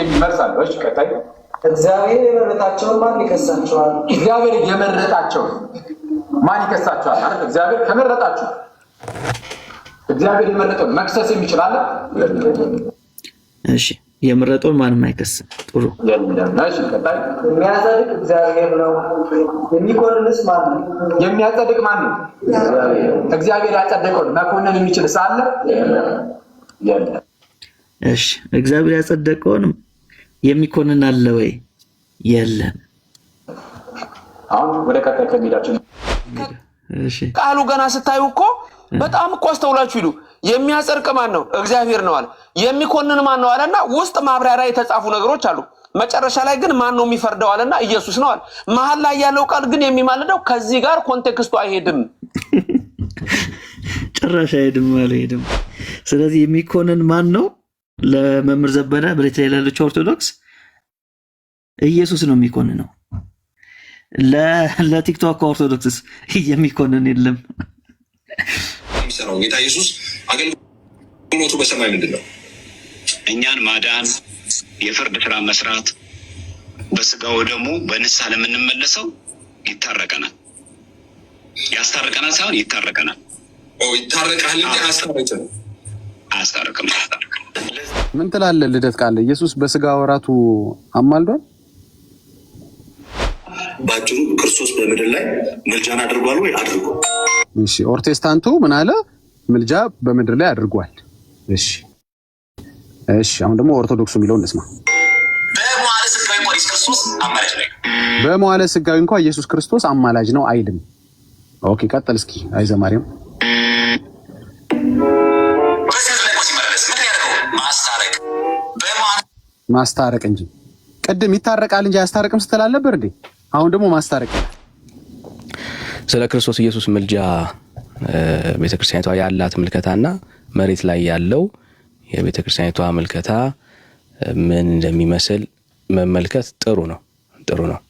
ይመርሳል። እሺ ቀጣይ እግዚአብሔር የመረጣቸውን ማን ይከሳቸዋል? እግዚአብሔር የመረጣቸውን ማን ይከሳቸዋል? ማለት እግዚአብሔር ከመረጣቸው እግዚአብሔር የመረጠውን መክሰስ የሚችል አለ? እሺ የመረጠውን ማንም አይከስም። ጥሩ እሺ ቀጣይ የሚያጸድቅ እግዚአብሔር ነው። የሚኮንንስ ማን ነው? የሚያጸድቅ ማን ነው? እግዚአብሔር ያጸደቀውን መኮንን የሚችል ሳለ የለም። እሺ እግዚአብሔር ያጸደቀውን የሚኮንን አለ ወይ? የለም። አሁን ወደ ቀጣይ ከሚዳችን እሺ ቃሉ ገና ስታዩ እኮ በጣም እኮ አስተውላችሁ ይሉ የሚያጸድቅ ማን ነው? እግዚአብሔር ነው አለ። የሚኮንን ማን ነው አለና ውስጥ ማብራሪያ የተጻፉ ነገሮች አሉ። መጨረሻ ላይ ግን ማን ነው የሚፈርደው አለና ኢየሱስ ነው አለ። መሀል ላይ ያለው ቃል ግን የሚማልደው ከዚህ ጋር ኮንቴክስቱ አይሄድም። ጭራሽ አይሄድም። ስለዚህ የሚኮንን ማን ነው? ለመምህር ዘበነ በሌላ ያለችው ኦርቶዶክስ ኢየሱስ ነው የሚኮንነው። ለቲክቶክ ኦርቶዶክስስ የሚኮንን የለም። የሚሰራው ጌታ ኢየሱስ አገልግሎቱ በሰማይ ምንድነው? እኛን ማዳን፣ የፍርድ ስራ መስራት፣ በስጋው ደግሞ በንስሐ ለምንመለሰው ይታረቀናል። ያስታረቀናል ሳይሆን ይታረቀናል። ይታረቃል እንጂ አያስታርቅም። ምን ትላለህ? ልደት ቃል ኢየሱስ በስጋ ወራቱ አማልዷል። ባጭሩ ክርስቶስ በምድር ላይ ምልጃን አድርጓል ወይ? አድርጎ። እሺ ኦርቴስታንቱ ምን አለ? ምልጃ በምድር ላይ አድርጓል። እሺ አሁን ደግሞ ኦርቶዶክሱ የሚለውን እንስማ። በመዋዕለ ሥጋዌ እንኳን ኢየሱስ ክርስቶስ አማላጅ ነው አይልም። ኦኬ ቀጥል እስኪ አይዘ ማርያም። ማስታረቅ እንጂ ቅድም ይታረቃል እንጂ አያስታርቅም ስትል አልነበር እንዴ? አሁን ደግሞ ማስታረቅ። ስለ ክርስቶስ ኢየሱስ ምልጃ ቤተክርስቲያኒቷ ያላት ምልከታና መሬት ላይ ያለው የቤተክርስቲያኒቷ ምልከታ ምን እንደሚመስል መመልከት ጥሩ ነው።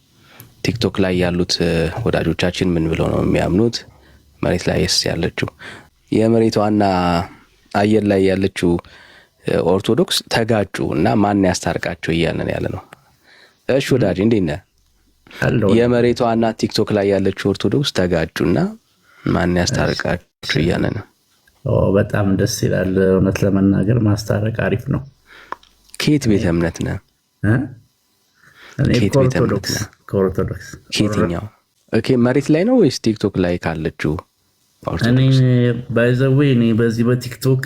ቲክቶክ ላይ ያሉት ወዳጆቻችን ምን ብለው ነው የሚያምኑት? መሬት ላይ ያለችው የመሬቷና አየር ላይ ያለችው ኦርቶዶክስ ተጋጩ እና ማን ያስታርቃቸው እያለን ያለ ነው። እሺ ወዳጅ እንዴት ነህ? የመሬቷና ቲክቶክ ላይ ያለችው ኦርቶዶክስ ተጋጩና ማን ያስታርቃቸው እያለ ነው። በጣም ደስ ይላል። እውነት ለመናገር ማስታረቅ አሪፍ ነው። ከየት ቤተ እምነት ነህ? ከየት ቤተ እምነት ነህ? ከኦርቶዶክስ። ከየትኛው? ኦኬ መሬት ላይ ነው ወይስ ቲክቶክ ላይ ካለችው ኦርቶዶክስ? እኔ ባይዘዌ እኔ በዚህ በቲክቶክ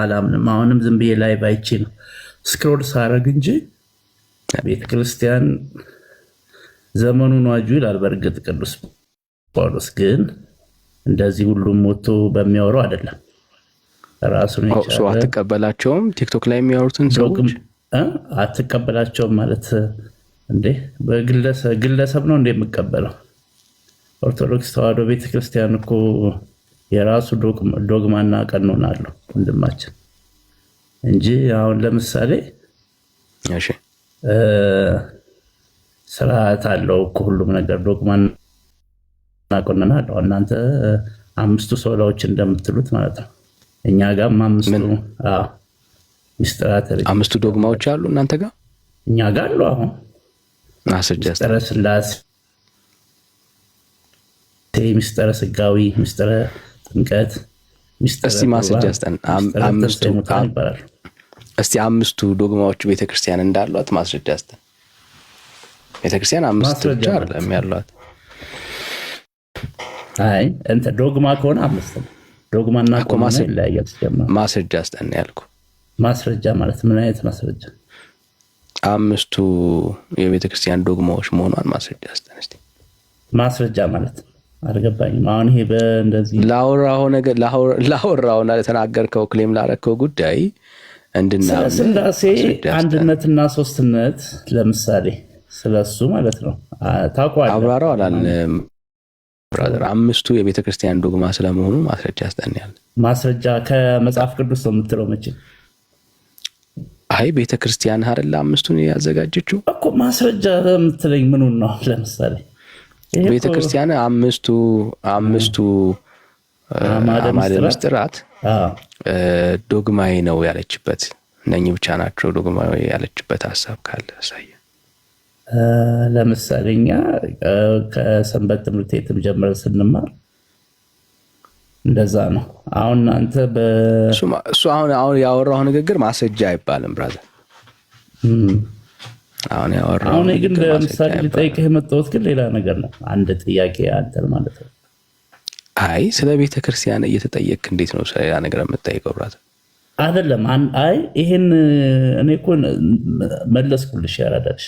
አላምንም። አሁንም ዝም ብዬ ላይ ባይቼ ነው ስክሮል ሳረግ እንጂ ቤተክርስቲያን ዘመኑን ዋጁ ይላል። በእርግጥ ቅዱስ ጳውሎስ ግን እንደዚህ ሁሉም ወጥቶ በሚያወራው አይደለም። ራሱን ሰው አትቀበላቸውም። ቲክቶክ ላይ የሚያወሩትን ሰዎች አትቀበላቸውም ማለት እንዴ? በግለሰብ ነው እንዴ የምቀበለው? ኦርቶዶክስ ተዋሕዶ ቤተክርስቲያን እኮ የራሱ ዶግማና ቀኖና አለው ወንድማችን እንጂ አሁን ለምሳሌ እሺ ስርዓት አለው እኮ ሁሉም ነገር ዶግማና ቀኖና አለው። እናንተ አምስቱ ሶላዎች እንደምትሉት ማለት ነው። እኛ ጋርም አምስቱ ዶግማዎች አሉ እናንተ ጋር? እኛ ጋር አሉ። አሁን ምስጢረ ሥላሴ፣ ምስጢረ ሥጋዌ፣ ምስጢረ ጥምቀት፣ እስቲ ማስረጃ ስጠን። አምስቱ ዶግማዎች ቤተክርስቲያን እንዳሏት ማስረጃ ስጠን። ቤተክርስቲያን አምስት ብቻ አይደለም ያሏት። አይ እንተ ዶግማ ከሆነ አምስት ነው። ዶግማና ቀኖና ይለያያል። ማስረጃ ስጠን ያልኩ። ማስረጃ ማለት ምን አይነት ማስረጃ? አምስቱ የቤተክርስቲያን ዶግማዎች መሆኗን ማስረጃ ስጠን እስቲ። ማስረጃ ማለት አልገባኝም። አሁን ይሄ በእንደዚህ ላወራውና ለተናገርከው ክሌም ላረከው ጉዳይ እንድናምን ሥላሴ አንድነትና ሶስትነት ለምሳሌ ስለሱ ማለት ነው ታውቃለህ? አብራራው አላለም ብራዘር። አምስቱ የቤተክርስቲያን ዶግማ ስለመሆኑ ማስረጃ አስጠኛል። ማስረጃ ከመጽሐፍ ቅዱስ ነው የምትለው መቼ? አይ ቤተክርስቲያን አይደል አምስቱን ያዘጋጀችው እኮ። ማስረጃ የምትለኝ ምኑን ነው? ለምሳሌ ቤተክርስቲያን አምስቱ አማደ ምስጢራት ዶግማዬ ነው ያለችበት እነኚህ ብቻ ናቸው ዶግማዊ ያለችበት ሀሳብ ካለ ያሳየ። ለምሳሌ እኛ ከሰንበት ትምህርት ቤትም ጀምረን ስንማር እንደዛ ነው። አሁን አንተ እሱ አሁን ያወራው ንግግር ማስረጃ አይባልም ብራዘር። አሁን ግን ለምሳሌ ልጠይቅህ የመጣሁት ግን ሌላ ነገር ነው። አንድ ጥያቄ አንተን ማለት ነው። አይ ስለ ቤተ ክርስቲያን እየተጠየቅ እንዴት ነው ሌላ ነገር የምትጠይቀው ብራዘር? አይደለም አይ ይሄን እኔ እኮ መለስኩልሽ ያራዳልሽ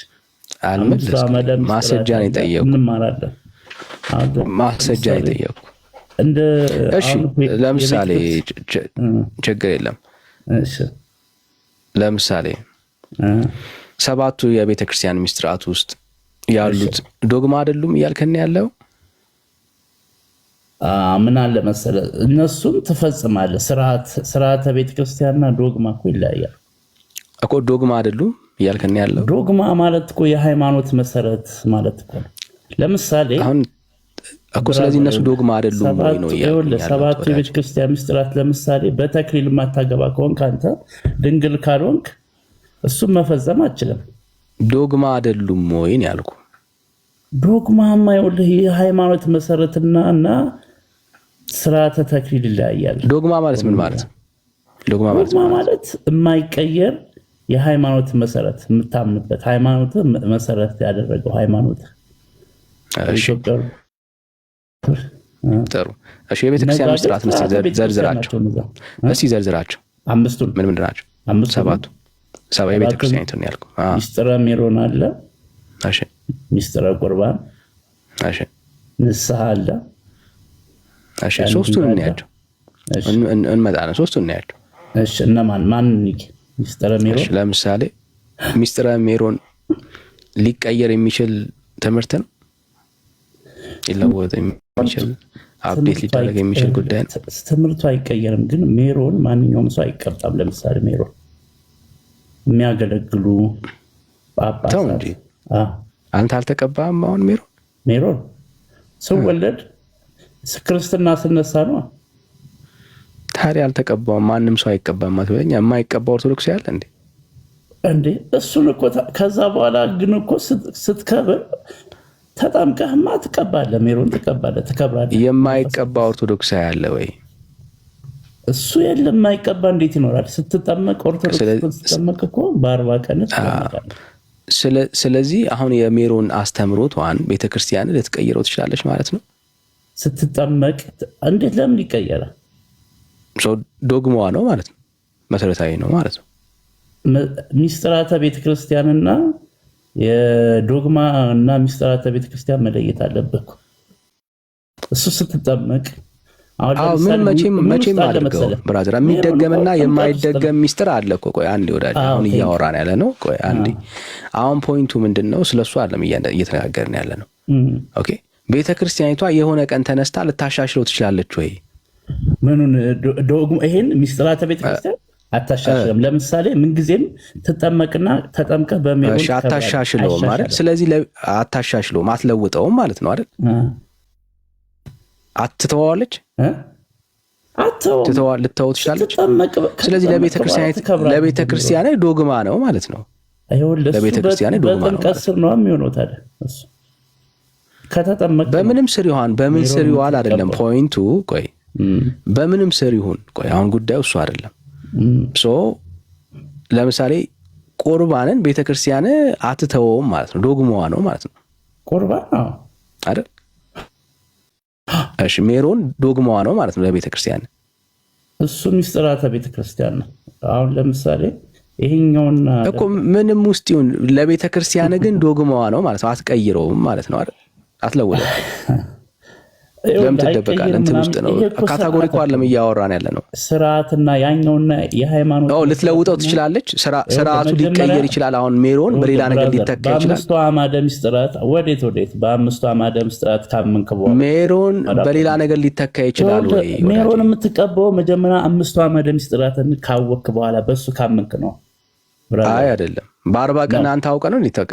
አልመለስኩም። ማስረጃ ነው የጠየቁ። እንማራለን ማስረጃ የጠየቁ እንደ እሺ ለምሳሌ ችግር የለም። እሺ ለምሳሌ ሰባቱ የቤተ ክርስቲያን ሚስጥራት ውስጥ ያሉት ዶግማ አይደሉም እያልከን ያለው? ምን አለ መሰለህ እነሱም ትፈጽማለህ። ስርዓተ ቤተ ክርስቲያንና ዶግማ እኮ ይለያያል እኮ። ዶግማ አይደሉም እያልከን ያለው? ዶግማ ማለት እኮ የሃይማኖት መሰረት ማለት እኮ ነው። ለምሳሌ አሁን እኮ ስለዚህ እነሱ ዶግማ አይደሉም ወይ ነው ያለው? ሰባቱ የቤተ ክርስቲያን ሚስጥራት ለምሳሌ በተክሊል የማታገባ ከሆንክ አንተ ድንግል ካልሆንክ እሱም መፈጸም አትችልም። ዶግማ አይደሉም ወይ ነው ያልኩ። ዶግማማ ይኸውልህ የሃይማኖት መሰረትና ስርዓተ ተክሊል ይለያያል። ዶግማ ማለት ምን ማለት ነው? ዶግማ ማለት የማይቀየር የሃይማኖት መሰረት የምታምንበት ሃይማኖት መሰረት ያደረገው ሃይማኖት። እሺ ጥሩ። እሺ የቤተ ክርስቲያን ሚስጥራት ዘርዝራቸው እስቲ ዘርዝራቸው። አምስቱን ምን ምንድን ናቸው? ሰባቱ የቤተ ክርስቲያኒቱን ያልኩ። ሚስጥረ ሜሮን አለ። እሺ ሚስጥረ ቁርባን። እሺ ንስሐ አለ። እሺ ሶስቱን እናያቸው። እንመጣለን። ሶስቱን እናያቸው። እሺ ማን ሚስጥረ ሜሮን? እሺ ለምሳሌ ሚስጥረ ሜሮን ሊቀየር የሚችል ትምህርት ነው። ይለወጥ የሚችል አፕዴት ሊደረግ የሚችል ጉዳይ ነው። ትምህርቱ አይቀየርም፣ ግን ሜሮን ማንኛውም ሰው አይቀባም። ለምሳሌ ሜሮን የሚያገለግሉ ጳጳሳት አንተ አልተቀባም። አሁን ሜሮን ስወለድ ክርስትና ስነሳ ነው። ታዲያ አልተቀባውም። ማንም ሰው አይቀባም ማለት ነው። የማይቀባ ኦርቶዶክስ ያለ እንዴ? እሱን እኮ ከዛ በኋላ ግን እኮ ስትከብር ተጠምቀህማ ትቀባለህ። ሜሮን ትቀባለህ፣ ትከብራለህ። የማይቀባ ኦርቶዶክስ ያለ ወይ? እሱ የለም። የማይቀባ እንዴት ይኖራል? ስትጠመቅ ኦርቶዶክስ ስትጠመቅ እኮ በ40 ቀን ትጠመቃለህ። ስለዚህ አሁን የሜሮን አስተምሮቷን ቤተክርስቲያን ልትቀይረው ትችላለች ማለት ነው። ስትጠመቅ እንዴት ለምን ይቀየራል? ዶግማዋ ነው ማለት ነው። መሰረታዊ ነው ማለት ነው። ሚስጥራተ ቤተክርስቲያንና የዶግማ እና ሚስጥራተ ቤተክርስቲያን መለየት አለበት። እሱ ስትጠመቅ ምን መቼም አድርገው ብራዘር፣ የሚደገምና የማይደገም ሚስጥር አለ እኮ። ቆይ አንዴ ወዳጅ፣ አሁን እያወራን ያለ ነው። ቆይ አንዴ፣ አሁን ፖይንቱ ምንድነው? ስለሱ አይደለም እየተነጋገርን ያለ ነው። ኦኬ፣ ቤተክርስቲያኒቷ የሆነ ቀን ተነስታ ልታሻሽለው ትችላለች ወይ? ምኑን? ይሄን ሚስጥራተ ቤተክርስቲያን አታሻሽለም። ለምሳሌ ምንጊዜም ትጠመቅና ተጠምቀህ በሜሮን አታሻሽለው ማለት። ስለዚህ አታሻሽለው ማትለውጠውም ማለት ነው አይደል? አትተዋለች ልትተው ትችላለች። ስለዚህ ለቤተክርስቲያን ዶግማ ነው ማለት ነው። ለቤተክርስቲያን ዶግማ ነው በጥምቀት ስር ነው የሚሆነው። ታዲያ እሱ ከተጠመቀ በምንም ስር ይሁን በምን ስር ይዋል አይደለም ፖይንቱ። ቆይ በምንም ስር ይሁን፣ ቆይ አሁን ጉዳዩ እሱ አይደለም። ለምሳሌ ቁርባንን ቤተክርስቲያን አትተወውም ማለት ነው። ዶግማዋ ነው ማለት ነው ቁርባን አይደል? እሺ ሜሮን ዶግማዋ ነው ማለት ነው ለቤተክርስቲያን። እሱ ሚስጥራተ ቤተክርስቲያን ነው። አሁን ለምሳሌ ይሄኛውና እኮ ምንም ውስጥ ይሁን ለቤተክርስቲያን ግን ዶግማዋ ነው ማለት ነው። አትቀይረውም ማለት ነው አይደል? አትለውጠውም። ለምን ትደበቃለህ? እንትን ውስጥ ነው ካታጎሪ እኮ አይደለም እያወራን ያለ ነው። ስርዓትና ያኛውና የሃይማኖት ልትለውጠው ትችላለች። ስርዓቱ ሊቀየር ይችላል። አሁን ሜሮን በሌላ ነገር ሊተካ ይችላል። በአምስቱ አዕማደ ምስጢራት ወዴት በአምስቱ አዕማደ ምስጢራት ካመንክ በኋላ ሜሮን በሌላ ነገር ሊተካ ይችላል ወይ? ሜሮን የምትቀበው መጀመሪያ አምስቱ አዕማደ ምስጢራትን ካወክ በኋላ በሱ ካመንክ ነው። አይ አይደለም። በ40 ቀን አንተ አውቀህ ነው ሊተካ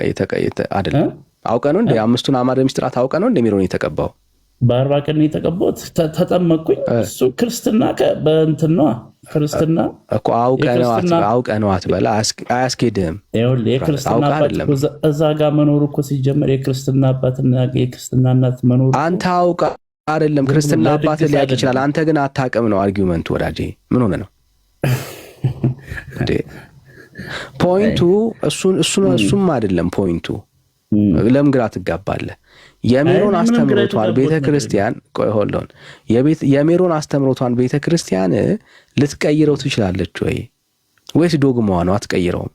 አይደለም። አውቀህ ነው እንደ አምስቱን አዕማደ ምስጢራት አውቀህ ነው እንደ ሜሮን የተቀባው በ40 ቀን የተቀባሁት ተጠመቅኩኝ። እሱ ክርስትና በእንትን ነዋ። ክርስትና እኮ አውቀህ ነው አትበላ፣ አያስኬድህም። የክርስትና አባት እዛ ጋር መኖሩ እኮ ሲጀመር የክርስትና አባትና የክርስትና እናት መኖሩ አንተ አውቀህ አይደለም። ክርስትና አባት ሊያውቅ ይችላል፣ አንተ ግን አታውቅም ነው አርጊውመንቱ። ወዳጄ ምን ሆነ ነው ፖይንቱ? እሱም አይደለም ፖይንቱ። ለምን ግራ ትጋባለህ? የሜሮን አስተምሮቷን ቤተክርስቲያን ቆይሆልን የሜሮን አስተምሮቷን ቤተክርስቲያን ልትቀይረው ትችላለች ወይ ወይስ ዶግማዋ ነው? አትቀይረውም።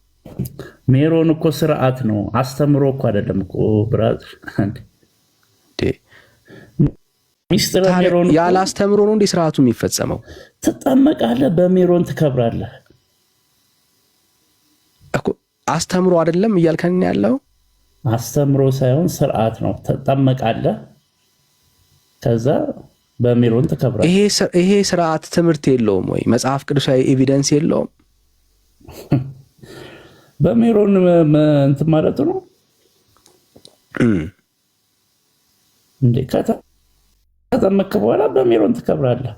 ሜሮን እኮ ስርዓት ነው፣ አስተምሮ እኮ አይደለም እኮ ብራዘር። ሚስጥር ሜሮን ያለ አስተምሮ ነው እንዴ ስርዓቱ የሚፈጸመው? ትጠመቃለህ፣ በሜሮን ትከብራለህ እኮ። አስተምሮ አይደለም እያልከን ያለው አስተምሮ ሳይሆን ስርዓት ነው። ትጠመቃለህ፣ ከዛ በሜሮን ትከብራለህ። ይሄ ስርዓት ትምህርት የለውም ወይ? መጽሐፍ ቅዱሳዊ ኤቪደንስ የለውም? በሜሮን እንትን ማለቱ ነው እንዴ? ከተጠመቅክ በኋላ በሜሮን ትከብራለህ።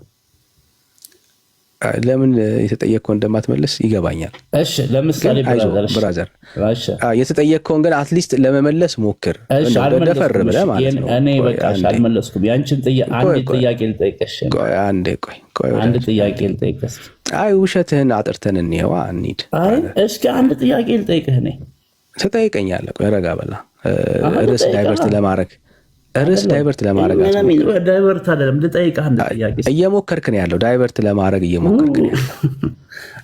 ለምን የተጠየቅከው እንደማትመለስ ይገባኛል። እሺ ለምሳሌ ብራዘር የተጠየቅከውን ግን አትሊስት ለመመለስ ሞክር። ደፈር ብለህ ማለት ነው። እኔ በቃ አልመለስኩም። ያንቺን አንድ ጥያቄ ልጠይቅሽ። አንድ ጥያቄ ልጠይቅሽ። አይ ውሸትህን አጥርተን እንየዋ እንሂድ። አይ እስኪ አንድ ጥያቄ ልጠይቅህ። እኔ ትጠይቀኛለህ። ቆይ ረጋ በላ። ርዕስ ዳይቨርት ለማድረግ ዳይቨርት አይደለም። ልጠይቅህ አንድ ጥያቄ። እየሞከርክ ነው ያለው። ዳይቨርት ለማድረግ እየሞከርክ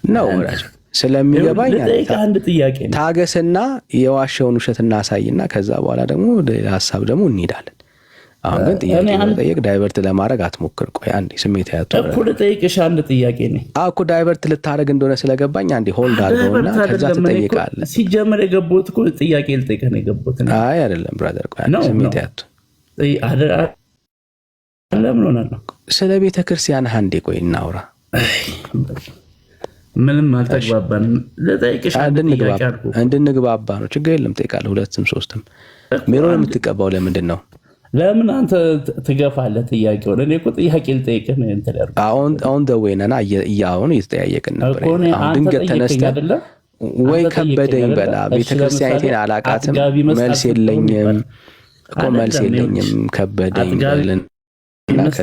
ነው ነው ስለሚገባኝ አንድ ጥያቄ ታገስና የዋሸውን ውሸት እናሳይና ከዛ በኋላ ደግሞ ሌላ ሀሳብ ደግሞ እንሄዳለን። አሁን ግን ጥያቄ ለመጠየቅ ዳይቨርት ለማድረግ አትሞክር። ቆይ አንዴ ስሜት ያለው እኮ ልጠይቅሽ አንድ ጥያቄ ነኝ እኮ ዳይቨርት ልታደርግ እንደሆነ ስለገባኝ አንዴ ሆልድ አድርገውና ከዛ ትጠይቃለህ። ሲጀመር የገባሁት እኮ ጥያቄ ልጠይቅህ ነው የገባሁት። አይ አይደለም ብራዘር፣ ቆይ አንዴ ስሜት ያለው ለምን ሆነ ነው? ስለ ቤተ ክርስቲያን አንዴ ቆይ እናውራ። ምንም አልተግባባንም። ለጠይቅሽ እንድንግባባ ነው። ችግር የለም ጠይቃለሁ። ሁለትም ሶስትም። ሜሮን የምትቀባው ለምንድን ነው? ለምን አንተ ትገፋለህ ጥያቄውን? እኔ እኮ ጥያቄ ልጠይቅህ ነው እንትን ያልኩት። አሁን ደወይነና አሁን እየተጠያየቅን ነበር። አሁን ድንገት ተነስተህ ወይ ከበደኝ በላ ቤተክርስቲያኒቴን አላቃትም መልስ የለኝም እኮ መልስ የለኝም ከበደኝ በልን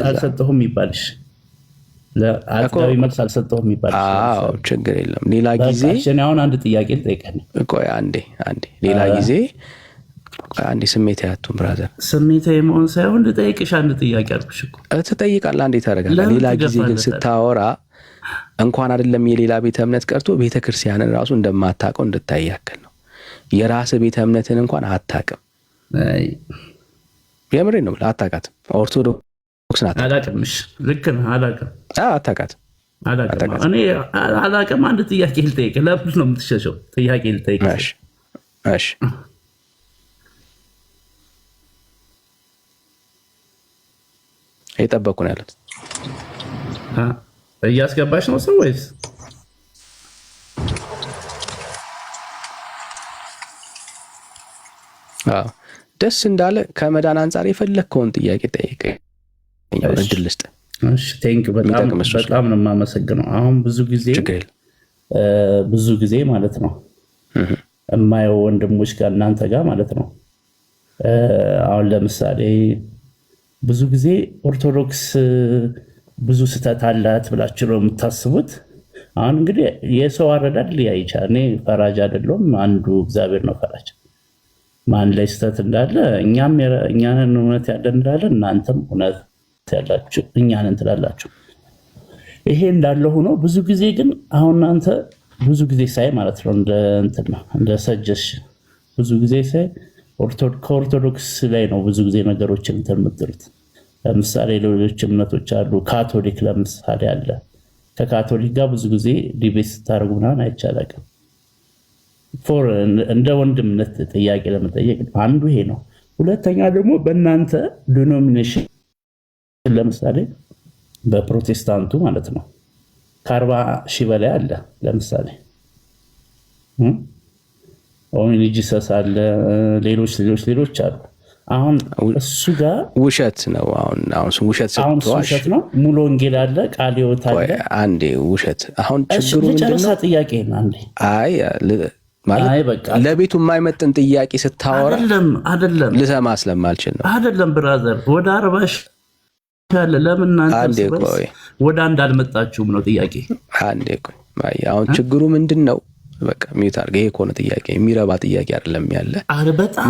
አልሰጠሁም ይባልሽ ለአጥጋቢ መልስ አልሰጠሁም ይባልሽ። አዎ ችግር የለም ሌላ ጊዜ አሁን አንድ ጥያቄ ልጠይቅህ። ቆይ አንዴ ሌላ ጊዜ አንዴ ስሜት ያቱን ብራዘር ስሜት የመሆን ሳይሆን ልጠይቅሽ አንድ ጥያቄ አልኩሽ እኮ ትጠይቃለህ። አንዴ ታደርጋለህ። ሌላ ጊዜ ግን ስታወራ እንኳን አይደለም የሌላ ቤተ እምነት ቀርቶ ቤተክርስቲያንን ራሱ እንደማታውቀው እንድታይ ያክል ነው። የራስህ ቤተ እምነትን እንኳን አታውቅም። የምሬን ነው ብለህ አታውቃትም። ኦርቶዶክስ ናት። አላውቅምሽ። ልክ ነህ። አላውቅም። አታውቃትም። እኔ አላውቅም። አንድ ጥያቄ ልጠይቅህ። ለምንድን ነው የምትሸሸው? ጥያቄ ልጠይቅህ። እሺ እየጠበኩ ነው ያሉት። እያስገባሽ ነው ሰው ወይስ? ደስ እንዳለ ከመዳን አንጻር የፈለግከውን ጥያቄ ጠይቀኝ። እድል ልስጥ። በጣም ነው የማመሰግነው። አሁን ብዙ ጊዜ ማለት ነው የማየው ወንድሞች ጋር እናንተ ጋር ማለት ነው። አሁን ለምሳሌ ብዙ ጊዜ ኦርቶዶክስ ብዙ ስህተት አላት ብላችሁ ነው የምታስቡት። አሁን እንግዲህ የሰው አረዳድ ሊያይ ይችላል። እኔ ፈራጅ አይደለሁም። አንዱ እግዚአብሔር ነው ፈራጅ። ማን ላይ ስህተት እንዳለ እኛንን እውነት ያለን እንላለን፣ እናንተም እውነት ያላችሁ እኛንን ትላላችሁ። ይሄ እንዳለ ሆኖ ብዙ ጊዜ ግን አሁን እናንተ ብዙ ጊዜ ሳይ ማለት ነው እንደ ሰጀሽን ብዙ ጊዜ ሳይ ከኦርቶዶክስ ላይ ነው ብዙ ጊዜ ነገሮችን የምትሉት። ለምሳሌ ሌሎች እምነቶች አሉ። ካቶሊክ ለምሳሌ አለ። ከካቶሊክ ጋር ብዙ ጊዜ ዲቤት ስታደርጉ ምናምን አይቻላቅም። እንደ ወንድምነት ጥያቄ ለመጠየቅ አንዱ ይሄ ነው። ሁለተኛ ደግሞ በእናንተ ዲኖሚኔሽን ለምሳሌ በፕሮቴስታንቱ ማለት ነው ከ40,000 በላይ አለ። ለምሳሌ ኦንሊ ጂሰስ አለ፣ ሌሎች አሉ። አሁን እሱ ጋር ውሸት ነው። አሁን ውሸት ውሸት ነው። ሙሉ ወንጌል አለ፣ ቃለ ሕይወት አለ። አንዴ ውሸት። አሁን ችግሩ ምንድነው? ጥያቄ ነው አንዴ። ማለት ለቤቱ የማይመጥን ጥያቄ ስታወራ አይደለም ልሰማ ስለማልችል ነው። አይደለም ብራዘር፣ ወደ 40 ያለ ለምን እናንተ ወደ አንድ አልመጣችሁም ነው ጥያቄ። አንዴ ቆይ፣ አሁን ችግሩ ምንድነው? በቃ ሚዩት አድርገህ። ይሄ ከሆነ ጥያቄ የሚረባ ጥያቄ አይደለም ያለ።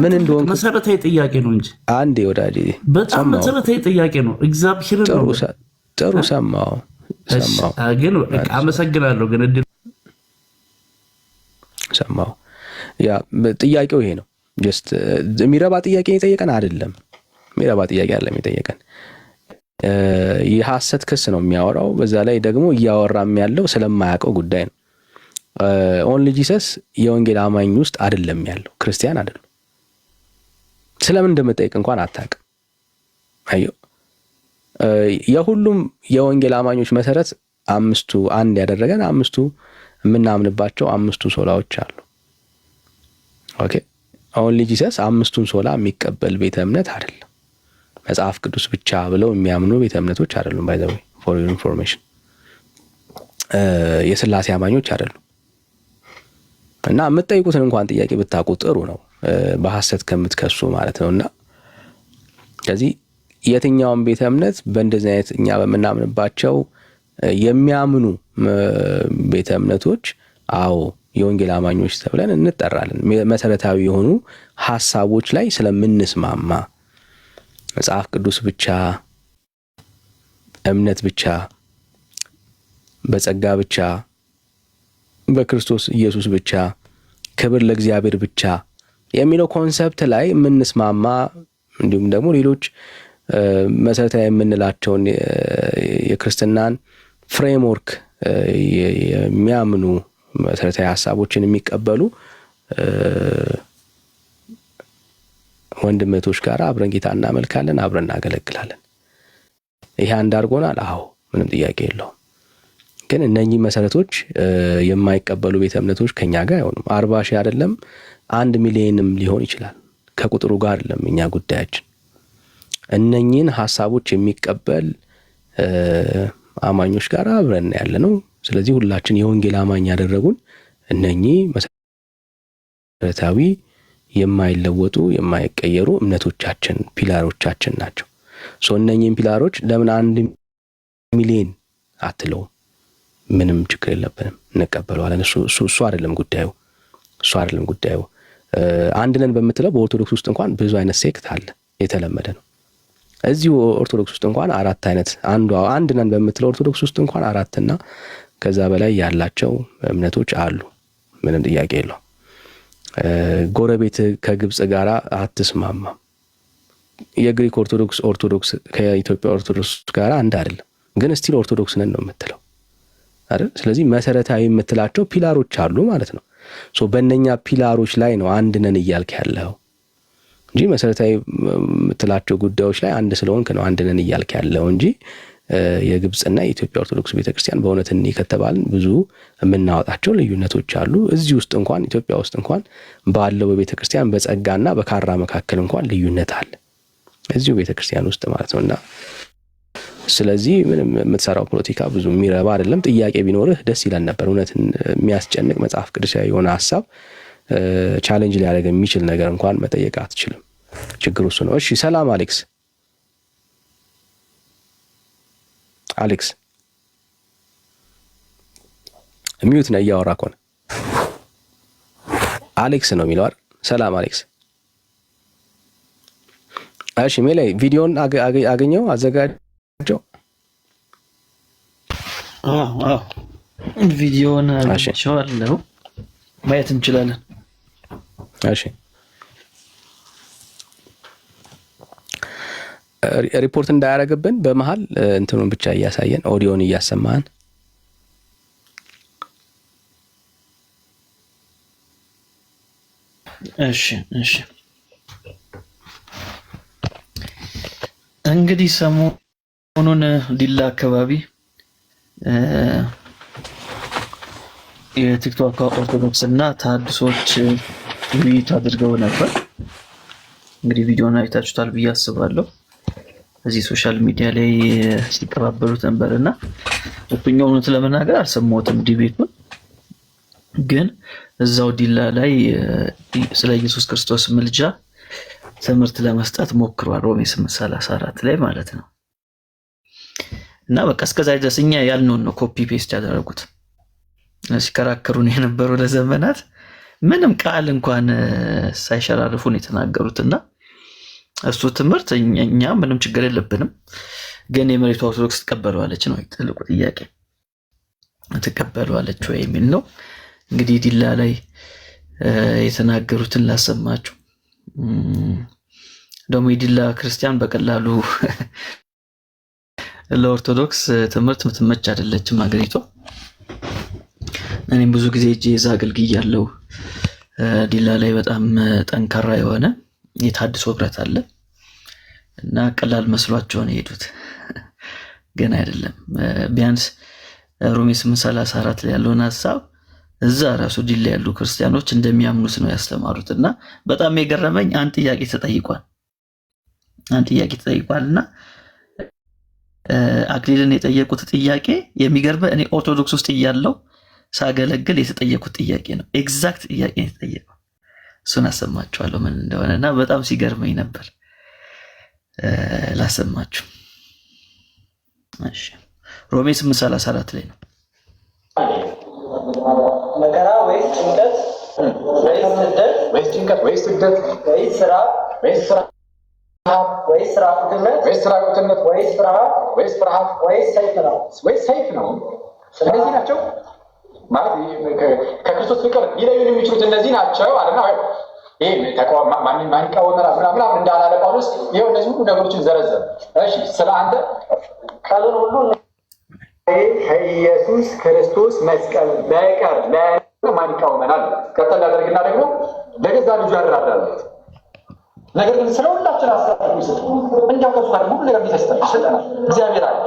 ምን እንደሆነ መሰረታዊ ጥያቄ ነው እንጂ አንዴ ወዳጄ፣ በጣም መሰረታዊ ጥያቄ ነው። እግዚአብሔር ነው። ጥሩ ሰማው። ግን አመሰግናለሁ። ግን እድል ሰማው። ያ ጥያቄው ይሄ ነው። ጀስት የሚረባ ጥያቄ የጠየቀን አይደለም። የሚረባ ጥያቄ አይደለም የጠየቀን። የሐሰት ክስ ነው የሚያወራው። በዛ ላይ ደግሞ እያወራም ያለው ስለማያውቀው ጉዳይ ነው። ኦንሊ ጂሰስ የወንጌል አማኝ ውስጥ አይደለም ያለው፣ ክርስቲያን አይደለም። ስለምን እንደምጠይቅ እንኳን አታውቅም። አዩ የሁሉም የወንጌል አማኞች መሰረት አምስቱ አንድ ያደረገን አምስቱ የምናምንባቸው አምስቱ ሶላዎች አሉ። ኦኬ ኦንሊ ጂሰስ አምስቱን ሶላ የሚቀበል ቤተ እምነት አይደለም። መጽሐፍ ቅዱስ ብቻ ብለው የሚያምኑ ቤተ እምነቶች አይደሉም። ባይ ዘ ዌይ ፎር ዩር ኢንፎርሜሽን የሥላሴ አማኞች አይደሉም። እና የምትጠይቁትን እንኳን ጥያቄ ብታውቁ ጥሩ ነው፣ በሐሰት ከምትከሱ ማለት ነውና ስለዚህ የትኛውም ቤተ እምነት በእንደዚህ አይነት እኛ በመናምንባቸው የሚያምኑ ቤተ እምነቶች አዎ የወንጌል አማኞች ተብለን እንጠራለን። መሰረታዊ የሆኑ ሐሳቦች ላይ ስለምንስማማ መጽሐፍ ቅዱስ ብቻ፣ እምነት ብቻ፣ በጸጋ ብቻ፣ በክርስቶስ ኢየሱስ ብቻ፣ ክብር ለእግዚአብሔር ብቻ የሚለው ኮንሰፕት ላይ የምንስማማ እንዲሁም ደግሞ ሌሎች መሰረታዊ የምንላቸውን የክርስትናን ፍሬምወርክ የሚያምኑ መሰረታዊ ሐሳቦችን የሚቀበሉ ወንድመቶች ጋር አብረን ጌታ እናመልካለን፣ አብረን እናገለግላለን። ይሄ አንድ አድርጎናል። አዎ ምንም ጥያቄ የለውም። ግን እነኚህ መሰረቶች የማይቀበሉ ቤተ እምነቶች ከኛ ጋር አይሆኑም። 40 ሺህ አይደለም 1 ሚሊዮንም ሊሆን ይችላል። ከቁጥሩ ጋር አይደለም እኛ ጉዳያችን። እነኚህን ሐሳቦች የሚቀበል አማኞች ጋር አብረን ያለ ነው። ስለዚህ ሁላችን የወንጌል አማኝ ያደረጉን እነኚህ መሰረታዊ የማይለወጡ የማይቀየሩ እምነቶቻችን ፒላሮቻችን ናቸው። እነኚህን ፒላሮች ለምን 1 ሚሊዮን አትለውም? ምንም ችግር የለብንም፣ እንቀበለዋለን። እሱ አይደለም ጉዳዩ። አንድ ነን በምትለው በኦርቶዶክስ ውስጥ እንኳን ብዙ አይነት ሴክት አለ፣ የተለመደ ነው። እዚሁ ኦርቶዶክስ ውስጥ እንኳን 4 አይነት አንድ ነን በምትለው ኦርቶዶክስ ውስጥ እንኳን 4 እና ከዛ በላይ ያላቸው እምነቶች አሉ። ምንም ጥያቄ የለው። ጎረቤት ከግብጽ ጋር አትስማማም። የግሪክ ኦርቶዶክስ ከኢትዮጵያ ኦርቶዶክስ ጋር አንድ አይደለም፣ ግን ስቲል ኦርቶዶክስ ነን ነው የምትለው አይደል? ስለዚህ መሰረታዊ የምትላቸው ፒላሮች አሉ ማለት ነው። በእነኛ ፒላሮች ላይ ነው አንድ ነን እያልክ ያለው እንጂ መሰረታዊ የምትላቸው ጉዳዮች ላይ አንድ ስለሆንክ ነው አንድ ነን እያልክ ያለው እንጂ የግብጽና የኢትዮጵያ ኦርቶዶክስ ቤተክርስቲያን በእውነት እንይ ከተባልን ብዙ የምናወጣቸው ልዩነቶች አሉ። እዚህ ውስጥ እንኳን ኢትዮጵያ ውስጥ እንኳን ባለው በቤተክርስቲያን በጸጋና በካራ መካከል እንኳን ልዩነት አለ እዚሁ ቤተክርስቲያን ውስጥ ማለት ነውና ስለዚህ ምንም የምትሰራው ፖለቲካ ብዙ የሚረባ አይደለም። ጥያቄ ቢኖርህ ደስ ይላል ነበር። እውነትን የሚያስጨንቅ መጽሐፍ ቅዱሳዊ የሆነ ሐሳብ ቻሌንጅ ሊያደርግ የሚችል ነገር እንኳን መጠየቅ አትችልም። ችግሩ እሱ ነው። እሺ ሰላም አሌክስ ሚዩት ነው እያወራ ከሆነ አሌክስ ነው የሚለው አይደል? ሰላም አሌክስ። እሺ ሜላይ ቪዲዮን አገኘው አዘጋጀው። ቪዲዮን አገኘዋለሁ፣ ማየት እንችላለን። እሺ ሪፖርት እንዳያደርግብን በመሃል እንትኑን ብቻ እያሳየን ኦዲዮን እያሰማን እሺ እንግዲህ ሰሞኑን ዲላ አካባቢ የቲክቶክ ኦርቶዶክስ እና ተሐድሶች ውይይት አድርገው ነበር። እንግዲህ ቪዲዮን አይታችሁታል ብዬ አስባለሁ። እዚህ ሶሻል ሚዲያ ላይ ሲቀባበሉት ነበርና እሱኛው እውነት ለመናገር አልሰማሁትም ዲቤቱን፣ ግን እዛው ዲላ ላይ ስለ ኢየሱስ ክርስቶስ ምልጃ ትምህርት ለመስጠት ሞክሯል። ሮሜ 8:34 ላይ ማለት ነው። እና በቃ እስከዛ ድረስ እኛ ያልነውን ነው ኮፒ ፔስት ያደረጉት። ሲከራከሩን የነበሩ ለዘመናት ምንም ቃል እንኳን ሳይሸራርፉን የተናገሩትና እሱ ትምህርት እኛ ምንም ችግር የለብንም፣ ግን የመሬቱ ኦርቶዶክስ ትቀበለዋለች ነው ትልቁ ጥያቄ። ትቀበለዋለች ወይ የሚል ነው። እንግዲህ ዲላ ላይ የተናገሩትን ላሰማችሁ። ደግሞ የዲላ ክርስቲያን በቀላሉ ለኦርቶዶክስ ትምህርት ምትመች አይደለችም ሀገሪቷ። እኔም ብዙ ጊዜ እጄ እዛ አገልግያለሁ። ዲላ ላይ በጣም ጠንካራ የሆነ የታድሶ ህብረት አለ እና ቀላል መስሏቸው ነው የሄዱት፣ ግን አይደለም። ቢያንስ ሮሜ 8:34 ላይ ያለውን ሐሳብ እዛ ራሱ ዲላ ያሉ ክርስቲያኖች እንደሚያምኑት ነው ያስተማሩት። እና በጣም የገረመኝ አንድ ጥያቄ ተጠይቋልና አክሊልን የጠየቁት ጥያቄ የሚገርመ እኔ ኦርቶዶክስ ውስጥ እያለው ሳገለግል የተጠየቁት ጥያቄ ነው። ኤግዛክት ጥያቄ ነው የተጠየቀው። እሱን አሰማችኋለሁ ምን እንደሆነ እና በጣም ሲገርመኝ ነበር። ላሰማችሁ። እሺ ሮሜ 8:34 ላይ ነው። መከራ ወይስ ጭንቀት ወይስ ስደት ወይስ ጭንቀት ወይስ ስራ ወይስ ራቁትነት ወይስ ፍርሃት ወይስ ሰይፍ ነው። እነዚህ ናቸው ማለት ከክርስቶስ ፍቅር ሊለዩን የሚችሉት እነዚህ ናቸው አለና ይሄ ተቋም ማን ይቃወመናል ምናምን እንዳላለ ጳውሎስ ይሄው እነዚህ ሁሉ ነገሮችን ዘረዘረ። እሺ ስለ አንተ ቃሉን ሁሉ ከኢየሱስ ክርስቶስ መስቀል በቀር ማን ይቃወመናል? ቀጥል ያደርግና ደግሞ ለገዛ ልጁ ያራራል። ነገር ግን ስለ ሁላችን አሳልፎ ይሰጣል። እንዲያው ከሱ ጋር ሁሉ ነገር ይሰጠናል። እግዚአብሔር አለ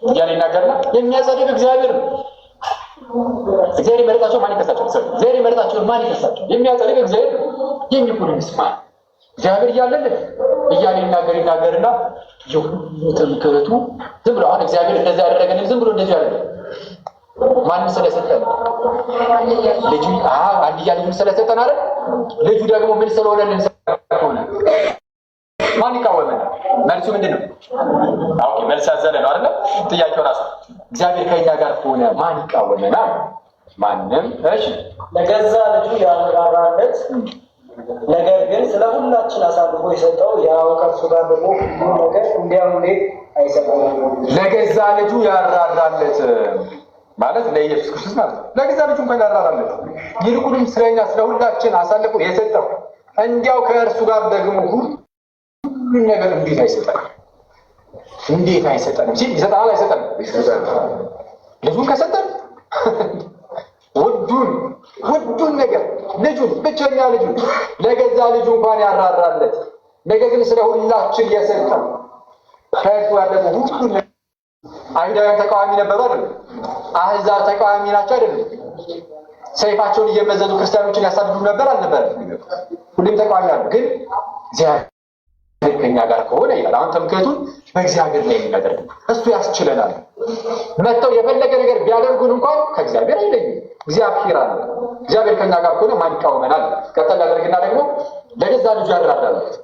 እያለ ይናገርና የሚያጸድቅ እግዚአብሔር ነው። እግዚአብሔር ይመርጣቸው ማን ይከሳቸው? እግዚአብሔር ይመርጣቸው ማን ይከሳቸው? የሚያጸድቅ እግዚአብሔር የሚኩን ይስማ እግዚአብሔር እያለልን እያለ ይናገርና ትምክህቱ ዝም ብሎ አሁን እግዚአብሔር እንደዚህ ያደረገልን ዝም ብሎ እንደዚህ ያደረገ ማንም ስለሰጠን ልጁ አንድያ ልጁን ስለሰጠን አይደል? ልጁ ደግሞ ምን ስለሆነልን ሆነ ማን ይቃወመናል? መልሱ ምንድን ነው? ኦኬ መልስ ያዘለ ነው አይደል? ጥያቄው ራሱ እግዚአብሔር ከኛ ጋር ሆነ ማን ይቃወመናል? ማንም። እሺ ለገዛ ልጁ ያራራለት ነገር ግን ስለ ሁላችን አሳልፎ የሰጠው ያው ከእርሱ ጋር ደግሞ ሁሉ ነገር እንዲያው እንዴት አይሰጠንም? ለገዛ ልጁ ያራራለት ማለት ለኢየሱስ ክርስቶስ ማለት ነው። ለገዛ ልጁ እንኳን ያራራለት ይልቁንም ስለኛ ስለ ሁላችን አሳልፎ የሰጠው እንዲያው ከእርሱ ጋር ደግሞ ሁሉ ነገር እንዴት አይሰጠንም? እንዴት አይሰጠንም? ሲል ይሰጣል አይሰጠንም? ልጁን ከሰጠን ውዱን ነገር ልጁን ብቸኛ ልጁን ለገዛ ልጁ እንኳን ያራራለት ነገር ግን ስለ ሁላችን የሰጠው ከእርሱ ጋር ደግሞ ሁሉ አይሁዳውያን ተቃዋሚ ነበሩ አይደል? አህዛብ ተቃዋሚ ናቸው አይደል? ሰይፋቸውን እየመዘዙ ክርስቲያኖችን ያሳድዱ ነበር አልነበረ? ሁሉም ተቃዋሚ አሉ። ግን እግዚአብሔር ከኛ ጋር ከሆነ ይላል። አሁን ትምክህቱን በእግዚአብሔር ላይ የሚያደርግ እሱ ያስችለናል። መጥተው የፈለገ ነገር ቢያደርጉን እንኳን ከእግዚአብሔር አይለዩም። እግዚአብሔር አለ። እግዚአብሔር ከኛ ጋር ከሆነ ማን ይቃወመናል? ቀጥል ያደርግና ደግሞ ለገዛ ልጁ ያራራለት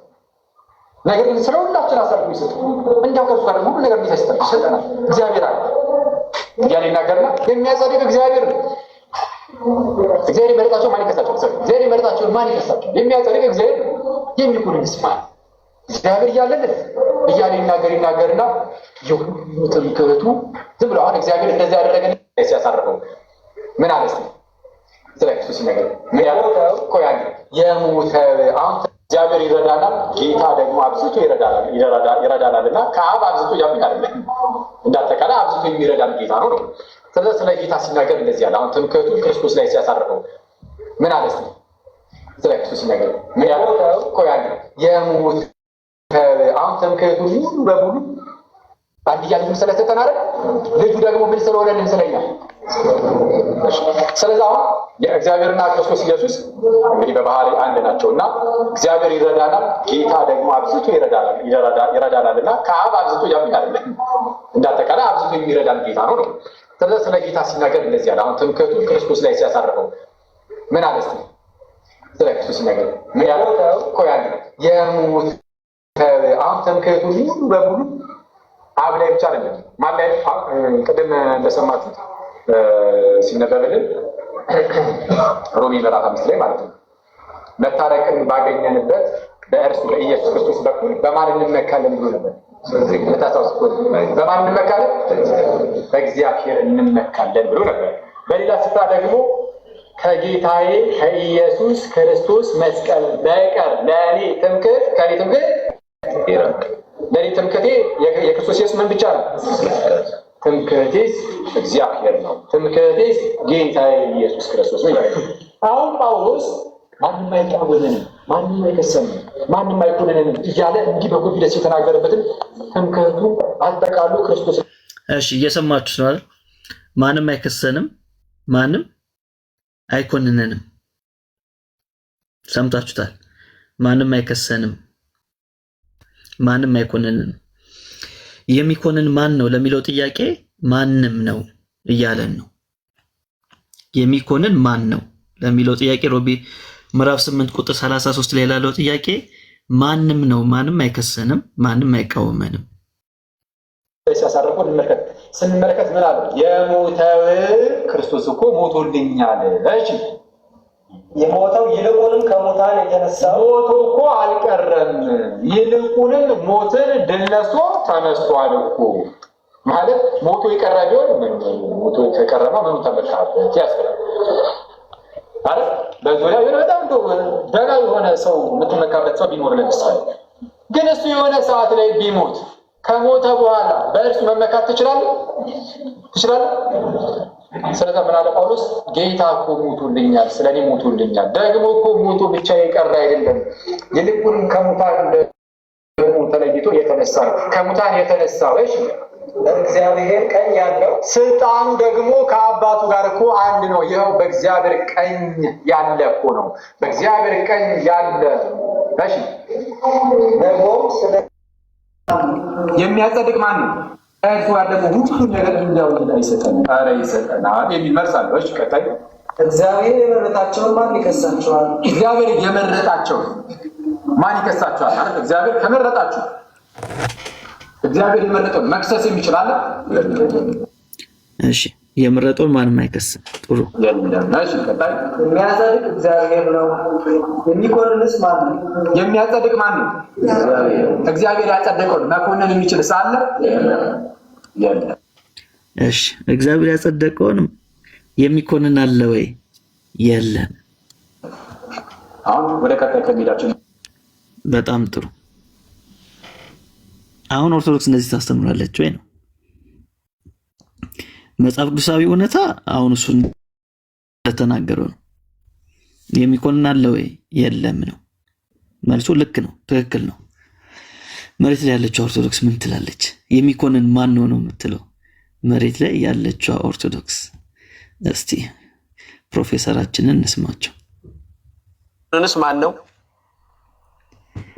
ነገር ግን ስለ ሁላችን አሳልፎ ይሰጣል። እንዲያው ከእሱ ጋር ሁሉ ነገር ይሰጠናል። እግዚአብሔር አለ እያለ ይናገርና የሚያጸድቅ እግዚአብሔር ነው። እግዚአብሔር ይመርጣቸው ማን ይከሳቸው? እግዚአብሔር ይመርጣቸው ማን ይከሳቸው? የሚያጸድቅ እግዚአብሔር የሚኩን ይስማ እግዚአብሔር እያለልን እያለ ይናገርና ትምክህቱ ዝም ብሎ አሁን እግዚአብሔር እንደዚህ ያደረገልን ሲያሳርፈው ምን አለ? ስለ ክርስቶስ ሲናገር ምን ያለው? ቆያለ የሞተ አሁን እግዚአብሔር ይረዳናል፣ ጌታ ደግሞ አብዝቶ ይረዳናልና ከአብ አብዝቶ ያምናል እንዳጠቃላይ አብዝቶ የሚረዳን ጌታ ነው። ስለዚህ ስለ ጌታ ሲናገር እንደዚህ ያለ አሁን ትምክህቱ ክርስቶስ ላይ ሲያሳርፈው ምን አለ? ስለ ክርስቶስ ሲናገር ምን ያለው? ቆያለ የሞተ አሁን ትምክህቱ ሙሉ በሙሉ አንድያ ልጁን ስለሰጠን አይደል? ልጁ ደግሞ ምን ስለሆነልን ስለኛ ስለዚህ አሁን የእግዚአብሔርና ክርስቶስ ኢየሱስ እንግዲህ በባህሪ አንድ ናቸውና እግዚአብሔር ይረዳናል፣ ጌታ ደግሞ አብዝቶ ይረዳናል እና ከአብ አብዝቶ ያምናል እንዳጠቃላይ አብዝቶ የሚረዳን ጌታ ነው ነው። ስለዚህ ስለ ጌታ ሲናገር እንደዚህ ያለ አሁን ትምክህቱን ክርስቶስ ላይ ሲያሳርፈው ምን አለ? እስኪ ስለ ክርስቶስ ሲናገር ምን ያለ? ቆይ አንዴ የሙት አሁን ትምክህቱን ሙሉ በሙሉ አብ ላይ ብቻ አይደለም ማን ላይ? ቅድም እንደሰማችሁት ሲነበብልን ሮሜ ምዕራፍ 5 ላይ ማለት ነው መታረቅን ባገኘንበት በእርሱ በኢየሱስ ክርስቶስ በኩል በማን እንመካለን ብሎ ነበር። በማን እንመካለን? በእግዚአብሔር እንመካለን ብሎ ነበር። በሌላ ስፍራ ደግሞ ከጌታዬ ከኢየሱስ ክርስቶስ መስቀል በቀር ለእኔ ትምክህት ከእኔ ትምክህት ለእኔ ትምክህቴ የክርስቶስ ኢየሱስ ምን ብቻ ነው? ትምክህቴስ እግዚአብሔር ነው። ትምክህቴስ ጌታዬ ኢየሱስ ክርስቶስ ነው። አሁን ጳውሎስ ማንም አይቃወመንም፣ ማንም አይከሰንም፣ ማንም አይኮንነንም እያለ እንዲህ በኮንፊደንስ የተናገረበትን ትምክህቱ አጠቃሉ ክርስቶስ። እሺ እየሰማችሁ ነው አይደል? ማንም አይከሰንም፣ ማንም አይኮንነንም። ሰምታችሁታል? ማንም አይከሰንም፣ ማንም አይኮንነንም። የሚኮንን ማን ነው ለሚለው ጥያቄ ማንም ነው እያለን ነው። የሚኮንን ማን ነው ለሚለው ጥያቄ ሮቢ ምዕራፍ 8 ቁጥር 33 ላይ ላለው ጥያቄ ማንም ነው፣ ማንም አይከሰንም፣ ማንም አይቃወመንም። ሲያሳርፈው ስንመለከት ምን አለ? የሞተው ክርስቶስ እኮ ሞቶልኛል። እሺ የሞተው ይልቁንም ከሙታን የተነሳው ሞቶ እኮ አልቀረም፣ ይልቁንም ሞትን ድል ነስቶ ተነስቷል እኮ ማለት ሞቶ የቀረ ቢሆን ሞቶ የቀረማ ምኑ ተመካበት ያስፈልጋል አይደል? በዙሪያ በጣም ደጋ የሆነ ሰው የምትመካበት ሰው ቢኖር ለምሳሌ ግን እሱ የሆነ ሰዓት ላይ ቢሞት ከሞተ በኋላ በእርሱ መመካት ትችላለህ? ስለዚህ ምን አለ ጳውሎስ? ጌታ እኮ ሞቶልኛል፣ ስለኔ ሞቶልኛል። ደግሞ እኮ ሞቶ ብቻ የቀረ አይደለም፣ ይልቁንም ከሙታን ደግሞ ተለይቶ የተነሳ ነው። ከሙታን የተነሳው እሺ በእግዚአብሔር ቀኝ ያለው ስልጣኑ ደግሞ ከአባቱ ጋር እኮ አንድ ነው። ይኸው በእግዚአብሔር ቀኝ ያለ እኮ ነው። በእግዚአብሔር ቀኝ ያለ እሺ ደግሞ የሚያጸድቅ ማን ነው? እርሱ ያደረገው ሁሉ ነገር እንዲያው ይሰጠናል። ኧረ ይሰጠናል የሚል መልስ አለ። እሺ ቀጣይ እግዚአብሔር የመረጣቸውን ማን ይከሳቸዋል? እግዚአብሔር የመረጣቸውን ማን ይከሳቸዋል? አይደል? እግዚአብሔር ከመረጣቸው እግዚአብሔር የመረጠውን መክሰስ የሚችል አለ? እሺ የመረጠውን ማንም አይከስም። ጥሩ እሺ ቀጣይ የሚያጸድቅ እግዚአብሔር ነው። የሚኮንንስ ማን ነው? የሚያጸድቅ ማን ነው? እግዚአብሔር ያጸደቀውን መኮንን የሚችል ሳለ የለም። እሺ እግዚአብሔር ያጸደቀውን የሚኮንን አለ ወይ? የለም። አሁን ወደ ቀጣይ ከሚላችሁ በጣም ጥሩ። አሁን ኦርቶዶክስ እንደዚህ ታስተምራለች ወይ ነው መጽሐፍ ቅዱሳዊ እውነታ። አሁን እሱ እንደተናገረው ነው። የሚኮንን አለ ወይ? የለም ነው መልሱ። ልክ ነው፣ ትክክል ነው። መሬት ላይ ያለችው ኦርቶዶክስ ምን ትላለች? የሚኮንን ማን ነው ነው የምትለው መሬት ላይ ያለችው ኦርቶዶክስ። እስቲ ፕሮፌሰራችንን እንስማቸው። እንስ ማን ነው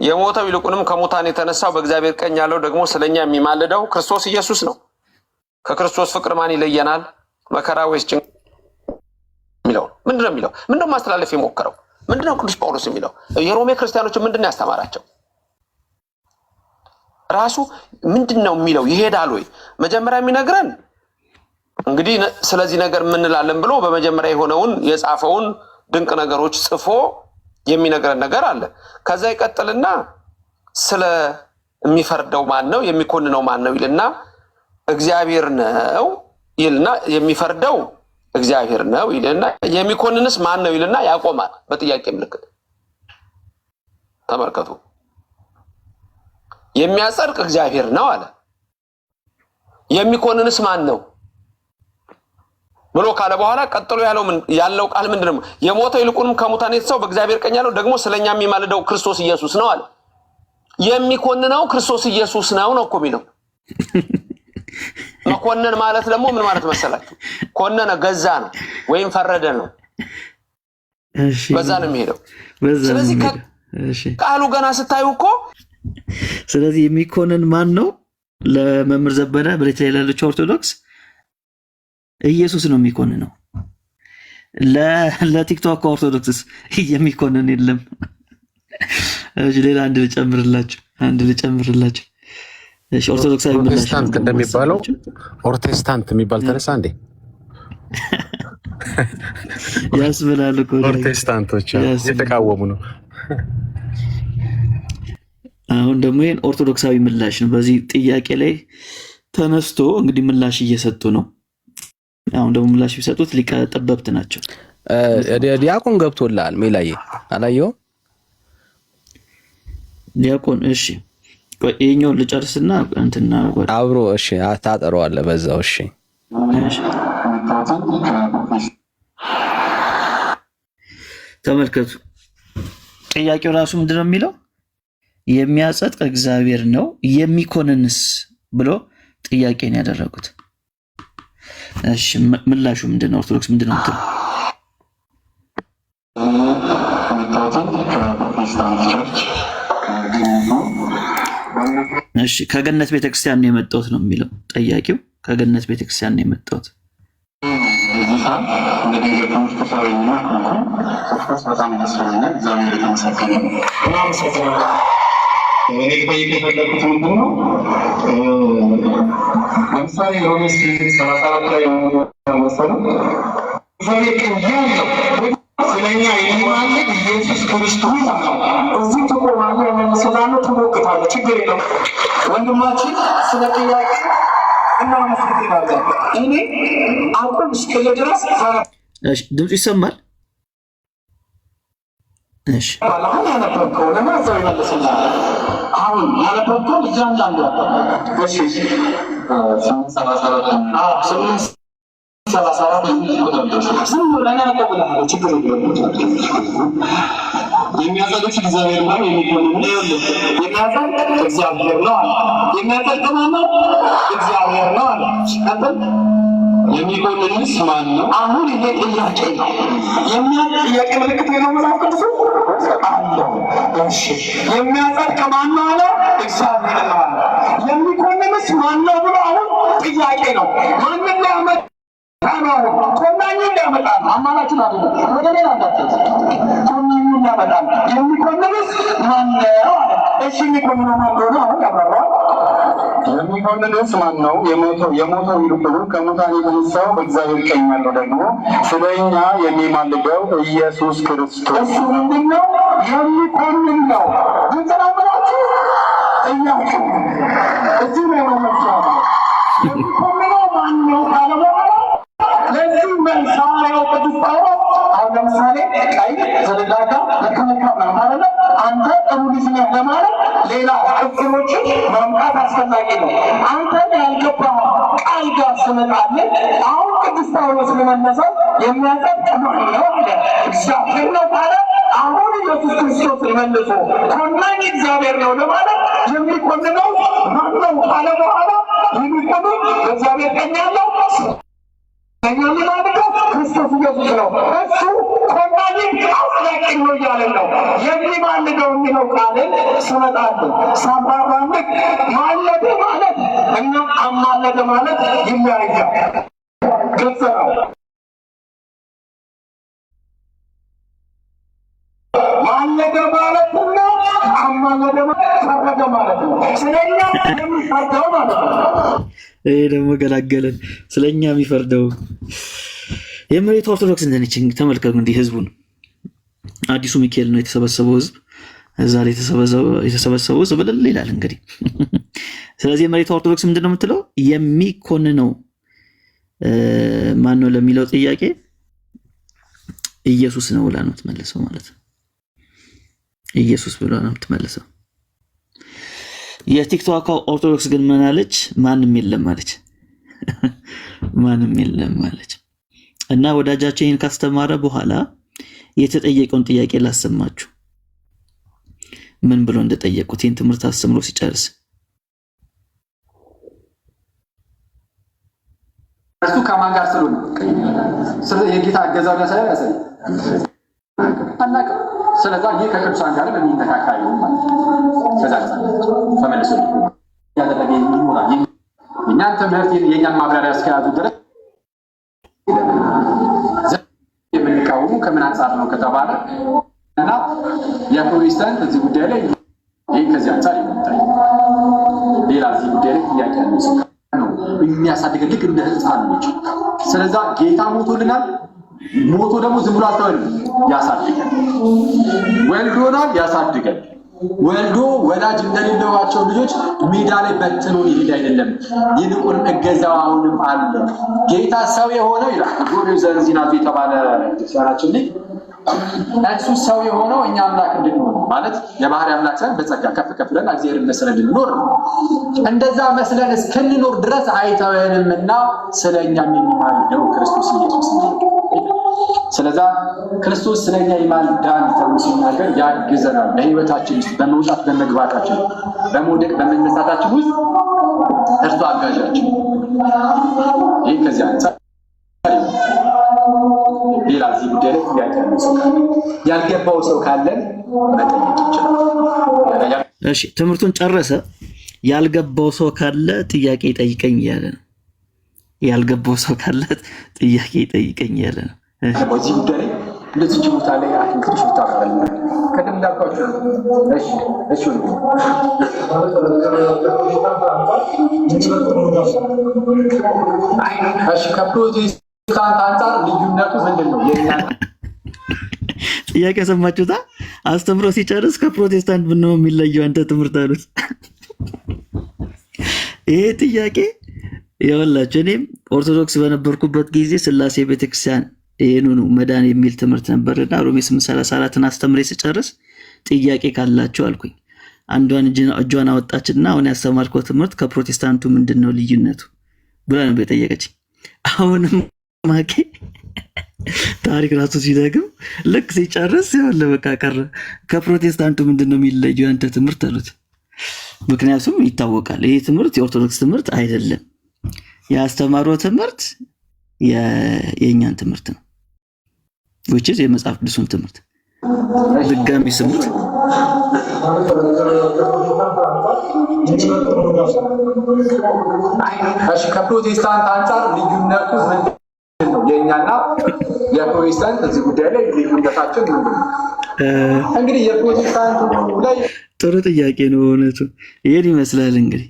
የሞተው? ይልቁንም ከሙታን የተነሳው በእግዚአብሔር ቀኝ ያለው ደግሞ ስለኛ የሚማልደው ክርስቶስ ኢየሱስ ነው። ከክርስቶስ ፍቅር ማን ይለየናል? መከራ ወይስ ጭንቅ? የሚለው ምንድነው? የሚለው ምንድነው? ማስተላለፍ የሞከረው ምንድነው? ቅዱስ ጳውሎስ የሚለው የሮሜ ክርስቲያኖች ምንድነው ያስተማራቸው? ራሱ ምንድነው የሚለው? ይሄዳል ወይ? መጀመሪያ የሚነግረን እንግዲህ ስለዚህ ነገር ምን እንላለን ብሎ በመጀመሪያ የሆነውን የጻፈውን ድንቅ ነገሮች ጽፎ የሚነግረን ነገር አለ። ከዛ ይቀጥልና ስለ የሚፈርደው ማን ነው የሚኮንነው ማን ነው ይልና እግዚአብሔር ነው ይልና የሚፈርደው እግዚአብሔር ነው ይልና የሚኮንንስ ማን ነው ይልና ያቆማል በጥያቄ ምልክት። ተመልከቱ። የሚያጸድቅ እግዚአብሔር ነው አለ። የሚኮንንስ ማን ነው ብሎ ካለ በኋላ ቀጥሎ ያለው ቃል ምንድነው? የሞተው ይልቁንም ከሙታን የተነሳው በእግዚአብሔር ቀኝ ያለው ደግሞ ስለኛ የሚማልደው ክርስቶስ ኢየሱስ ነው አለ። የሚኮንነው ክርስቶስ ኢየሱስ ነው እኮ የሚለው መኮንን ማለት ደግሞ ምን ማለት መሰላችሁ? ኮነነ ገዛ ነው ወይም ፈረደ ነው። እሺ በዛ ነው የሚሄደው። በዛ ነው ስለዚህ የሚሄደው። እሺ ቃሉ ገና ስታዩ እኮ ስለዚህ የሚኮንን ማን ነው? ለመምህር ዘበነ በሌት ላይ ላለችው ኦርቶዶክስ ኢየሱስ ነው የሚኮንነው። ለቲክቶክ ኦርቶዶክስስ የሚኮንን የለም። እሺ ሌላ አንድ ልጨምርላችሁ። እሺ ኦርቶዶክሳዊ ፕሮቴስታንት እንደሚባለው ፕሮቴስታንት የሚባል ተነሳ እንዴ? ያስብላል እኮ ፕሮቴስታንቶች እየተቃወሙ ነው። አሁን ደግሞ ይሄን ኦርቶዶክሳዊ ምላሽ ነው። በዚህ ጥያቄ ላይ ተነስቶ እንግዲህ ምላሽ እየሰጡ ነው። አሁን ደግሞ ምላሽ ቢሰጡት ሊቀ ጠበብት ናቸው። ዲያቆን ገብቶላል ሜላዬ አላየው ዲያቆን። እሺ ይሄኛውን ልጨርስና እንትና አብሮ እሺ ታጠረዋለህ በዛው። እሺ ተመልከቱ። ጥያቄው ራሱ ምንድነው የሚለው? የሚያጸድቅ እግዚአብሔር ነው የሚኮንንስ ብሎ ጥያቄን ያደረጉት። እሺ ምላሹ ምንድነው? ኦርቶዶክስ ምንድነው የምትለው? እሺ ከገነት ቤተክርስቲያን ነው የመጣሁት ነው የሚለው ጠያቂው። ከገነት ቤተክርስቲያን ነው የመጣሁት። ስለኛ የሚማልድ ኢየሱስ ክርስቶስ እዚህ ተቆማለ የመሰላሉ ተሞክታለ ችግር የለም ወንድማችን። ስለ ጥያቄ እናመሰግናለን። እኔ አቁም እስከለ ድረስ እሺ ድምጽ ይሰማል? እሺ አሁን ያነበብከው ለማዘው ይመልስልሃል። አሁን ያነበብከው እያንዳንዱ እሺ 8 የሚያጸድቅ እግዚአብሔር ነው የሚያጸድቅ እግዚአብሔር ነው አለ። የሚያጸድቅ ማን ነው? እግዚአብሔር ነው አለ። የሚኮንንስ ማን ነው? አሁን ይሄ ጥያቄ ነው። ጥያቄ ምልክት ነው መጽሐፍ ቅዱስ አለው። እሺ የሚያጸድቅ ማን ነው አለ? እግዚአብሔር ነው አለ። የሚኮንንስ ማን ነው ብሎ አሁን ጥያቄ ነው። ማንን ያመጣ ኮናኙ ያመጣል። አማላችን አለ ወደ ሌላ እንዳትል ኮናኙ ያመጣል። የሚኮንንስ ማን ነው አለ። እሺ የሚኮንነው ማን ነው? አሁን ያብራራው። የሚኮንንስ ማን ነው? የሞተው ይልቁኑ ከሙታን የተነሳው በእግዚአብሔር ቀኝ ያለው ደግሞ ስለኛ የሚማልደው ኢየሱስ ክርስቶስ እሱ ምንድነው? የሚኮንን ነው። ይተናበራችሁ እያልኩ እዚህ ነው ማለት የሚኮንነው ማን ነው ካለ በኋላ ለዚህ መልሳው ቅዱስ ጳውሎስ አሁን ለምሳሌ ቀይ ዘደዳጋ ለከመካ ማለት አንተ ጥሩ ልጅ ነህ ለማለት ሌላ ቅጽሎችን ማምጣት አስፈላጊ ነው። አንተ ያልገባህ ቃል ጋር ስመጣለን አሁን ቅዱስ ጳውሎስ ለመነሳት የሚያጸድቅ ማን ነው አለ። እግዚአብሔር ነው ካለ አሁን ኢየሱስ ክርስቶስ መልሶ ኮናኝ እግዚአብሔር ነው ለማለት የሚኮንነው ማን ነው ካለ በኋላ የሚኮነው እግዚአብሔር ቀኝ ያለው ክርስቶስ ኢየሱስ ነው። እሱ ኮናኝ አጽዳቂ ነው እያለ ነው። የሚማልደው የሚለው ቃልን ስመጣለን ሳባራምክ ማለደ ማለት እና አማለደ ማለት ይለያያል። ግልጽ ነው። ማለደ ማለት እና አማለደ ማለት ፈረደ ማለት ነው። ስለኛ የሚፈርደው ማለት ነው። ይሄ ደግሞ ገላገለን። ስለኛ የሚፈርደው የመሬት ኦርቶዶክስ እንደነች ተመልከቱ። እንዲህ ህዝቡን አዲሱ ሚካኤል ነው የተሰበሰበው ህዝብ፣ እዛ ላይ የተሰበሰበው ህዝብ ብለል ይላል እንግዲህ። ስለዚህ የመሬት ኦርቶዶክስ ምንድነው የምትለው? የሚኮንነው ማን ነው ለሚለው ጥያቄ ኢየሱስ ነው ብላ ነው የምትመልሰው ማለት ነው። ኢየሱስ ብላ ነው የምትመልሰው። የቲክቶክ ኦርቶዶክስ ግን ምን አለች? ማንም የለም አለች። ማንም የለም አለች። እና ወዳጃችን ይህን ካስተማረ በኋላ የተጠየቀውን ጥያቄ ላሰማችሁ። ምን ብሎ እንደጠየቁት ይህን ትምህርት አስተምሮ ሲጨርስ እሱ ከማን ጋር ስለሆነ የጌታ አገዛዝ ያሳያል አናውቅም። ስለዚህ ይህ ከቅዱሳን ጋር በሚነካካይ ማለት ከዛ ተመልሶ ያደረገ ይኖራል። የእኛን ትምህርት የእኛን ማብራሪያ እስከያዙ ድረስ የምንቃወሙ ከምን አንጻር ነው ከተባለ እና የፕሮቴስታንት እዚህ ጉዳይ ላይ ይህ ከዚህ አንጻር ይመጣል። ሌላ እዚህ ጉዳይ ላይ ጥያቄ ነው የሚያሳድገን ልክ እንደ ህፃን ልጅ። ስለዚህ ጌታ ሞቶልናል። ሞቶ ደግሞ ዝም ብሎ አልተወንም፣ ያሳድገን። ወልዶናል፣ ያሳድገን። ወልዶ ወላጅ እንደሌለዋቸው ልጆች ሜዳ ላይ በትኖ ይሄድ አይደለም። ይልቁንም እገዛው አሁንም አለ። ጌታ ሰው የሆነው ይላል ጎበዝ ዘንዚናቱ የተባለ ክርስቲያናችን ልጅ እሱ ሰው የሆነው እኛ አምላክ እንድንሆን ማለት የባህሪ አምላክ ሳይሆን በጸጋ ከፍ ከፍ ብለን እግዚአብሔርን መስለን እንድንኖር ነው። እንደዛ መስለን እስክንኖር ድረስ አይተወንምና ስለኛ የሚማልደው ክርስቶስ ኢየሱስ ነው። ስለዛ ክርስቶስ ስለኛ ይማልዳል ተብሎ ሲናገር ያግዘናል። በህይወታችን ውስጥ በመውጣት በመግባታችን በመውደቅ በመነሳታችን ውስጥ እርሱ አጋዣችን። ይህ ከዚህ አንጻር ሌላ እዚህ ጉዳይ ላይ ጥያቄ ያልገባው ሰው ካለን መጠየቅ ይችላል። እሺ ትምህርቱን ጨረሰ። ያልገባው ሰው ካለ ጥያቄ ይጠይቀኝ እያለ ነው። ያልገባው ሰው ካለ ጥያቄ ይጠይቀኝ እያለ ነው። በዚህ ጉዳይ እንደዚህ ቦታ ላይ ትንሽ ታፈራል ከደም እንዳልኳችሁ። እሺ ከፕሮቴስታንት አንጻር ልዩነቱ ምንድን ነው? ጥያቄ ሰማችሁታ? አስተምሮ ሲጨርስ ከፕሮቴስታንት ምነው የሚለየው አንተ ትምህርት አሉት። ይሄ ጥያቄ ይኸውላችሁ እኔም ኦርቶዶክስ በነበርኩበት ጊዜ ስላሴ ቤተክርስቲያን ይሄንኑ መዳን የሚል ትምህርት ነበርና ሮሜ 8:34ን አስተምሬ ስጨርስ ጥያቄ ካላችሁ አልኩኝ። አንዷን እጇን አወጣችና አሁን ያስተማርከው ትምህርት ከፕሮቴስታንቱ ምንድነው ልዩነቱ ብላ ነው የጠየቀችኝ። አሁንም ማኬ ታሪክ ራሱ ሲደግም ልክ ሲጨርስ ያለ በቃ ቀረ። ከፕሮቴስታንቱ ምንድነው የሚለየው አንተ ትምህርት አሉት። ምክንያቱም ይታወቃል ይሄ ትምህርት የኦርቶዶክስ ትምህርት አይደለም። ያስተማረው ትምህርት የእኛን ትምህርት ነው which is የመጽሐፍ ቅዱስን ትምህርት ድጋሚ ስሙት። እሺ ከፕሮቴስታንት አንጻር ልዩነቱ ምንድን ነው? የእኛና የፕሮቴስታንት እዚህ ጉዳይ ላይ ልዩነታችን ምንድን ነው? እንግዲህ የፕሮቴስታንቱ ላይ ጥሩ ጥያቄ ነው እውነቱ። ይሄን ይመስላል እንግዲህ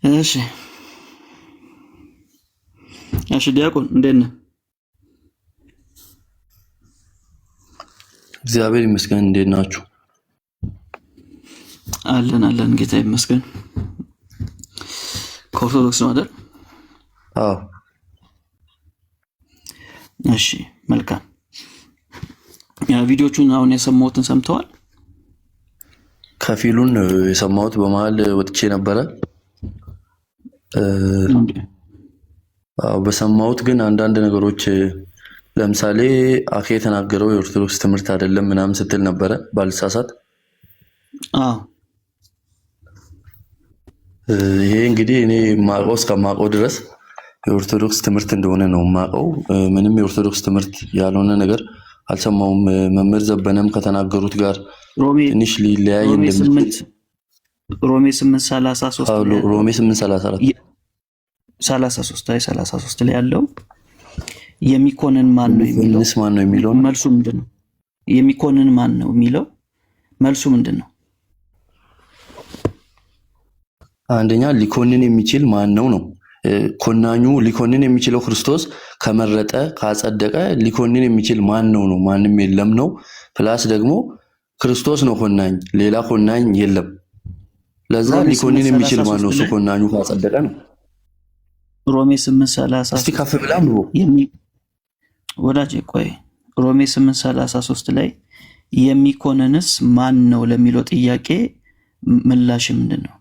እሺ ዲያቆን እንዴት ነህ? እግዚአብሔር ይመስገን። እንዴት ናችሁ? አለን ጌታ ይመስገን። ከኦርቶዶክስ ነው አይደል? አዎ። እሺ መልካም። ቪዲዮቹን አሁን የሰማሁትን ሰምተዋል? ከፊሉን የሰማሁት በመሀል ወጥቼ ነበረ። በሰማሁት ግን አንዳንድ ነገሮች ለምሳሌ አኬ የተናገረው የኦርቶዶክስ ትምህርት አይደለም ምናምን ስትል ነበረ ባልሳሳት። ይሄ እንግዲህ እኔ ማቀው እስከማቀው ድረስ የኦርቶዶክስ ትምህርት እንደሆነ ነው ማቀው። ምንም የኦርቶዶክስ ትምህርት ያልሆነ ነገር አልሰማውም። መምህር ዘበነም ከተናገሩት ጋር ትንሽ ሊለያይ እንደሚችል ሮሜ 8:33 ሮሜ 8:34 33 ላይ ያለው የሚኮንን ማን ነው የሚለው መልሱ ምንድነው? የሚኮንን ማን ነው የሚለው መልሱ ምንድነው? አንደኛ ሊኮንን የሚችል ማን ነው ነው። ኮናኙ ሊኮንን የሚችለው ክርስቶስ ከመረጠ ካጸደቀ ሊኮንን የሚችል ማን ነው ነው። ማንም የለም ነው። ፕላስ ደግሞ ክርስቶስ ነው ኮናኝ፣ ሌላ ኮናኝ የለም። ለዛ ሊኮንን የሚችል ማን ነው? እሱ ኮናኙ ካጸደቀ ነው። ሮሜ 8:33 እስቲ ከፍ ብላም ነው ወዳጄ ቆይ ሮሜ 8:33 ላይ የሚኮንንስ ማን ነው ለሚለው ጥያቄ ምላሽ ምንድነው?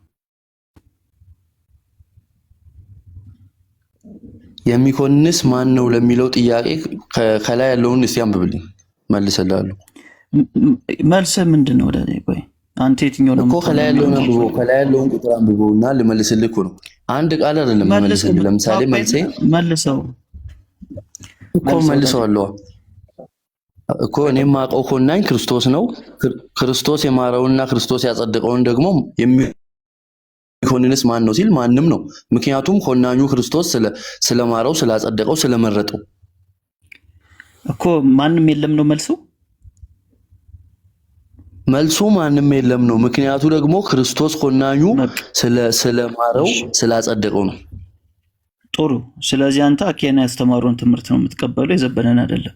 የሚኮንንስ ማን ነው ለሚለው ጥያቄ ከላይ ያለውን እስቲ አንብብልኝ መልስልሃለሁ። መልስ ምንድነው ወዳጄ ቆይ አንተ የትኛው ነው እኮ ከላይ ያለውን አንብቦ ከላይ ያለውን ቁጥር አንብቦና ልመልስልህ እኮ ነው። አንድ ቃል አይደለም መልስልህ። ለምሳሌ መልሰው እኮ መልሰዋለሁ እኮ እኔም ማቀው ኮናኝ ክርስቶስ ነው። ክርስቶስ የማረውና ክርስቶስ ያጸደቀውን ደግሞ የሚኮንንስ ማን ነው ሲል ማንም ነው። ምክንያቱም ኮናኙ ክርስቶስ ስለማረው ስላጸደቀው ስለመረጠው እኮ ማንም የለም ነው መልሱ። መልሱ ማንም የለም ነው። ምክንያቱ ደግሞ ክርስቶስ ኮናኙ ስለማረው ስላጸደቀው ነው። ጥሩ። ስለዚህ አንተ አኬና ያስተማረውን ትምህርት ነው የምትቀበለው፣ የዘበነን አይደለም።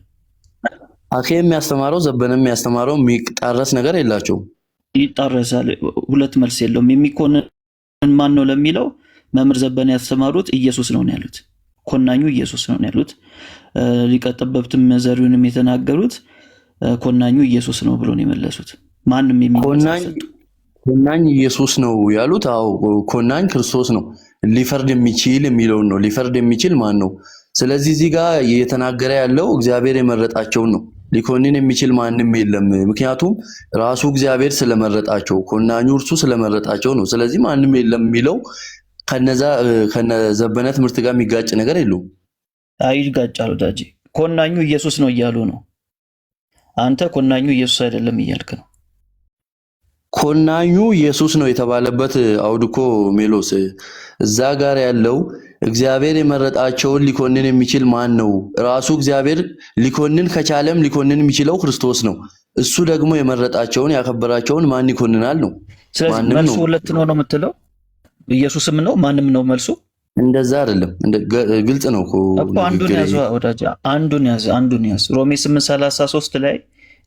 አኬ የሚያስተማረው ዘበነ የሚያስተማረው የሚጣረስ ነገር የላቸውም። ይጣረሳል። ሁለት መልስ የለውም። የሚኮንን ማን ነው ለሚለው መምህር ዘበነ ያስተማሩት ኢየሱስ ነው ያሉት። ኮናኙ ኢየሱስ ነው ያሉት። ሊቀ ጠበብትም ዘሪሁንም የተናገሩት ኮናኙ ኢየሱስ ነው ብሎ ነው የመለሱት። ማንም ኮናኝ ኢየሱስ ነው ያሉት። አዎ ኮናኝ ክርስቶስ ነው። ሊፈርድ የሚችል የሚለውን ነው። ሊፈርድ የሚችል ማን ነው? ስለዚህ እዚህ ጋር እየተናገረ ያለው እግዚአብሔር የመረጣቸውን ነው። ሊኮንን የሚችል ማንም የለም። ምክንያቱም ራሱ እግዚአብሔር ስለመረጣቸው፣ ኮናኙ እርሱ ስለመረጣቸው ነው። ስለዚህ ማንም የለም የሚለው ከነዘበነ ትምህርት ጋር የሚጋጭ ነገር የለውም። አይጋጫል ወዳጄ። ኮናኙ ኢየሱስ ነው እያሉ ነው። አንተ ኮናኙ ኢየሱስ አይደለም እያልክ ነው። ኮናኙ ኢየሱስ ነው የተባለበት አውድኮ ሜሎስ እዛ ጋር ያለው እግዚአብሔር የመረጣቸውን ሊኮንን የሚችል ማን ነው? ራሱ እግዚአብሔር ሊኮንን ከቻለም ሊኮንን የሚችለው ክርስቶስ ነው። እሱ ደግሞ የመረጣቸውን ያከበራቸውን ማን ይኮንናል ነው። ስለዚህ መልሱ ሁለት ነው ነው የምትለው? ኢየሱስም ነው ማንም ነው መልሱ? እንደዛ አይደለም። ግልጽ ነው እኮ አንዱን ያዝ ወዳጅ፣ አንዱን ያዝ። ሮሜ 8:33 ላይ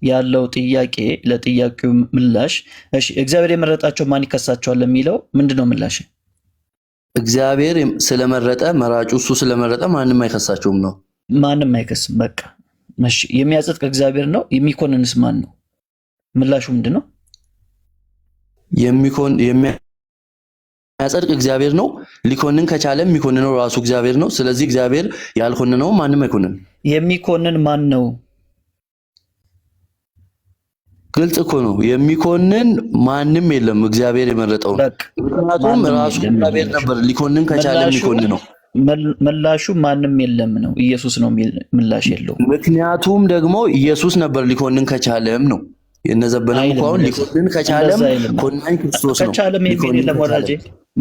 ያለው ጥያቄ ለጥያቄው ምላሽ እሺ፣ እግዚአብሔር የመረጣቸው ማን ይከሳቸዋል ለሚለው ምንድነው ምላሽ? እግዚአብሔር ስለመረጠ መራጩ እሱ ስለመረጠ ማንም አይከሳቸውም ነው። ማንም አይከስም። በቃ እሺ፣ የሚያጸድቅ እግዚአብሔር ነው። የሚኮንንስ ማን ነው? ምላሹ ምንድነው? የሚያጸድቅ እግዚአብሔር ነው። ሊኮንን ከቻለ የሚኮንነው ራሱ እግዚአብሔር ነው። ስለዚህ እግዚአብሔር ያልኮንነው ማንም አይኮንን። የሚኮንን ማን ነው? ግልጽ እኮ ነው። የሚኮንን ማንም የለም እግዚአብሔር የመረጠው። ምክንያቱም ራሱ እግዚአብሔር ነበር ሊኮንን ከቻለ የሚኮንን ነው። ምላሹ ማንም የለም ነው። ኢየሱስ ነው ምላሽ የለው። ምክንያቱም ደግሞ ኢየሱስ ነበር ሊኮንን ከቻለም ነው። የነዘበነም እንኳን ሊኮንን ከቻለም ኮናኝ ክርስቶስ ነው። ከቻለም የሚል የለም ወዳጄ።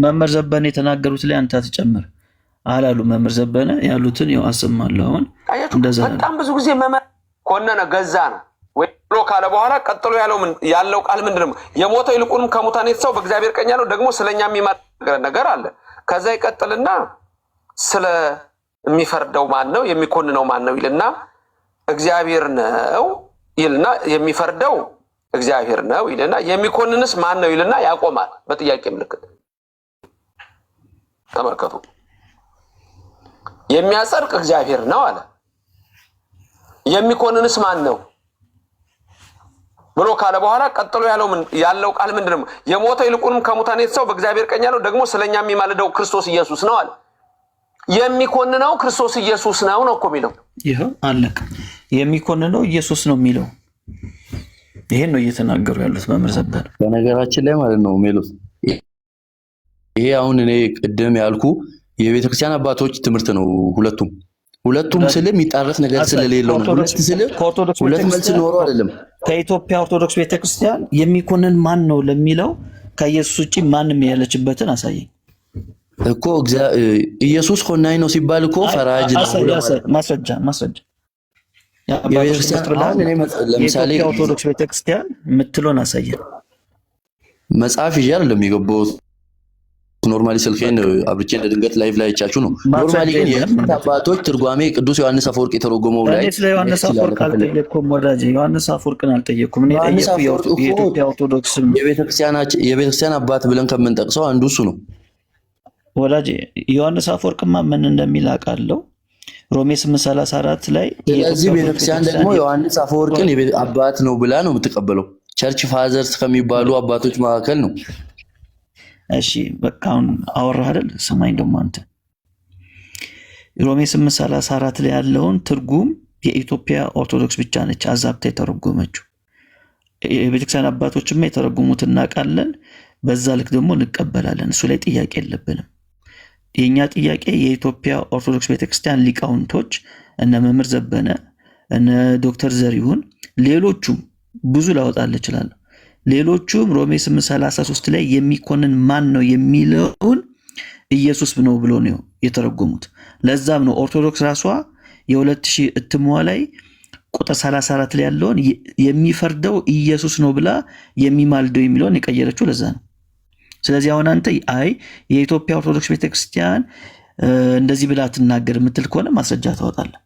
መምህር ዘበነ የተናገሩት ላይ አንተ አትጨምር አላሉ። መምህር ዘበነ ያሉትን ያው አሰማለሁ። አሁን እንደዛ በጣም ብዙ ጊዜ መምህር ኮነነ ገዛ ነው ወይ ብሎ ካለ በኋላ ቀጥሎ ያለው ቃል ምንድነው? የሞተው ይልቁንም ከሙታን የተነሳው በእግዚአብሔር ቀኝ ያለው ደግሞ ስለኛ የሚማር ነገር አለ። ከዛ ይቀጥልና ስለ የሚፈርደው ማን ነው የሚኮንነው ማን ነው ይልና እግዚአብሔር ነው ይልና የሚፈርደው እግዚአብሔር ነው ይልና የሚኮንንስ ማን ነው ይልና ያቆማል በጥያቄ ምልክት። ተመልከቱ። የሚያጸድቅ እግዚአብሔር ነው አለ። የሚኮንንስ ማን ነው ብሎ ካለ በኋላ ቀጥሎ ያለው ቃል ምንድነው? የሞተው ይልቁንም ከሙታን የተነሳው በእግዚአብሔር ቀኝ ያለው ደግሞ ስለኛ የሚማልደው ክርስቶስ ኢየሱስ ነው አለ። የሚኮንነው ክርስቶስ ኢየሱስ ነው እኮ የሚለው። ይሄው አለቀ። የሚኮንነው ኢየሱስ ነው የሚለው ይሄን ነው እየተናገሩ ያሉት መምህር ዘበነ። በነገራችን ላይ ማለት ነው ሜሎስ፣ ይሄ አሁን እኔ ቅድም ያልኩ የቤተክርስቲያን አባቶች ትምህርት ነው። ሁለቱም ስለ የሚጣረስ ነገር ስለሌለው ነው። ሁለት መልስ ኖሮ አይደለም። ከኢትዮጵያ ኦርቶዶክስ ቤተክርስቲያን የሚኮንን ማን ነው ለሚለው ከኢየሱስ ውጪ ማንም ያለችበትን አሳየኝ እኮ። ኢየሱስ ኮናኝ ነው ሲባል እኮ ፈራጅ ነው። ማስረጃ ለምሳሌ ኦርቶዶክስ ቤተክርስቲያን የምትለውን አሳየን። መጽሐፍ ይዤ አይደለም የገባሁት። ኖርማሊ ስልኬን አብርቼ ለድንገት ላይቭ ላይ አይቻችሁ ነው። ኖርማሊ ግን የጥንት አባቶች ትርጓሜ ቅዱስ ዮሐንስ አፈወርቅ የተረጎመው ላይ ስለ ዮሐንስ አፈወርቅ አልጠየቅኩም ወዳጄ። ዮሐንስ አፈወርቅን አልጠየቅኩም። እኔ ጠየቅኩ የኢትዮጵያ ኦርቶዶክስ የቤተክርስቲያን አባት ብለን ከምንጠቅሰው አንዱ እሱ ነው ወዳጄ። ዮሐንስ አፈወርቅማ ምን እንደሚል አውቃለሁ። ሮሜ 8:34 ላይ ስለዚህ ቤተክርስቲያን ደግሞ ዮሐንስ አፈወርቅን አባት ነው ብላ ነው የምትቀበለው። ቸርች ፋዘርስ ከሚባሉ አባቶች መካከል ነው። እሺ በቃ አሁን አወራህ አይደል? ሰማኝ ደግሞ አንተ። ሮሜ 8:34 ላይ ያለውን ትርጉም የኢትዮጵያ ኦርቶዶክስ ብቻ ነች አዛብታ የተረጎመችው። የቤተክርስቲያን አባቶችማ የተረጉሙት እናውቃለን። በዛ ልክ ደግሞ እንቀበላለን። እሱ ላይ ጥያቄ የለብንም። የእኛ ጥያቄ የኢትዮጵያ ኦርቶዶክስ ቤተክርስቲያን ሊቃውንቶች እነ መምህር ዘበነ እነ ዶክተር ዘሪሁን ሌሎቹም ብዙ ላወጣል እችላለሁ። ሌሎቹም ሮሜ 8:33 ላይ የሚኮንን ማን ነው የሚለውን ኢየሱስ ነው ብሎ ነው የተረጎሙት። ለዛም ነው ኦርቶዶክስ ራሷ የ2000 እትሟ ላይ ቁጥር 34 ላይ ያለውን የሚፈርደው ኢየሱስ ነው ብላ የሚማልደው የሚለውን የቀየረችው ለዛ ነው። ስለዚህ አሁን አንተ አይ የኢትዮጵያ ኦርቶዶክስ ቤተክርስቲያን እንደዚህ ብላ ትናገር የምትል ከሆነ ማስረጃ ታወጣለህ።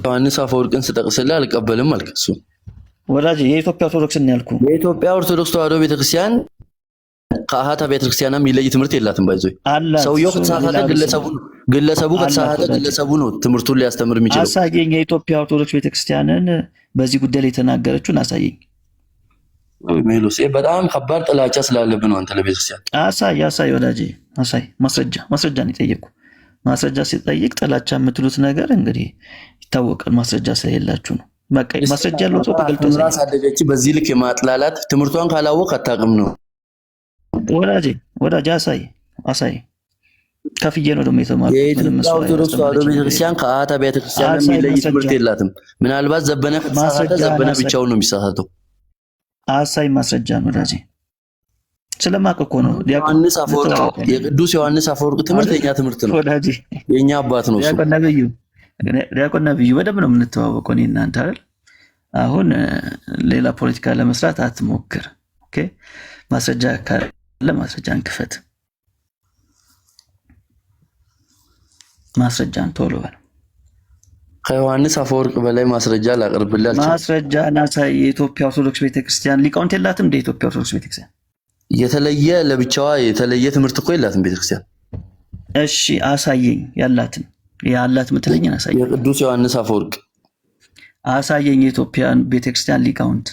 ዮሐንስ አፈወርቅን ስጠቅስልህ አልቀበልም አልክ። እሱ ወዳጅ የኢትዮጵያ ኦርቶዶክስ ነው ያልኩህ። የኢትዮጵያ ኦርቶዶክስ ተዋሕዶ ቤተክርስቲያን ከአሃታ ቤተክርስቲያን የሚለይ ትምህርት የላትም። ባይዞይ ሰውየው ከተሳሳተ ግለሰቡ ከተሳሳተ ግለሰቡ ነው ትምህርቱን ሊያስተምር የሚችለው። አሳየኝ። የኢትዮጵያ ኦርቶዶክስ ቤተክርስቲያንን በዚህ ጉዳይ ላይ የተናገረችውን አሳየኝ። ሜሎስ በጣም ከባድ ጥላቻ ስላለብን ነው አንተ ለቤተክርስቲያን። አሳይ ወዳጄ አሳይ። ማስረጃ ነው የጠየቁ። ማስረጃ ሲጠይቅ ጥላቻ የምትሉት ነገር እንግዲህ ይታወቃል። ማስረጃ ስለሌላችሁ ነው። በቃ ማስረጃ ያለው ሰው ተገልጦ ሳደገች በዚህ ልክ የማጥላላት ትምህርቷን ካላወቅ አታውቅም ነው ወዳጄ አሳይ። ከፍዬ ነው ደግሞ የተማርኩት። የኢትዮጵያ ኦርቶዶክስ ተዋሕዶ ቤተክርስቲያን ከአሃታ ቤተክርስቲያን የሚለይ ትምህርት የላትም። ምናልባት ዘበነ ከተሳሳተ ዘበነ ብቻውን ነው የሚሳሳተው። አሳይ ማስረጃ ነው ወዳጄ። ስለማውቅ እኮ ነው። ዮሐንስ አፈወርቅ የቅዱስ ዮሐንስ አፈወርቅ ትምህርት የኛ ትምህርት ነው ወዳጄ። የኛ አባት ነው እሱ። ዲያቆን ነብዩ በደንብ ነው የምንተዋወቀው እኔ እናንተ አይደል? አሁን ሌላ ፖለቲካ ለመስራት አትሞክር። ኦኬ ማስረጃ ካለ ማስረጃን ክፈት። ማስረጃን ቶሎ በል። ከዮሐንስ አፈወርቅ በላይ ማስረጃ ላቀርብላችሁ። ማስረጃ ናሳይ። የኢትዮጵያ ኦርቶዶክስ ቤተክርስቲያን ሊቃውንት የላትም እንደ ኢትዮጵያ ኦርቶዶክስ ቤተክርስቲያን የተለየ ለብቻዋ የተለየ ትምህርት እኮ የላትም ቤተክርስቲያን። እሺ አሳየኝ። ያላት ምትለኝን አሳየኝ። የቅዱስ ዮሐንስ አፈወርቅ አሳየኝ። የኢትዮጵያን ቤተክርስቲያን ሊቃውንት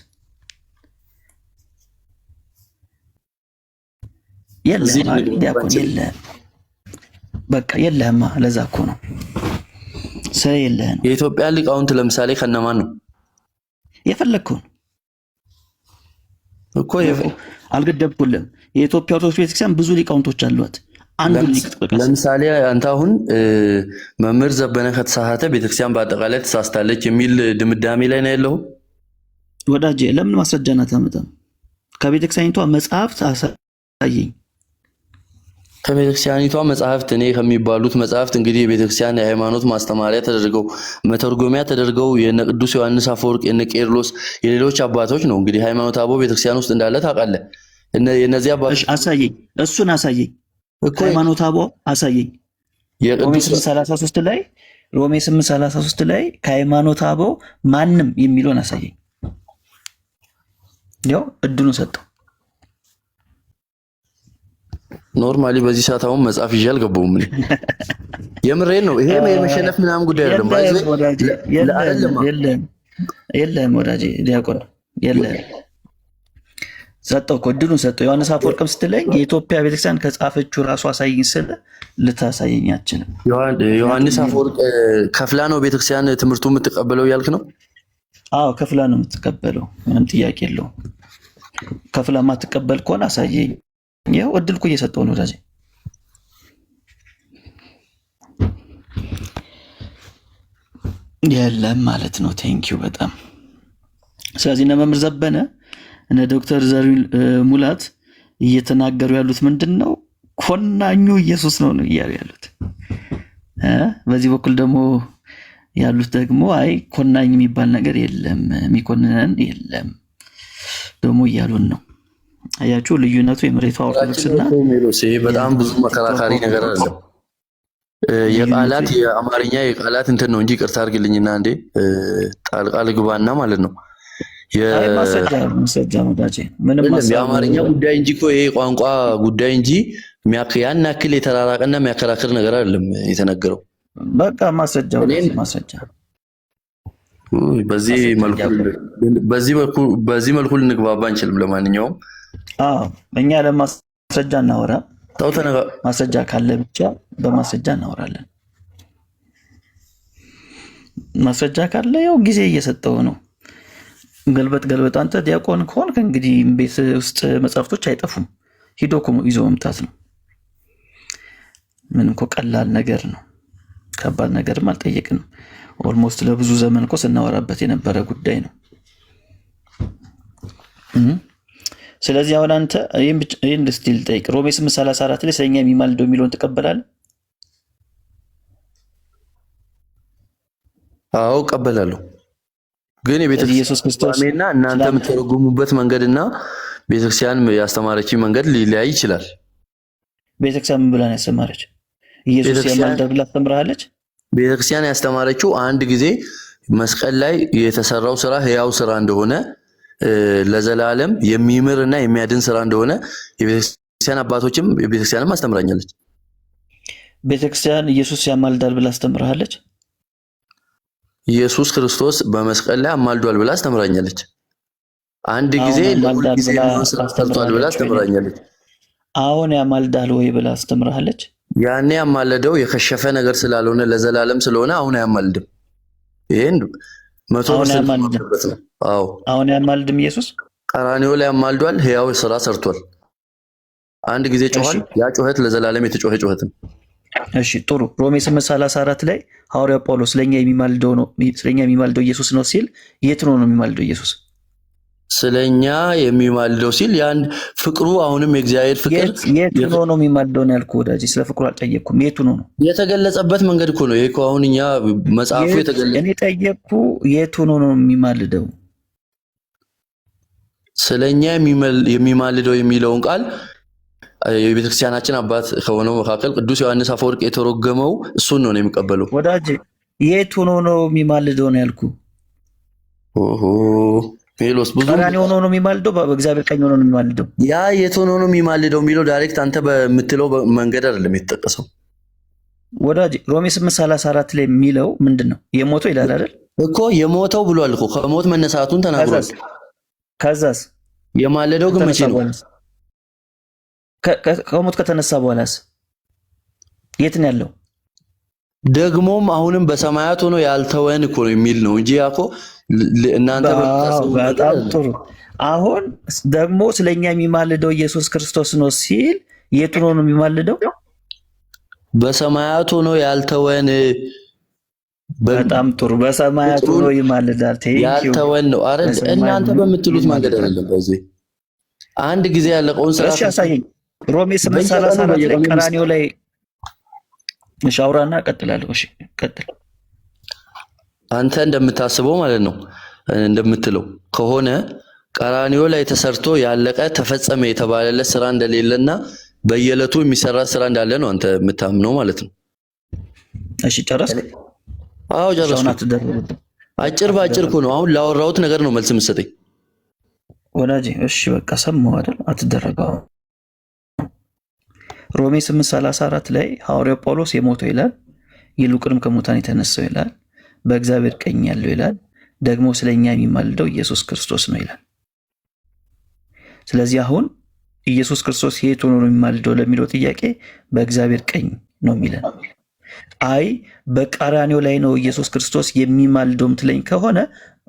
የለም። በቃ የለህማ። ለዛ እኮ ነው የለህም። የኢትዮጵያ ሊቃውንት ለምሳሌ ከነማን ነው የፈለግከውን እኮ አልገደብኩልም። የኢትዮጵያ ኦርቶዶክስ ቤተክርስቲያን ብዙ ሊቃውንቶች አሏት። ለምሳሌ አንተ አሁን መምህር ዘበነ ከተሳሳተ ቤተክርስቲያን በአጠቃላይ ተሳስታለች የሚል ድምዳሜ ላይ ነው ያለው። ወዳጄ ለምን ማስረጃ አታመጣም? ከቤተክርስቲያኒቷ መጽሐፍት አሳየኝ። ከቤተክርስቲያኒቷ መጽሐፍት እኔ ከሚባሉት መጽሐፍት እንግዲህ የቤተክርስቲያን የሃይማኖት ማስተማሪያ ተደርገው መተርጎሚያ ተደርገው የነ ቅዱስ ዮሐንስ አፈወርቅ የነ ቄርሎስ የሌሎች አባቶች ነው እንግዲህ ሃይማኖት አበው ቤተክርስቲያን ውስጥ እንዳለ ታውቃለህ። የነዚህ አባቶች አሳየኝ። እሱን አሳየኝ እኮ ሃይማኖት አበው አሳየኝ። ሮሜ 8:33 ላይ ከሃይማኖት አበው ማንም የሚለውን አሳየኝ። ያው እድሉን ሰጠው። ኖርማሊ በዚህ ሰዓት አሁን መጽሐፍ ይዤ አልገባሁም። የምሬን ነው። ይሄ የመሸነፍ ምናምን ጉዳይ አይደለም። የለም ወዳጄ ዲያቆን የለም። ሰጠው እኮ እድሉን ሰጠው። ዮሐንስ አፈወርቅም ስትለኝ የኢትዮጵያ ቤተክርስቲያን ከጻፈችው ራሱ አሳይኝ ስል ልታሳየኝ አትችልም። ዮሐንስ አፈወርቅ ከፍላ ነው ቤተክርስቲያን ትምህርቱ የምትቀበለው ያልክ ነው? አዎ ከፍላ ነው የምትቀበለው። ምንም ጥያቄ የለውም። ከፍላ ማትቀበል ከሆነ አሳየኝ። ይኸው እድል እኮ እየሰጠው ነው ወዳጄ። የለም ማለት ነው። ቴንኪው በጣም። ስለዚህ እነ መምህር ዘበነ እነ ዶክተር ዘሪሁን ሙላት እየተናገሩ ያሉት ምንድን ነው? ኮናኙ ኢየሱስ ነው እያሉ ያሉት። በዚህ በኩል ደግሞ ያሉት ደግሞ አይ ኮናኝ የሚባል ነገር የለም፣ የሚኮንነን የለም ደግሞ እያሉን ነው። አያችሁ ልዩነቱ የመሬቷ ኦርቶዶክስና በጣም ብዙ መከራካሪ ነገር አለ። የቃላት የአማርኛ የቃላት እንትን ነው እንጂ ይቅርታ አድርግልኝና እንዴ ጣልቃ ልግባና ማለት ነው። ማስረጃ ወዳጄ ምንም የአማርኛ ጉዳይ እንጂ እኮ ይሄ ቋንቋ ጉዳይ እንጂ ያን ያክል የተራራቀና የሚያከራክር ነገር አይደለም የተነገረው። በቃ ማስረጃ በዚህ መልኩ ልንግባባ አንችልም። ለማንኛውም እኛ ለማስረጃ እናወራ። ማስረጃ ካለ ብቻ በማስረጃ እናወራለን። ማስረጃ ካለ ያው ጊዜ እየሰጠው ነው። ገልበጥ አንተ ዲያቆን ከሆንክ እንግዲህ ቤት ውስጥ መጽሐፍቶች አይጠፉም። ሂዶ እኮ ይዞ መምጣት ነው። ምን እኮ ቀላል ነገር ነው። ከባድ ነገርም አልጠየቅንም። ኦልሞስት ለብዙ ዘመን እኮ ስናወራበት የነበረ ጉዳይ ነው። ስለዚህ አሁን አንተ ይህን ስቲል ጠይቅ። ሮሜ 8:34 ላይ ስለኛ የሚማልደው የሚለውን ትቀበላለህ? አዎ እቀበላለሁ። ግን የቤተክርስቲያን ክርስቶስና እናንተ የምትተረጉሙበት መንገድና ቤተክርስቲያን ያስተማረችኝ መንገድ ሊለያይ ይችላል። ቤተክርስቲያን ምን ብላ ነው ያስተማረች? ኢየሱስ ያማልዳል ብላ አስተምራለች? ቤተክርስቲያን ያስተማረችው አንድ ጊዜ መስቀል ላይ የተሰራው ስራ ህያው ስራ እንደሆነ ለዘላለም የሚምርና የሚያድን ስራ እንደሆነ የቤተክርስቲያን አባቶችም የቤተክርስቲያንም አስተምራኛለች። ቤተክርስቲያን ኢየሱስ ያማልዳል ብላ አስተምራለች? ኢየሱስ ክርስቶስ በመስቀል ላይ አማልዷል ብላ አስተምራኛለች። አንድ ጊዜ ለሁሉ ጊዜ ሰርቷል ብላ አስተምራኛለች። አሁን ያማልዳል ወይ ብላ አስተምራለች? ያኔ ያማለደው የከሸፈ ነገር ስላልሆነ ለዘላለም ስለሆነ አሁን አያማልድም። ይሄን 100% ነው። አዎ አሁን ያማልድም። ኢየሱስ ቀራንዮ ላይ አማልዷል፣ ህያው ስራ ሰርቷል። አንድ ጊዜ ጮሃል። ያ ጩኸት ለዘላለም የተጮኸ ጩኸት ነው። እሺ ጥሩ። ሮሜ 8:34 ላይ ሐዋርያው ጳውሎስ ስለኛ የሚማልደው ኢየሱስ ነው ሲል የት ነው የሚማልደው ኢየሱስ? ስለኛ የሚማልደው ሲል ያን ፍቅሩ አሁንም የእግዚአብሔር ፍቅር የት ነው የሚማልደው ነው ያልኩህ ወዳጄ። ስለ ፍቅሩ አልጠየቅኩም። የቱ ነው የተገለጸበት መንገድ እኮ ነው። ይሄ እኮ አሁን እኛ መጽሐፉ የተገለጸ እኔ ጠየቅኩ። የቱ ነው የሚማልደው? ስለኛ የሚማልደው የሚለውን ቃል የቤተክርስቲያናችን አባት ከሆነው መካከል ቅዱስ ዮሐንስ አፈወርቅ የተረጎመው እሱን ነው የሚቀበለው። ወዳጄ የቱ ነው የሚማልደው ነው ያልኩህ። ኦሆ ሜሎስ ብዙ ቀራኒ ሆኖ ነው የሚማልደው፣ በእግዚአብሔር ቀኝ ሆኖ ነው የሚማልደው። ያ የት ሆኖ ነው የሚማልደው የሚለው ዳይሬክት አንተ በምትለው መንገድ አይደለም የተጠቀሰው ወዳጅ። ሮሜ 8:34 ላይ የሚለው ምንድነው? የሞተው ይላል አይደል እኮ። የሞተው ብሏል እኮ ከሞት መነሳቱን ተናግሯል። ከዛስ የማለደው ግን መቼ ነው? ከሞት ከተነሳ በኋላስ የት ነው ያለው? ደግሞም አሁንም በሰማያት ሆኖ ያልተወን እኮ ነው የሚል ነው እንጂ ያኮ እናንተ በጣም ጥሩ። አሁን ደግሞ ስለኛ የሚማልደው ኢየሱስ ክርስቶስ ነው ሲል የቱ ነው የሚማልደው? በሰማያት ሆኖ ያልተወን። በጣም ጥሩ። በሰማያት ሆኖ ይማልዳል። ያልተወን ነው አይደል? እናንተ በምትሉት መንገድ አይደለም። በዚህ አንድ ጊዜ ያለቀውን ስራ እሺ፣ ያሳየኝ። ሮሜ 8:34 ላይ ቀራንዮ ላይ ሻውራና ቀጥላለሁ። እሺ ቀጥል። አንተ እንደምታስበው ማለት ነው እንደምትለው ከሆነ ቀራንዮ ላይ ተሰርቶ ያለቀ ተፈጸመ የተባለለት ስራ እንደሌለና በየዕለቱ የሚሰራ ስራ እንዳለ ነው አንተ የምታምነው ማለት ነው። እሺ ጨረስክ? አዎ ጨረስኩ። አጭር በአጭር እኮ ነው አሁን ላወራሁት ነገር ነው መልስ የምትሰጠኝ ወዳጄ። እሺ በቃ ሰማሁ አይደል? አትደረጋው። ሮሜ 8:34 ላይ ሐዋርያው ጳውሎስ የሞተው ይላል፣ ይልቁንም ከሙታን የተነሳው ይላል፣ በእግዚአብሔር ቀኝ ያለው ይላል፣ ደግሞ ስለኛ የሚማልደው ኢየሱስ ክርስቶስ ነው ይላል። ስለዚህ አሁን ኢየሱስ ክርስቶስ የት ሆኖ ነው የሚማልደው ለሚለው ጥያቄ በእግዚአብሔር ቀኝ ነው የሚለን። አይ በቀራንዮ ላይ ነው ኢየሱስ ክርስቶስ የሚማልደው ምትለኝ ከሆነ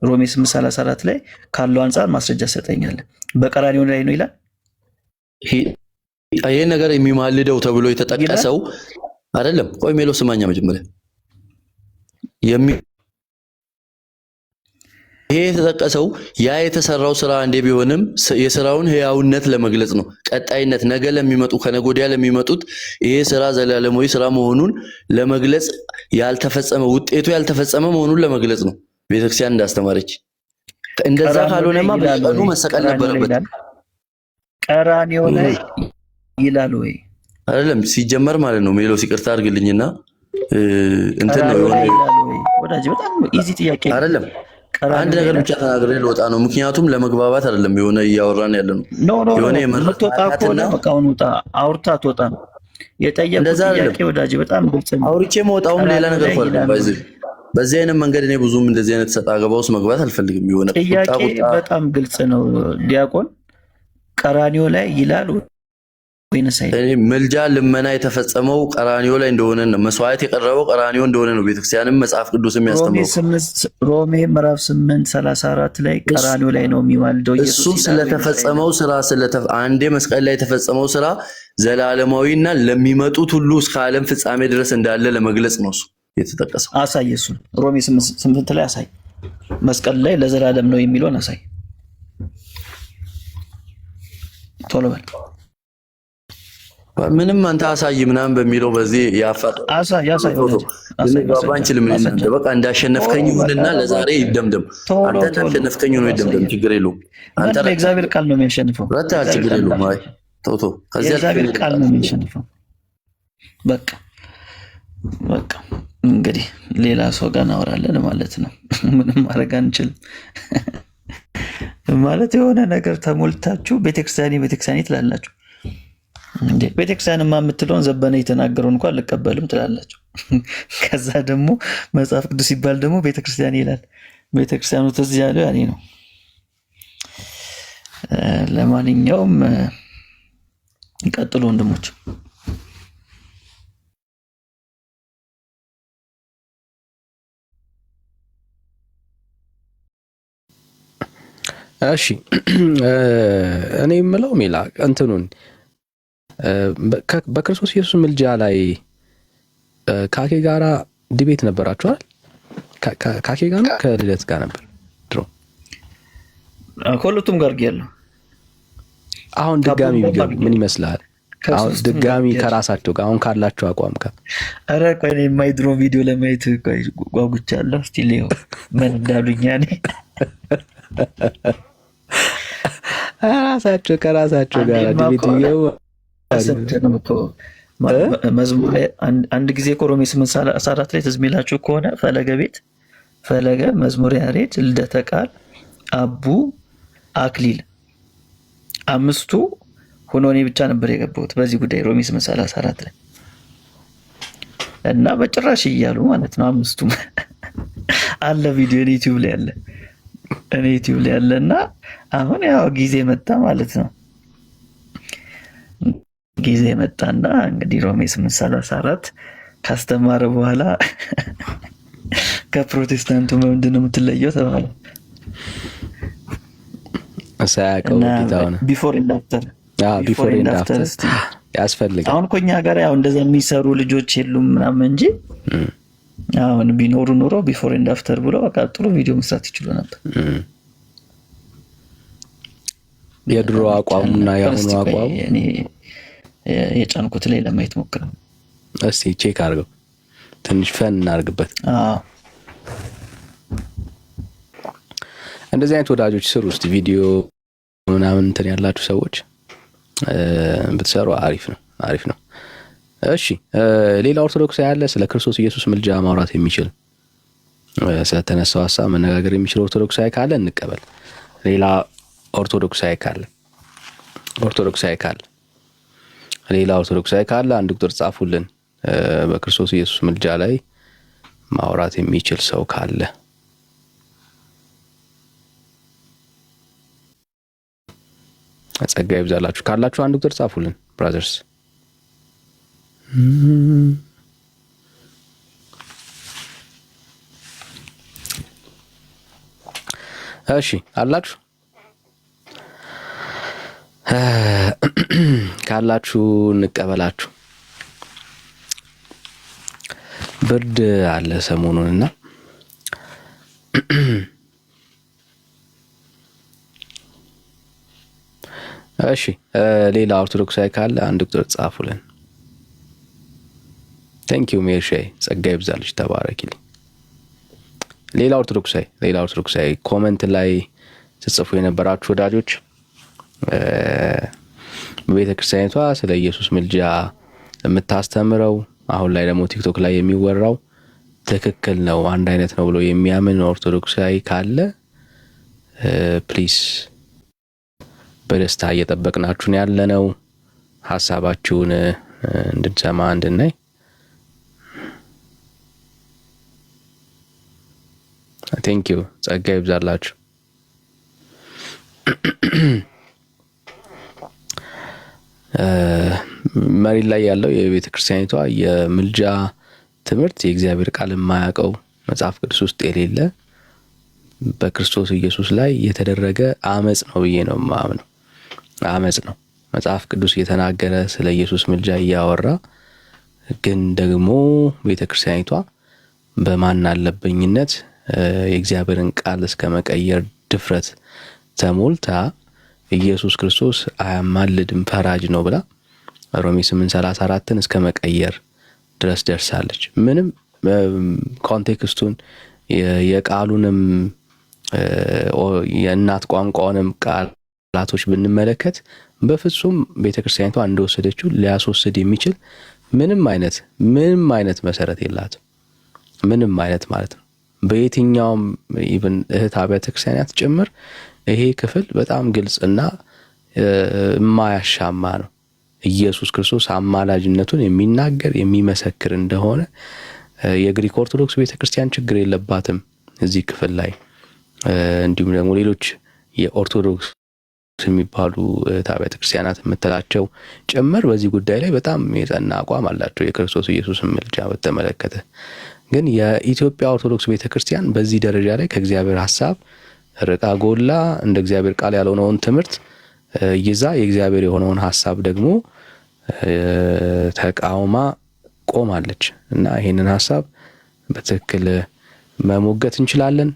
ሮሜ 8:34 ላይ ካለው አንፃር ማስረጃ ሰጠኛል። በቀራንዮ ላይ ነው ይላል። ይሄ ነገር የሚማልደው ተብሎ የተጠቀሰው አይደለም። ቆይ ሜሎ ስማኛ መጀመሪያ ይሄ የተጠቀሰው ያ የተሰራው ስራ እንደ ቢሆንም የስራውን ህያውነት ለመግለጽ ነው። ቀጣይነት ነገ ለሚመጡ ከነጎዲያ ለሚመጡት ይሄ ስራ ዘላለማዊ ስራ መሆኑን ለመግለጽ ያልተፈጸመ ውጤቱ ያልተፈጸመ መሆኑን ለመግለጽ ነው ቤተክርስቲያን እንዳስተማረች። እንደዛ ካልሆነማ በቀኑ መሰቀል ነበረበት። ቀራንዮ ላይ ይላል ወይ አይደለም? ሲጀመር ማለት ነው ሜሎ ይቅርታ አድርግልኝና እንትን ነው የሆነ ወዳጅ በጣም ኢዚ ጥያቄ አይደለም። አንድ ነገር ብቻ ተናግሬ ልወጣ ነው። ምክንያቱም ለመግባባት አይደለም የሆነ እያወራን ያለ ነው። የሆነ የምትወጣ ከሆነ በቃ አሁን ውጣ። አውርታ አትወጣም። የጠየቁት ጥያቄ ወዳጅ በጣም ግልጽ ነው። አውርቼ መውጣውም ሌላ ነገር ሆነ። በዚህ አይነት መንገድ እኔ ብዙም እንደዚህ አይነት ሰጣ ገባ ውስጥ መግባት አልፈልግም። የሆነ ጥያቄ በጣም ግልጽ ነው። ዲያቆን ቀራንዮ ላይ ይላል ወይንስ ምልጃ ልመና የተፈጸመው ቀራኒዮ ላይ እንደሆነ ነው። መስዋዕት የቀረበው ቀራኒዮ እንደሆነ ነው ቤተክርስቲያንም መጽሐፍ ቅዱስ የሚያስተምረው። ሮሜ ምዕራፍ 8:34 ላይ ቀራኒዮ ላይ ነው የሚማልደው ኢየሱስ። እሱ ስለተፈጸመው ስራ አንዴ መስቀል ላይ የተፈጸመው ስራ ዘላለማዊና ለሚመጡት ሁሉ እስከ ዓለም ፍጻሜ ድረስ እንዳለ ለመግለጽ ነው እሱ የተጠቀሰው። አሳይ፣ እሱ ሮሜ 8 ላይ አሳይ። መስቀል ላይ ለዘላለም ነው የሚለውን አሳይ። ቶሎ በል። ምንም አንተ አሳይ ምናምን በሚለው በዚህ ያፋጥ አሳይ ባንችል ምን በቃ እንዳሸነፍከኝ ይሁንና ለዛሬ ይደምደም። አንተ እንዳሸነፍከኝ ነው ይደምደም፣ ችግር የለውም። አንተ እግዚአብሔር ቃል ነው የሚያሸንፈው። ረታ ችግር የለውም። አይ ቶቶ ከዚህ እግዚአብሔር ቃል ነው የሚያሸንፈው። በቃ እንግዲህ ሌላ ሰው ጋር እናወራለን ማለት ነው። ምንም ማድረግ አንችልም ማለት የሆነ ነገር ተሞልታችሁ ቤተክርስቲያን ትላላችሁ እንዴ? ቤተክርስቲያንማ የምትለውን ዘበነ የተናገረው እንኳን አልቀበልም ትላላችሁ። ከዛ ደግሞ መጽሐፍ ቅዱስ ሲባል ደግሞ ቤተክርስቲያን ይላል። ቤተክርስቲያኑ ትዝ ያለው ያኔ ነው። ለማንኛውም ቀጥሉ ወንድሞች። እሺ እኔ የምለው ሜላ እንትኑን በክርስቶስ ኢየሱስ ምልጃ ላይ ካኬ ጋራ ዲቤት ነበራችኋል? ካኬ ጋር ነው ከልደት ጋር ነበር ድሮ? ከሁለቱም ጋር ያለው። አሁን ድጋሚ ቢገቡ ምን ይመስላል? አሁን ድጋሚ ከራሳቸው ጋር አሁን ካላቸው አቋም ጋር። ኧረ ቆይ እኔ የማይድሮ ቪዲዮ ለማየት ጓጉቻለሁ። እስቲ ሌው ምን እንዳሉኝ ያኔ ከራሳቸው ጋር ዲቤት ይየው መዝሙር አንድ ጊዜ ሮሜ 8:14 ላይ ትዝ የሚላችሁ ከሆነ ፈለገ መዝሙረ ያሬድ ልደተ ቃል አቡ አክሊል አምስቱ ሆኖ እኔ ብቻ ነበር የገባሁት በዚህ ጉዳይ ሮሜ 8:34 ላይ እና በጭራሽ እያሉ ማለት ነው። አምስቱም አለ ቪዲዮ ዩቲዩብ ላይ ያለ እና አሁን ያው ጊዜ መጣ ማለት ነው። ጊዜ መጣና እንግዲህ ሮሜ 8:34 ካስተማረ በኋላ ከፕሮቴስታንቱ ምንድን ነው የምትለየው ተባለ። አሳያቀው ጌታው ነው። ቢፎር ኤንድ አፍተር ያስፈልጋል። አሁን ኮኛ ጋር ያው እንደዛ የሚሰሩ ልጆች የሉም ምናምን እንጂ አሁን ቢኖሩ ኖሮ ቢፎር ኤንድ አፍተር ብሎ በቃ ጥሩ ቪዲዮ መስራት ይችሉ ነበር። የድሮ አቋሙና ያሁኑ አቋሙ እኔ የጫንኩት ላይ ለማየት ሞክረው እስቲ ቼክ አድርገው ትንሽ ፈን እናርግበት። እንደዚህ አይነት ወዳጆች ስሩ እስቲ ቪዲዮ ምናምን እንትን ያላችሁ ሰዎች ብትሰሩ አሪፍ ነው። እሺ ሌላ ኦርቶዶክስ ያለ ስለ ክርስቶስ ኢየሱስ ምልጃ ማውራት የሚችል ስለተነሳው ሐሳብ መነጋገር የሚችል ኦርቶዶክሳዊ ካለ እንቀበል። ሌላ ኦርቶዶክሳዊ ካለ ሌላ ኦርቶዶክሳዊ ካለ አንድ ቁጥር ጻፉልን። በክርስቶስ ኢየሱስ ምልጃ ላይ ማውራት የሚችል ሰው ካለ ጸጋ ይብዛላችሁ። ካላችሁ አንድ ቁጥር ጻፉልን ብራዘርስ። እሺ አላችሁ ካላችሁ እንቀበላችሁ። ብርድ አለ ሰሞኑንና እሺ ሌላ ኦርቶዶክሳዊ ካለ አንድ ቁጥር ጻፉልን። ቴንኪው ሜርሻይ ጸጋ ይብዛልሽ ተባረኪልኝ። ሌላ ኦርቶዶክሳዊ ኮሜንት ላይ ተጽፎ የነበራችሁ ወዳጆች በቤተ ክርስቲያኒቷ ስለ ኢየሱስ ምልጃ የምታስተምረው አሁን ላይ ደግሞ ቲክቶክ ላይ የሚወራው ትክክል ነው አንድ አይነት ነው ብሎ የሚያምን ኦርቶዶክሳዊ ካለ ፕሊዝ በደስታ እየጠበቅናችሁ ያለነው ሐሳባችሁን እንድንሰማ እንድናይ። ቴንኪው ጸጋ ይብዛላችሁ። መሬት ላይ ያለው የቤተ ክርስቲያኒቷ የምልጃ ትምህርት የእግዚአብሔር ቃል የማያውቀው መጽሐፍ ቅዱስ ውስጥ የሌለ በክርስቶስ ኢየሱስ ላይ የተደረገ አመጽ ነው ብዬ ነው የማምነው። አመጽ ነው። መጽሐፍ ቅዱስ እየተናገረ ስለ ኢየሱስ ምልጃ እያወራ ግን ደግሞ ቤተ ክርስቲያኒቷ በማን አለበኝነት የእግዚአብሔርን ቃል እስከ መቀየር ድፍረት ተሞልታ ኢየሱስ ክርስቶስ አያማልድም ፈራጅ ነው ብላ ሮሜ 8:34ን እስከ መቀየር ድረስ ደርሳለች። ምንም ኮንቴክስቱን የቃሉንም የእናት ቋንቋውንም ቃላቶች ብንመለከት በፍጹም ቤተክርስቲያኒቷ እንደወሰደችው ሊያስወስድ የሚችል ምንም አይነት መሰረት የላትም። ምንም አይነት ማለት ነው። በየትኛውም ኢቭን እህት አብያተ ክርስቲያናት ጭምር ይሄ ክፍል በጣም ግልጽና የማያሻማ ነው። ኢየሱስ ክርስቶስ አማላጅነቱን የሚናገር የሚመሰክር እንደሆነ የግሪክ ኦርቶዶክስ ቤተክርስቲያን ችግር የለባትም እዚህ ክፍል ላይ። እንዲሁም ደግሞ ሌሎች የኦርቶዶክስ የሚባሉ አብያተ ክርስቲያናት የምትላቸው ጭምር በዚህ ጉዳይ ላይ በጣም የጸና አቋም አላቸው የክርስቶስ ኢየሱስን ምልጃ በተመለከተ። ግን የኢትዮጵያ ኦርቶዶክስ ቤተክርስቲያን በዚህ ደረጃ ላይ ከእግዚአብሔር ሐሳብ ርቃ ጎላ እንደ እግዚአብሔር ቃል ያልሆነውን ትምህርት ይዛ የእግዚአብሔር የሆነውን ሐሳብ ደግሞ ተቃውማ ቆማለች እና ይሄንን ሐሳብ በትክክል መሞገት እንችላለን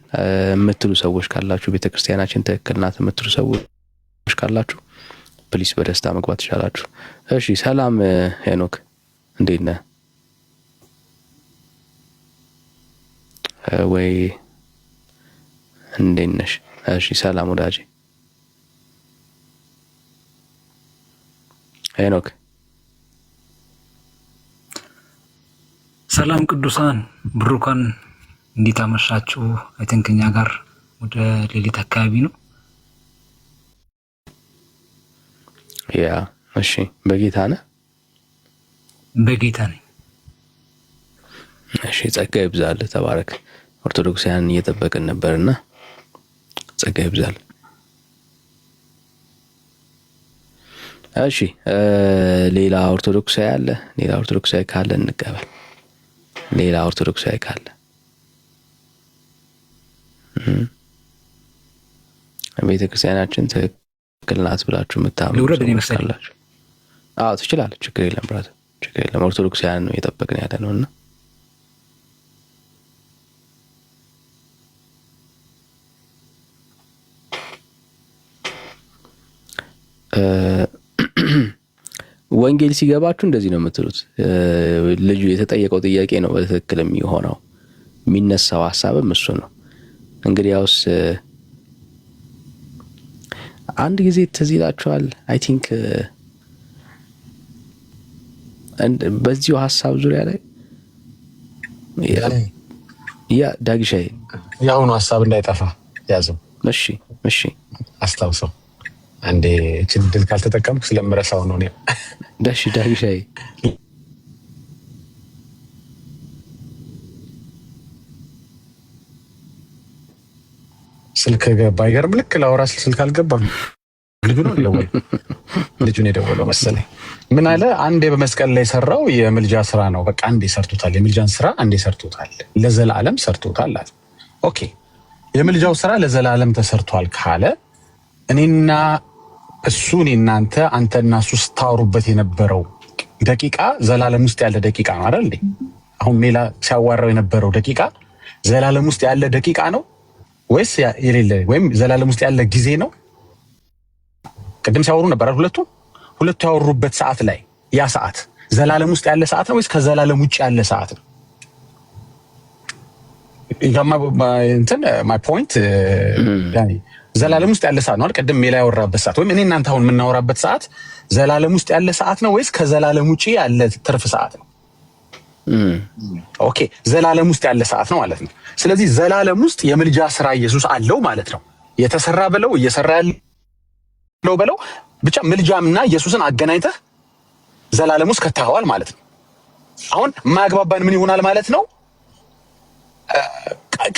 የምትሉ ሰዎች ካላችሁ፣ ቤተክርስቲያናችን ትክክል ናት የምትሉ ሰዎች ካላችሁ ፕሊስ በደስታ መግባት ትችላላችሁ። እሺ፣ ሰላም ሄኖክ እንዴት ነህ? ወይ እንዴት ነሽ? እሺ፣ ሰላም ወዳጄ ሄኖክ። ሰላም ቅዱሳን ብሩካን እንዴት አመሻችሁ? አይ ቲንክ እኛ ጋር ወደ ሌሊት አካባቢ ነው። ያ እሺ፣ በጌታ ነህ? በጌታ ነኝ። እሺ፣ ጸጋ ይብዛልህ፣ ተባረክ። ኦርቶዶክሳውያን እየጠበቅን ነበርና ጸጋ ይብዛል። እሺ፣ ሌላ ኦርቶዶክሳዊ አለ? ሌላ ኦርቶዶክሳዊ ካለ እንቀበል። ሌላ ኦርቶዶክሳዊ ካለ ቤተ ክርስቲያናችን ትክክል ናት ብላችሁ የምታምኑ ካላችሁ አዎ ትችላለህ። ችግር የለም ብራት፣ ችግር የለም። ኦርቶዶክሳውያን ነው እየጠበቅን ያለ ነውና ወንጌል ሲገባችሁ እንደዚህ ነው የምትሉት። ልጁ የተጠየቀው ጥያቄ ነው በትክክል የሚሆነው፣ የሚነሳው ሐሳብም እሱ ነው። እንግዲህ ያውስ አንድ ጊዜ ትዝ ይላችኋል አይ ቲንክ በዚሁ ሐሳብ ዙሪያ ላይ ያ ዳግሻይ ያሁኑ ሐሳብ እንዳይጠፋ ያዘው። እሺ አስታውሰው። አንዴ እቺን ድል ካልተጠቀምኩ ስለምረሳው ነው ነው። ዳግሻይ ስልክ ገባ። አይገርም? ልክ ላውራ ስልክ አልገባም። ልጁ ነው የደወለው። ልጁን የደወለው መሰለኝ። ምን አለ? አንዴ በመስቀል ላይ ሰራው የምልጃ ስራ ነው። በቃ አንዴ ሰርቶታል። የምልጃን ስራ አንዴ ሰርቶታል፣ ለዘላለም ሰርቶታል አለ። ኦኬ፣ የምልጃው ስራ ለዘላለም ተሰርቷል ካለ እኔና እሱ እናንተ አንተና እሱ ስታወሩበት የነበረው ደቂቃ ዘላለም ውስጥ ያለ ደቂቃ ነው አይደል እንዴ? አሁን ሜላ ሲያዋራው የነበረው ደቂቃ ዘላለም ውስጥ ያለ ደቂቃ ነው ወይስ የሌለ ወይም ዘላለም ውስጥ ያለ ጊዜ ነው? ቅድም ሲያወሩ ነበር ሁለቱ ያወሩበት ሰዓት ላይ ያ ሰዓት ዘላለም ውስጥ ያለ ሰዓት ነው ወይስ ከዘላለም ውጭ ያለ ሰዓት ነው? ማይ ፖይንት ያኒ ዘላለም ውስጥ ያለ ሰዓት ነው አይደል? ቅድም ሜላ ያወራበት ሰዓት ወይም እኔ እናንተ አሁን የምናወራበት ሰዓት ዘላለም ውስጥ ያለ ሰዓት ነው ወይስ ከዘላለም ውጪ ያለ ትርፍ ሰዓት ነው? ኦኬ፣ ዘላለም ውስጥ ያለ ሰዓት ነው ማለት ነው። ስለዚህ ዘላለም ውስጥ የምልጃ ስራ ኢየሱስ አለው ማለት ነው። የተሰራ በለው እየሰራ ያለው በለው ብቻ ምልጃምና ኢየሱስን አገናኝተህ ዘላለም ውስጥ ከተኸዋል ማለት ነው። አሁን የማያግባባን ምን ይሆናል ማለት ነው?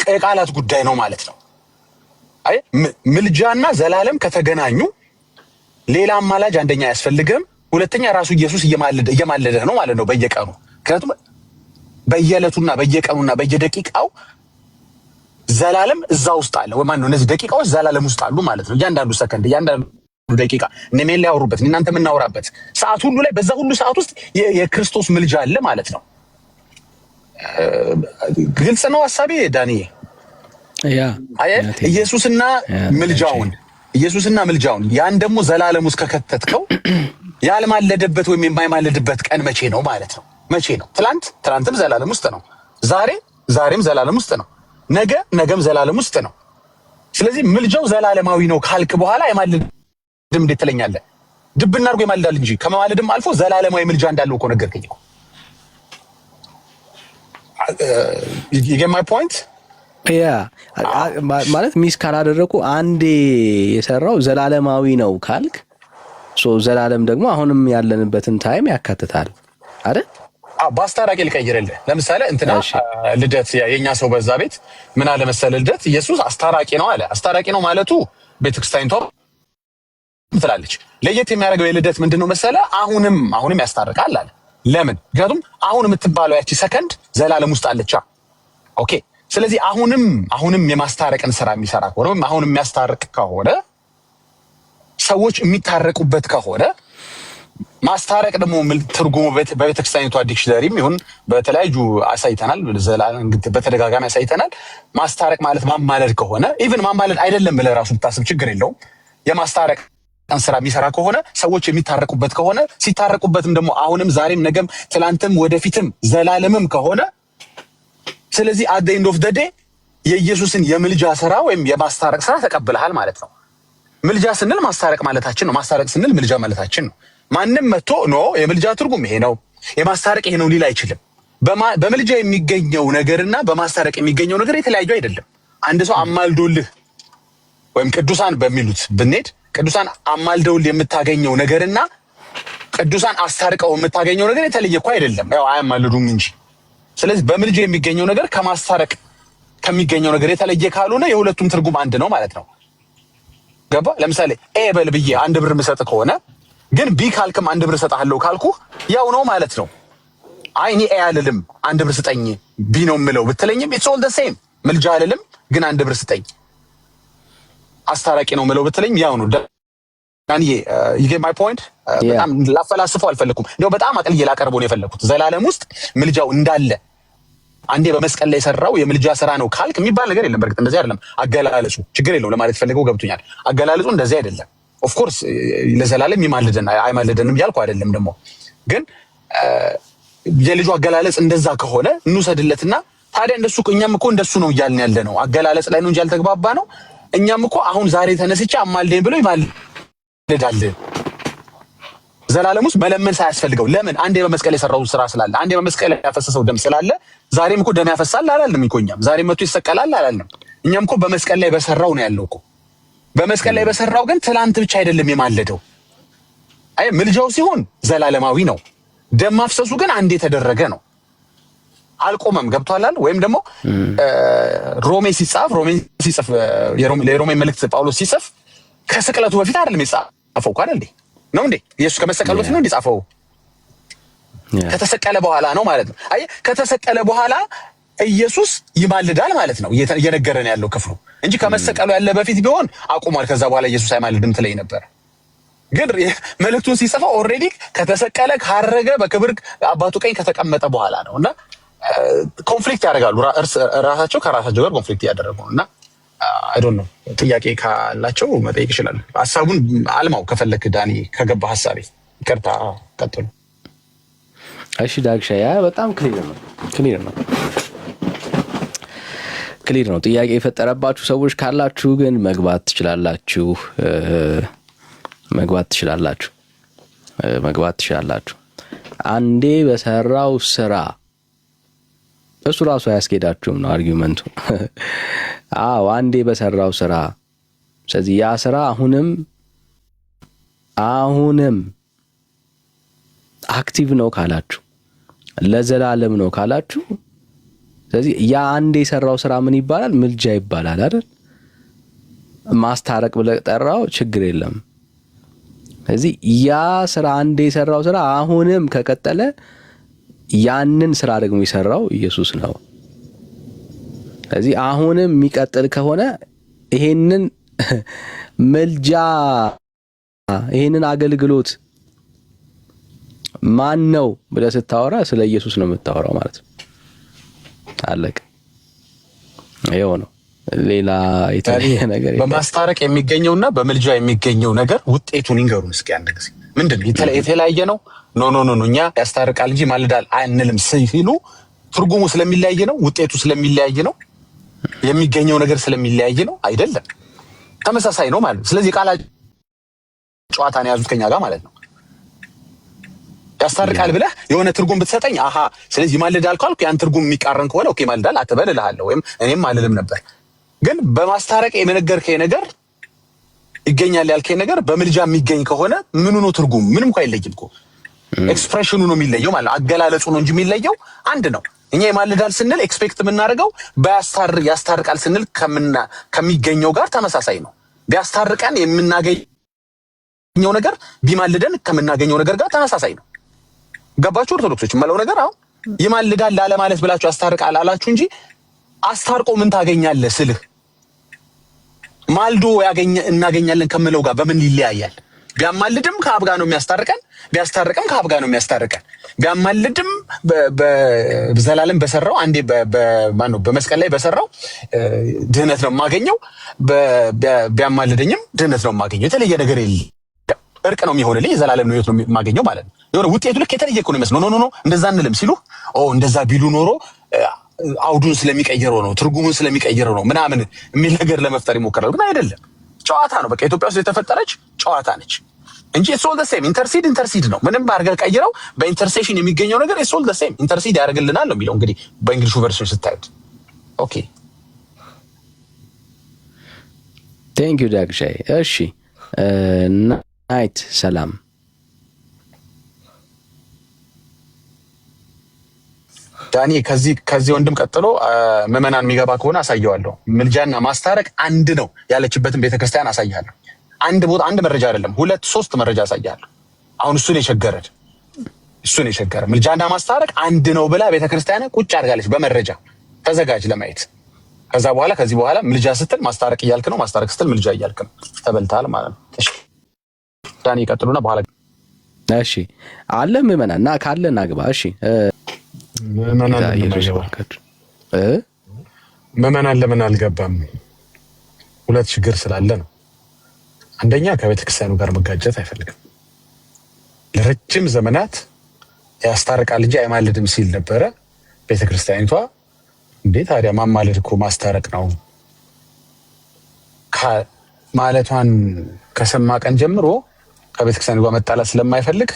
የቃላት ጉዳይ ነው ማለት ነው። አይ ምልጃና ዘላለም ከተገናኙ ሌላ አማላጅ አንደኛ አያስፈልግም፣ ሁለተኛ ራሱ ኢየሱስ እየማለደ ነው ማለት ነው በየቀኑ። ምክንያቱም በየዕለቱና በየቀኑና በየደቂቃው ዘላለም እዛ ውስጥ አለ ወይ ማነው? እነዚህ ደቂቃዎች ዘላለም ውስጥ አሉ ማለት ነው። እያንዳንዱ ሰከንድ፣ እያንዳንዱ ደቂቃ እነሜን ላይ ያወሩበት እናንተ የምናወራበት ሰዓት ሁሉ ላይ በዛ ሁሉ ሰዓት ውስጥ የክርስቶስ ምልጃ አለ ማለት ነው። ግልጽ ነው ሐሳቤ ዳንኤ? ኢየሱስና ምልጃውን ያን ደግሞ ዘላለም ውስጥ ከከተትከው ያልማለደበት ወይም የማይማለድበት ቀን መቼ ነው ማለት ነው? መቼ ነው? ትላንትም ዘላለም ውስጥ ነው። ዛሬም ዘላለም ውስጥ ነው። ነገም ዘላለም ውስጥ ነው። ስለዚህ ምልጃው ዘላለማዊ ነው ካልክ በኋላ የማለድም እንዴት ትለኛለህ? ድብና አድርጎ ይማልዳል እንጂ ከመማለድም አልፎ ዘላለማዊ ምልጃ እንዳለው እኮ ነገርከኝ እኮ። you get my point? ማለት ሚስ ካላደረኩ አንዴ የሰራው ዘላለማዊ ነው ካልክ ዘላለም ደግሞ አሁንም ያለንበትን ታይም ያካትታል አይደል? በአስታራቂ ልቀይርልህ። ለምሳሌ እንትና ልደት የኛ ሰው በዛ ቤት ምን አለ መሰለህ፣ ልደት ኢየሱስ አስታራቂ ነው አለ። አስታራቂ ነው ማለቱ ቤተክርስቲያኒቷ ትላለች። ለየት የሚያደርገው የልደት ምንድነው መሰለህ? አሁንም ያስታርቃል አለ። ለምን? ምክንያቱም አሁን የምትባለው ያቺ ሰከንድ ዘላለም ውስጥ አለቻ። ኦኬ። ስለዚህ አሁንም የማስታረቅን ስራ የሚሰራ ከሆነ ወይም አሁንም የሚያስታርቅ ከሆነ ሰዎች የሚታረቁበት ከሆነ ማስታረቅ ደግሞ ትርጉሙ በቤተክርስቲያኒቷ ዲክሽነሪም ይሁን በተለያዩ አሳይተናል፣ በተደጋጋሚ አሳይተናል። ማስታረቅ ማለት ማማለድ ከሆነ ኢቭን ማማለድ አይደለም ብለህ ራሱ ብታስብ ችግር የለውም። የማስታረቅ ስራ የሚሰራ ከሆነ ሰዎች የሚታረቁበት ከሆነ ሲታረቁበትም ደግሞ አሁንም ዛሬም ነገም ትላንትም ወደፊትም ዘላለምም ከሆነ ስለዚህ at the end of the day የኢየሱስን የምልጃ ስራ ወይም የማስታረቅ ስራ ተቀብለሃል ማለት ነው። ምልጃ ስንል ማስታረቅ ማለታችን ነው። ማስታረቅ ስንል ምልጃ ማለታችን ነው። ማንም መጥቶ የምልጃ ትርጉም ይሄ ነው የማስታረቅ ይሄ ነው ሊል አይችልም። በምልጃ የሚገኘው ነገርና በማስታረቅ የሚገኘው ነገር የተለያዩ አይደለም። አንድ ሰው አማልዶልህ ወይም ቅዱሳን በሚሉት ብንሄድ ቅዱሳን አማልደውልህ የምታገኘው ነገርና ቅዱሳን አስታርቀው የምታገኘው ነገር የተለየ እኮ አይደለም። ያው አያማልዱም እንጂ። ስለዚህ በምልጃ የሚገኘው ነገር ከማስታረቅ ከሚገኘው ነገር የተለየ ካልሆነ የሁለቱም ትርጉም አንድ ነው ማለት ነው። ገባ? ለምሳሌ ኤ በል ብዬ 1 ብር ምሰጥ ከሆነ ግን ቢ ካልክም 1 ብር እሰጥሃለሁ ካልኩ ያው ነው ማለት ነው። አይ እኔ ኤ አልልም 1 ብር ስጠኝ ቢ ነው የምለው ብትለኝም ኢትስ ኦል ዘ ሴም። ምልጃ አልልም ግን 1 ብር ስጠኝ አስታራቂ ነው የምለው ብትለኝም ያው ነው። ዳንዬ you get my point? በጣም ላፈላስፈው አልፈለኩም። እንደው በጣም አቅልዬ ላቀርበው ነው የፈለኩት። ዘላለም ውስጥ ምልጃው እንዳለ አንዴ በመስቀል ላይ የሰራው የምልጃ ስራ ነው ካልክ የሚባል ነገር የለም። በርግጥ እንደዚህ አይደለም አገላለጹ፣ ችግር የለውም ለማለት ፈልገው ገብቶኛል። አገላለጹ እንደዚህ አይደለም። ኦፍ ኮርስ ለዘላለም ይማልደን አይማልደንም እያልኩ አይደለም። ደግሞ ግን የልጁ አገላለጽ እንደዛ ከሆነ እንውሰድለትና ታዲያ እንደሱ እኛም እኮ እንደሱ ነው እያልን ያለ ነው። አገላለጽ ላይ ነው እንጂ ያልተግባባ ነው። እኛም እኮ አሁን ዛሬ ተነስቼ አማልደኝ ብሎ ይማልዳል። ዘላለም ውስጥ መለመን ሳያስፈልገው ለምን? አንዴ በመስቀል የሰራው ስራ ስላለ፣ አንዴ በመስቀል ያፈሰሰው ደም ስላለ ዛሬም እኮ ደም ያፈሳል አላልንም እኮ እኛም። ዛሬም መጥቶ ይሰቀላል አላልንም እኛም እኮ በመስቀል ላይ በሰራው ነው ያለው እኮ። በመስቀል ላይ በሰራው ግን ትላንት ብቻ አይደለም የማለደው። አይ ምልጃው ሲሆን ዘላለማዊ ነው። ደም ማፍሰሱ ግን አንዴ የተደረገ ነው፣ አልቆመም። ገብቷል? ወይም ደግሞ ሮሜ ሲጽፍ የሮሜ መልእክት ጳውሎስ ሲጽፍ ከስቅለቱ በፊት አይደለም የጻፈው አይደል እንዴ? ነው እንዴ? ኢየሱስ ከመሰቀሉ በፊት ነው እንዴ ጻፈው? ከተሰቀለ በኋላ ነው ማለት ነው። አይ ከተሰቀለ በኋላ ኢየሱስ ይማልዳል ማለት ነው እየነገረን ያለው ክፍሉ እንጂ ከመሰቀሉ ያለ በፊት ቢሆን አቁሟል። ከዛ በኋላ ኢየሱስ አይማልድም ትለኝ ነበር። ግን መልእክቱን ሲጽፈው ኦልሬዲ ከተሰቀለ ካረገ በክብር አባቱ ቀኝ ከተቀመጠ በኋላ ነውና ኮንፍሊክት ያደርጋሉ። ራሳቸው ከራሳቸው ጋር ኮንፍሊክት ያደረጉ እና አይ ዶንት ኖ። ጥያቄ ካላቸው መጠየቅ ይችላል። ሐሳቡን አልማው ከፈለክ ዳኒ ከገባ ሐሳቤ ይቅርታ ቀጥሉ። እሺ ዳግሻ ያ በጣም ክሊር ነው። ጥያቄ የፈጠረባችሁ ሰዎች ካላችሁ ግን መግባት ትችላላችሁ። አንዴ በሰራው ስራ እሱ ራሱ አያስኬዳችሁም ነው አርጊውመንቱ። አዎ አንዴ በሰራው ስራ። ስለዚህ ያ ስራ አሁንም አክቲቭ ነው ካላችሁ፣ ለዘላለም ነው ካላችሁ፣ ስለዚህ ያ አንዴ የሰራው ስራ ምን ይባላል? ምልጃ ይባላል አይደል? ማስታረቅ ብለህ ጠራው ችግር የለም። ስለዚህ ያ ስራ አንዴ የሰራው ስራ አሁንም ከቀጠለ ያንን ስራ ደግሞ የሰራው ኢየሱስ ነው። ስለዚህ አሁንም የሚቀጥል ከሆነ ይሄንን መልጃ ይሄንን አገልግሎት ማን ነው ብለህ ስታወራ ስለ ኢየሱስ ነው የምታወራው ማለት ነው። አለቀ። ይሄው ነው። ሌላ የተለየ ነገር በማስታረቅ የሚገኘውና በመልጃ የሚገኘው ነገር ውጤቱን ይንገሩን እስኪ አንድ ጊዜ። ምንድነው የተለያየ ነው? ኖ እኛ ያስታርቃል እንጂ ማልዳል አንልም ሲሉ ትርጉሙ ስለሚለያይ ነው? ውጤቱ ስለሚለያይ ነው? የሚገኘው ነገር ስለሚለያይ ነው? አይደለም፣ ተመሳሳይ ነው ማለት ነው። ስለዚህ ቃላ ጨዋታን ያዙት ከኛ ጋር ማለት ነው። ያስታርቃል ብለህ የሆነ ትርጉም ብትሰጠኝ አሃ ስለዚህ ማልዳል ካልኩ ያን ትርጉም የሚቃረን ከሆነ ኦኬ ማልዳል አትበል እልሃለሁ፣ ወይም እኔም አልልም ነበር። ግን በማስታረቅ የነገርከኝ ነገር ይገኛል ያልከኝ ነገር በምልጃ የሚገኝ ከሆነ ምኑ ነው ትርጉም? ምንም እንኳን አይለይም እኮ ኤክስፕሬሽኑ ነው የሚለየው ማለት ነው። አገላለጹ ነው እንጂ የሚለየው አንድ ነው። እኛ የማልዳል ስንል ኤክስፔክት የምናደርገው ያስታርቃል ስንል ከሚገኘው ጋር ተመሳሳይ ነው። ቢያስታርቀን የምናገኘው ነገር ቢማልደን ከምናገኘው ነገር ጋር ተመሳሳይ ነው። ገባችሁ ኦርቶዶክሶች? የማለው ነገር አሁን ይማልዳል ላለ ማለት ብላችሁ ያስታርቃል አላችሁ እንጂ አስታርቆ ምን ታገኛለህ ስልህ ማልዶ እናገኛለን ከምለው ጋር በምን ይለያያል? ቢያማልድም ከአብ ጋር ነው የሚያስታርቀን፣ ቢያስታርቅም ከአብ ጋር ነው የሚያስታርቀን። ቢያማልድም በዘላለም በሰራው አንዴ በማነው በመስቀል ላይ በሰራው ድህነት ነው የማገኘው፣ ቢያማልደኝም ድህነት ነው የማገኘው። የተለየ ነገር የለም። እርቅ ነው የሚሆንልኝ፣ የዘላለም ነው የማገኘው ማለት ነው። የሆነ ውጤቱ ልክ የተለየ እኮ ነው የሚመስለው። ኖ እንደዛ እንልም ሲሉ እንደዛ ቢሉ ኖሮ አውዱን ስለሚቀይረው ነው ትርጉሙን ስለሚቀይረው ነው ምናምን የሚል ነገር ለመፍጠር ይሞክራሉ። ግን አይደለም፣ ጨዋታ ነው። በቃ ኢትዮጵያ ውስጥ የተፈጠረች ጨዋታ ነች እንጂ ኢትስ ኦል ዘ ሴም። ኢንተርሲድ ነው። ምንም አድርገህ ቀይረው በኢንተርሴሽን የሚገኘው ነገር ኢትስ ኦል ዘ ሴም። ኢንተርሲድ ያደርግልናል ነው የሚለው እንግዲህ በእንግሊሹ ቨርሽን ስታዩት። ኦኬ ቴንክ ዩ ዳግሻይ። እሺ ናይት ሰላም። ዳኒ ከዚህ ወንድም ቀጥሎ ምዕመናን የሚገባ ከሆነ አሳየዋለሁ። ምልጃና ማስታረቅ አንድ ነው ያለችበትን ቤተክርስቲያን አሳያለሁ። አንድ መረጃ አይደለም 2-3 መረጃ አሳያለሁ። አሁን እሱን የቸገረ ምልጃና ማስታረቅ አንድ ነው ብላ ቤተክርስቲያን ቁጭ አድርጋለች በመረጃ። ተዘጋጅ ለማየት። ከዚህ በኋላ ምልጃ ስትል ማስታረቅ እያልክ ነው፣ ማስታረቅ ስትል ምልጃ እያልክ ነው። ተበልተሃል ማለት ነው። እሺ ዳኒ ቀጥሉና በኋላ እሺ አለ ምዕመናን እና ካለ እናግባ። እሺ ምዕመናን ለምን አልገባም? ሁለት ችግር ስላለ ነው። አንደኛ ከቤተክርስቲያኑ ጋር መጋጨት አይፈልግም። ለረጅም ዘመናት ያስታርቃል እንጂ አይማልድም ሲል ነበረ። ቤተክርስቲያኒቷ እንዴ ታዲያ ማማለድ እኮ ማስታረቅ ነው ማለቷን ከሰማ ቀን ጀምሮ ከቤተክርስቲያኑ ጋር መጣላት ስለማይፈልግ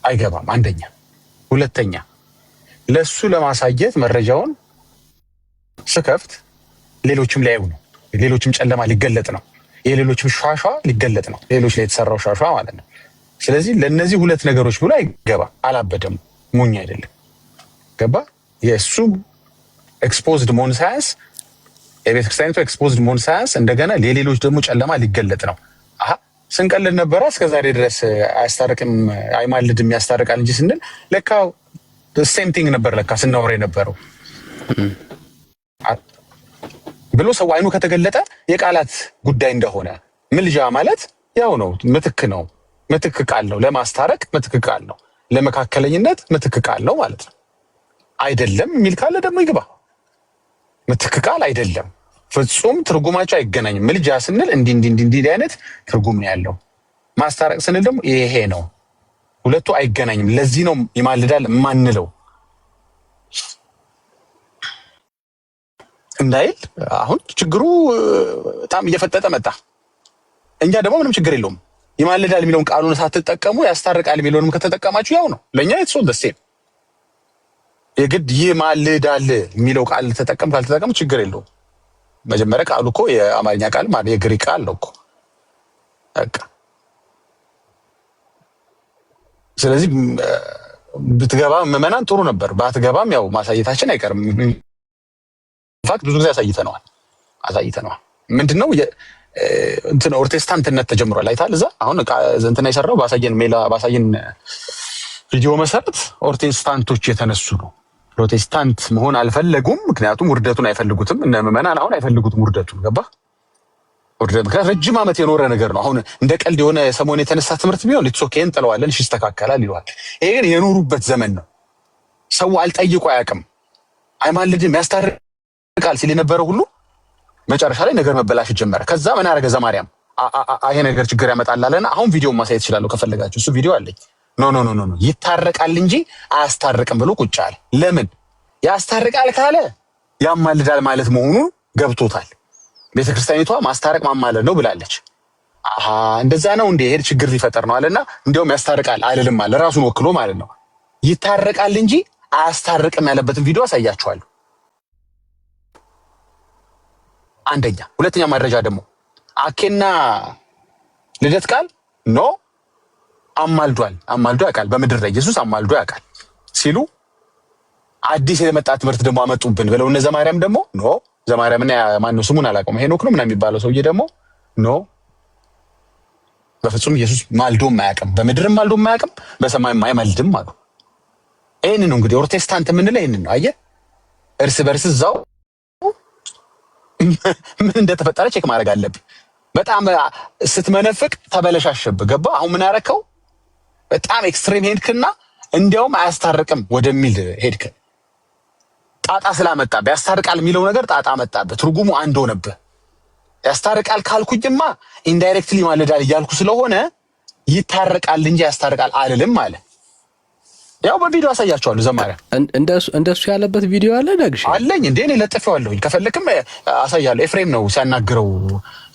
አይገባም። አንደኛ። ሁለተኛ ለሱ ለማሳየት መረጃውን ስከፍት ሌሎችም ሊያዩ ነው። ሌሎችም ጨለማ ሊገለጥ ነው። የሌሎችም ሻሻ ሊገለጥ ነው። ሌሎች ላይ የተሰራው ሻሻ ማለት ነው። ስለዚህ ለነዚህ ሁለት ነገሮች ብሎ አይገባ። አላበደም፣ ሙኝ አይደለም። ገባ? የእሱ ኤክስፖዝድ መሆን ሳያንስ የቤተክርስቲያኒቱ ኤክስፖዝድ መሆን ሳያንስ እንደገና ለሌሎች ደግሞ ጨለማ ሊገለጥ ነው። አሃ ስንቀልድ ነበረ እስከዛሬ ድረስ አያስታርቅም አይማልድም ያስታርቃል እንጂ ስንል ለካ ሴም ቲንግ ነበር ለካ ስናወራ የነበረው ብሎ ሰው አይኑ ከተገለጠ የቃላት ጉዳይ እንደሆነ ምልጃ ማለት ያው ነው። ምትክ ነው። ምትክ ቃል ነው። ለማስታረቅ ምትክ ቃል ነው። ለመካከለኝነት ምትክ ቃል ነው ማለት ነው። አይደለም የሚል ካለ ደግሞ ይግባ። ምትክ ቃል አይደለም፣ ፍጹም ትርጉማቸው አይገናኝም። ምልጃ ስንል እንዲህ አይነት ትርጉም ነው ያለው። ማስታረቅ ስንል ደግሞ ይሄ ነው። ሁለቱ አይገናኝም። ለዚህ ነው ይማልዳል ማንለው እንዳይል። አሁን ችግሩ በጣም እየፈጠጠ መጣ። እኛ ደግሞ ምንም ችግር የለውም። ይማልዳል የሚለውን ቃሉን ሳትጠቀሙ ያስታርቃል የሚለውንም ከተጠቀማችሁ ያው ነው። ለእኛ የተሶል ደሴም የግድ ይማልዳል የሚለው ቃል ተጠቀም ካልተጠቀም ችግር የለውም። መጀመሪያ ቃሉ እኮ የአማርኛ ቃል ማለት የግሪክ ቃል ነው እኮ በቃ። ስለዚህ ብትገባ ምዕመናን ጥሩ ነበር። ባትገባም ያው ማሳየታችን አይቀርም። ኢንፋክት ብዙ ጊዜ አሳይተነዋል። ምንድነው እንትን ፕሮቴስታንትነት ተጀምሯል። አይታል እዛ አሁን እንትና የሰራው ባሳየን ቪዲዮ መሰረት ፕሮቴስታንቶች የተነሱ ነው። ፕሮቴስታንት መሆን አልፈለጉም፣ ምክንያቱም ውርደቱን አይፈልጉትም። እነ ምዕመናን አሁን አይፈልጉትም ውርደቱን። ገባ? ውርደት ምክንያት ረጅም ዓመት የኖረ ነገር ነው። አሁን እንደ ቀልድ የሆነ ሰሞን የተነሳ ትምህርት ቢሆን ኢትሶኬን እንጥለዋለን፣ እሺ ይስተካከላል ይለዋል። ይሄ ግን የኖሩበት ዘመን ነው። ሰው አልጠይቆ አያውቅም። አይማልድም ያስታርቃል ሲል የነበረው ሁሉ መጨረሻ ላይ ነገር መበላሽ ጀመረ። ከዛ ምን አረገ ዘማርያም ይሄ ነገር ችግር ያመጣል አለና አሁን ቪዲዮ ማሳየት ይችላል ከፈለጋችሁ። እሱ ቪዲዮ አለኝ። ኖ ይታረቃል እንጂ አያስታርቅም ብሎ ቁጭ አለ። ለምን ያስታርቃል ካለ ያማልዳል ማለት መሆኑ ገብቶታል። ቤተክርስቲያኒቷ ማስታረቅ ማማለድ ነው ብላለች። እንደዛ ነው እንደ ይሄ ችግር ሊፈጠር ነው አለና እንዲያውም ያስታርቃል አይደለም አለ ራሱን ወክሎ ማለት ነው። ይታረቃል እንጂ አያስታርቅም ያለበትን ቪዲዮ አሳያችኋለሁ። አንደኛ። ሁለተኛ መረጃ ደግሞ አኬና ልደት ቃል ኖ አማልዶ ያውቃል። በምድር ላይ ኢየሱስ አማልዶ ያውቃል ሲሉ አዲስ የመጣ ትምህርት ደግሞ አመጡብን ብለው እነ ዘማርያም ደግሞ ኖ ዘማርያምና ማነው ስሙን አላውቀውም ሄኖክ ነው ምናምን የሚባለው ሰውዬ ደግሞ ኖ በፍጹም ኢየሱስ ማልዶም አያውቅም፣ በምድርም ማልዶም አያውቅም፣ በሰማይም አይማልድም አሉ። ይሄን ነው እንግዲህ ፕሮቴስታንት የምንለው ይሄን ነው። አየህ እርስ በርስ እዛው ምን እንደተፈጠረ ቼክ ማድረግ አለብህ። በጣም ስትመነፍቅ ተበለሻሸብ ገባ። አሁን ምን አረከው? በጣም ኤክስትሪም ሄድክና እንዲያውም አያስታርቅም ወደሚል ሄድክ። ጣጣ ስላመጣብህ ያስታርቃል የሚለው ነገር ጣጣ መጣብህ። ትርጉሙ አንድ ሆነብህ። ያስታርቃል ካልኩኝማ ኢንዳይሬክትሊ ማለዳል እያልኩ ስለሆነ ይታረቃል እንጂ ያስታርቃል አልልም አለ። ያው በቪዲዮ አሳያቸዋለሁ። ዘማሪያ እንደሱ ያለበት ቪዲዮ አለ ደግሽ አለኝ እንዴ እኔ ለጥፌዋለሁኝ። ከፈለክም አሳያለሁ። ኤፍሬም ነው ሲያናግረው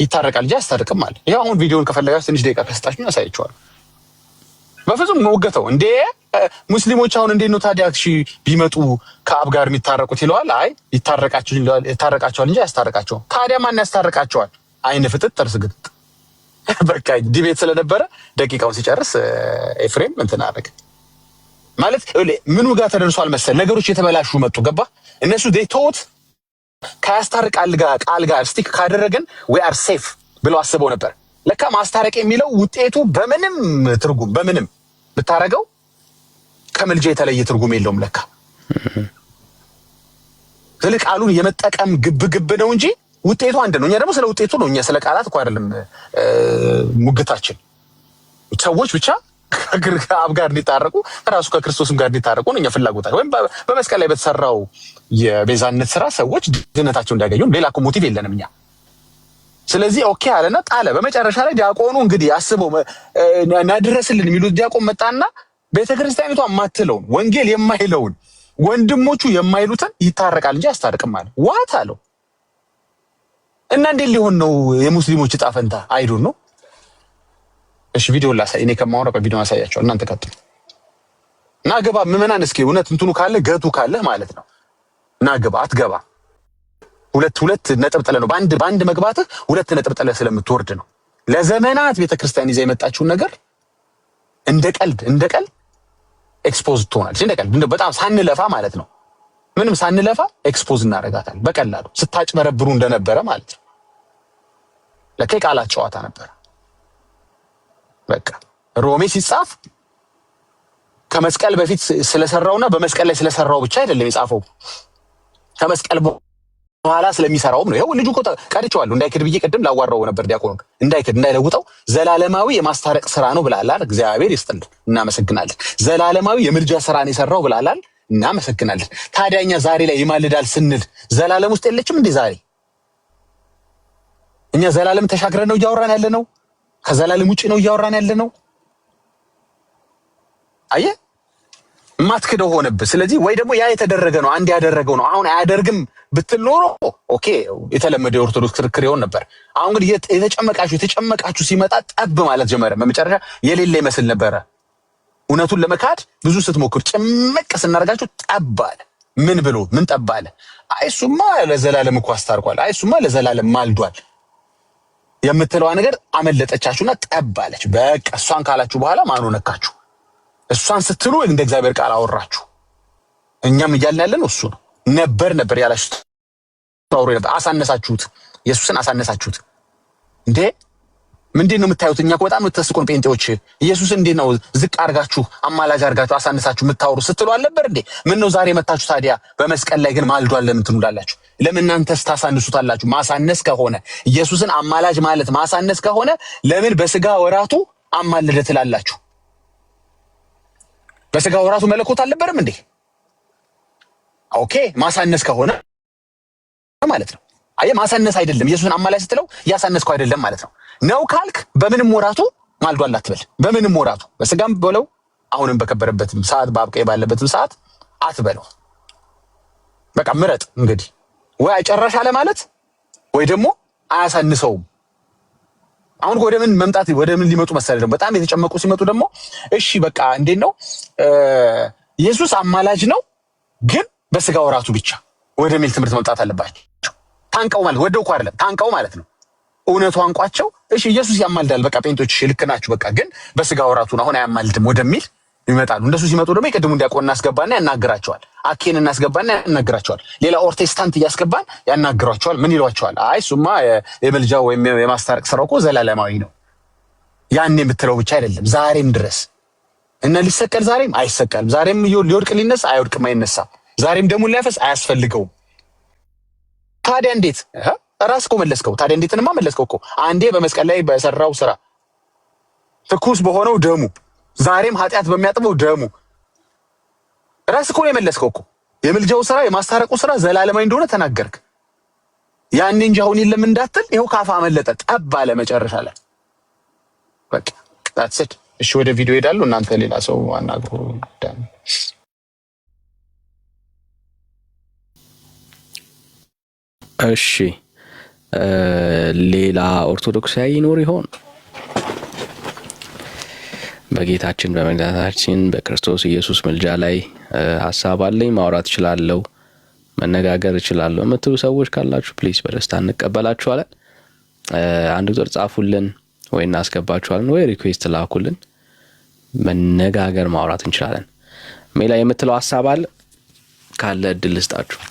ይታረቃል እንጂ ያስታርቅም አለ። ያው አሁን ቪዲዮውን ከፈለጋችሁ ትንሽ ደቂቃ ከስጣችሁኝ አሳያቸዋለሁ። በፍጹም ወገተው እንዴ ሙስሊሞች አሁን እንዴት ነው ታዲያ እሺ ቢመጡ ከአብ ጋር የሚታረቁት ይለዋል። አይ ይታረቃቸዋል እንጂ ያስታርቃቸው። ታዲያ ማን ያስታርቃቸዋል? አይነ ፍጥጥ ጥርስ ግጥጥ። በቃ ዲቤት ስለነበረ ደቂቃውን ሲጨርስ ኤፍሬም እንትን አደረገ ማለት ምኑ ጋር ተደርሷል መሰል ነገሮች የተበላሹ መጡ። ገባ እነሱ ዴቶት ከያስታርቃል ጋር ቃል ጋር ስቲክ ካደረገን we are safe ብለው አስበው ነበር። ለካ ማስታረቅ የሚለው ውጤቱ በምንም ትርጉም በምንም ብታረገው ከምልጃ የተለየ ትርጉም የለውም። ለካ ስለ ቃሉን የመጠቀም ግብ ነው እንጂ ውጤቱ አንድ ነው። እኛ ደግሞ ስለ ውጤቱ ነው። እኛ ስለ ቃላት እኮ አይደለም ሙግታችን። ሰዎች ብቻ ከአብ ጋር እንዲታረቁ ራሱ ከክርስቶስም ጋር እንዲታረቁ ነው እኛ ፍላጎታችን። ወይም በመስቀል ላይ በተሰራው የቤዛነት ስራ ሰዎች ድነታቸው እንዲያገኙ ሌላ እኮ ሞቲቭ የለንም እኛ። ስለዚህ ኦኬ አለና ጣለ። በመጨረሻ ላይ ዲያቆኑ እንግዲህ አስበው ናድረስልን የሚሉት ዲያቆን መጣና ቤተክርስቲያኒቷ የማትለውን ወንጌል የማይለውን ወንድሞቹ የማይሉትን ይታረቃል እንጂ አያስታርቅም አለ። ዋት አለው እና እንዴት ሊሆን ነው የሙስሊሞች ዕጣ ፈንታ? አይዱን ነው። እሺ ቪዲዮ ላሳይ። እኔ ከማወራው ቪዲዮ አሳያቸው እናንተ ቀጥሉ። እና ገባ ምዕመናን እስኪ እውነት እንትኑ ካለ ገቱ ካለ ማለት ነው። እና ገባ አትገባ ሁለት ነጥብ ጥለ ነው በአንድ መግባትህ ሁለት ነጥብ ጥለ ስለምትወርድ ነው። ለዘመናት ቤተክርስቲያን ይዛ የመጣችውን ነገር እንደ ቀልድ ኤክስፖዝ ትሆናለች። እንደ ቀልድ በጣም ሳንለፋ ማለት ነው። ምንም ሳንለፋ ኤክስፖዝ እናደርጋታለን በቀላሉ ስታጭበረብሩ እንደነበረ ማለት ነው። ለከ ቃላት ጨዋታ ነበር። በቃ ሮሜ ሲጻፍ ከመስቀል በፊት ስለሰራውና በመስቀል ላይ ስለሰራው ብቻ አይደለም የጻፈው ከመስቀል በኋላ ስለሚሰራውም ነው። ይሄው ልጁ እኮ ቀድቼዋለሁ እንዳይክድ ብዬ ቅድም ላዋራው ነበር ዲያቆን እንዳይክድ እንዳይለውጠው ዘላለማዊ የማስታረቅ ስራ ነው ብላላል። እግዚአብሔር ይስጥልን እናመሰግናለን። ዘላለማዊ የምልጃ ስራን የሰራው ብላላል እናመሰግናለን። ታዲያኛ ዛሬ ላይ ይማልዳል ስንል ዘላለም ውስጥ የለችም እንዴ? ዛሬ እኛ ዘላለም ተሻግረን ነው እያወራን ያለ ነው? ከዘላለም ውጪ ነው እያወራን ያለ ነው? አየህ ማትክደው ሆነብህ። ስለዚህ ወይ ደግሞ ያ የተደረገ ነው አንድ ያደረገው ነው አሁን አያደርግም ብትል ኖሮ ኦኬ የተለመደ የኦርቶዶክስ ክርክር ይሆን ነበር። አሁን ግን የተጨመቃችሁ ሲመጣ ጠብ ማለት ጀመረ። በመጨረሻ የሌለ ይመስል ነበረ። እውነቱን ለመካድ ብዙ ስትሞክር ጭምቅ ስናደርጋችሁ ጠብ አለ። ምን ብሎ ምን ጠብ አለ? አይ እሱማ ለዘላለም እኮ አስታርቋል፣ አይ እሱማ ለዘላለም ማልዷል የምትለዋ ነገር አመለጠቻችሁና ጠብ አለች። በቃ እሷን ካላችሁ በኋላ ማን ነካችሁ? እሷን ስትሉ እንደ እግዚአብሔር ቃል አወራችሁ። እኛም እያልን ያለን እሱ ነው። ነበር ያላችሁት ታውሩ ነበር። አሳነሳችሁት፣ ኢየሱስን አሳነሳችሁት። እንዴ ምንድን ነው የምታዩት? እኛ እኮ በጣም የምትስቁን ጴንጤዎች ኢየሱስ እንዴት ነው ዝቅ አድርጋችሁ አማላጅ አድርጋችሁ አሳንሳችሁ የምታወሩ ስትሉ አልነበር እንዴ? ምን ነው ዛሬ መታችሁ ታዲያ በመስቀል ላይ ግን ማልዷል ለምን ትሉላላችሁ? ለምን እናንተስ ታሳንሱታላችሁ? ማሳነስ ከሆነ ኢየሱስን አማላጅ ማለት ማሳነስ ከሆነ ለምን በስጋ ወራቱ አማለደ ትላላችሁ? በስጋ ወራቱ መለኮት አልነበረም እንዴ? ኦኬ ማሳነስ ከሆነ ማለት ነው። አየህ ማሳነስ አይደለም። ኢየሱስን አማላጅ ስትለው እያሳነስከው አይደለም ማለት ነው። ነው ካልክ በምንም ወራቱ ማልዷል አትበል። በምንም ወራቱ በስጋም በለው አሁንም በከበረበትም ሰዓት በአብቀኝ ባለበትም ሰዓት አትበለው። በቃ ምረጥ እንግዲህ ወይ ጨረሻ ለማለት ወይ ደግሞ አያሳንሰውም። አሁን ወደ ምን መምጣት ወደ ምን ሊመጡ መሰለ ደግሞ በጣም የተጨመቁ ሲመጡ ደግሞ እሺ በቃ እንዴት ነው ኢየሱስ አማላጅ ነው ግን በስጋ ወራቱ ብቻ ወደ ሚል ትምህርት መምጣት አለባቸው። ታንቀው ማለት ወደው እኮ አይደለም ታንቀው ማለት ነው። እውነቱ አንቋቸው እሺ ኢየሱስ ያማልዳል በቃ ጴንጦች ልክ ናችሁ በቃ ግን በስጋ ወራቱ አሁን አያማልድም ወደሚል ይመጣሉ። እንደሱ ሲመጡ ደግሞ የቀድሙ እንዲያቆን እናስገባና ያናግራቸዋል። አኬን እናስገባና ያናግራቸዋል። ሌላ ኦርቴስታንት እያስገባን ያናግራቸዋል። ምን ይሏቸዋል? አይ እሱማ የመልጃው ወይም የማስታረቅ ስራው እኮ ዘላለማዊ ነው። ያን የምትለው ብቻ አይደለም ዛሬም ድረስ እና ሊሰቀል ዛሬም አይሰቀልም። ዛሬም ሊወድቅ ሊነሳ አይወድቅም አይነሳም። ዛሬም ደግሞ ሊያፈስ አያስፈልገውም። ታዲያ እንዴት ራስ እኮ መለስከው። ታዲያ እንዴትንማ መለስከው እኮ አንዴ በመስቀል ላይ በሰራው ስራ ትኩስ በሆነው ደሙ ዛሬም ኃጢአት በሚያጥበው ደሙ ራስ እኮ የመለስከው እኮ የምልጃው ስራ የማስታረቁ ስራ ዘላለማዊ እንደሆነ ተናገርክ። ያኔ እንጂ አሁን የለም እንዳትል ይኸው ካፋ አመለጠ ጠብ አለ መጨረሻ ላይ በቃ ታትሰድ። እሺ ወደ ቪዲዮ ሄዳሉ። እናንተ ሌላ ሰው አናግሩ። እሺ ሌላ ኦርቶዶክሳዊ ይኖር ይሆን? በጌታችን በመድኃኒታችን በክርስቶስ ኢየሱስ ምልጃ ላይ ሀሳብ አለኝ፣ ማውራት እችላለሁ፣ መነጋገር እችላለሁ የምትሉ ሰዎች ካላችሁ ፕሊዝ በደስታ እንቀበላችኋለን። አንድ ቁጥር ጻፉልን ወይ እናስገባችኋለን ወይ ሪኩዌስት ላኩልን። መነጋገር ማውራት እንችላለን። ሜላ የምትለው ሀሳብ አለ ካለ እድል ልስጣችሁ።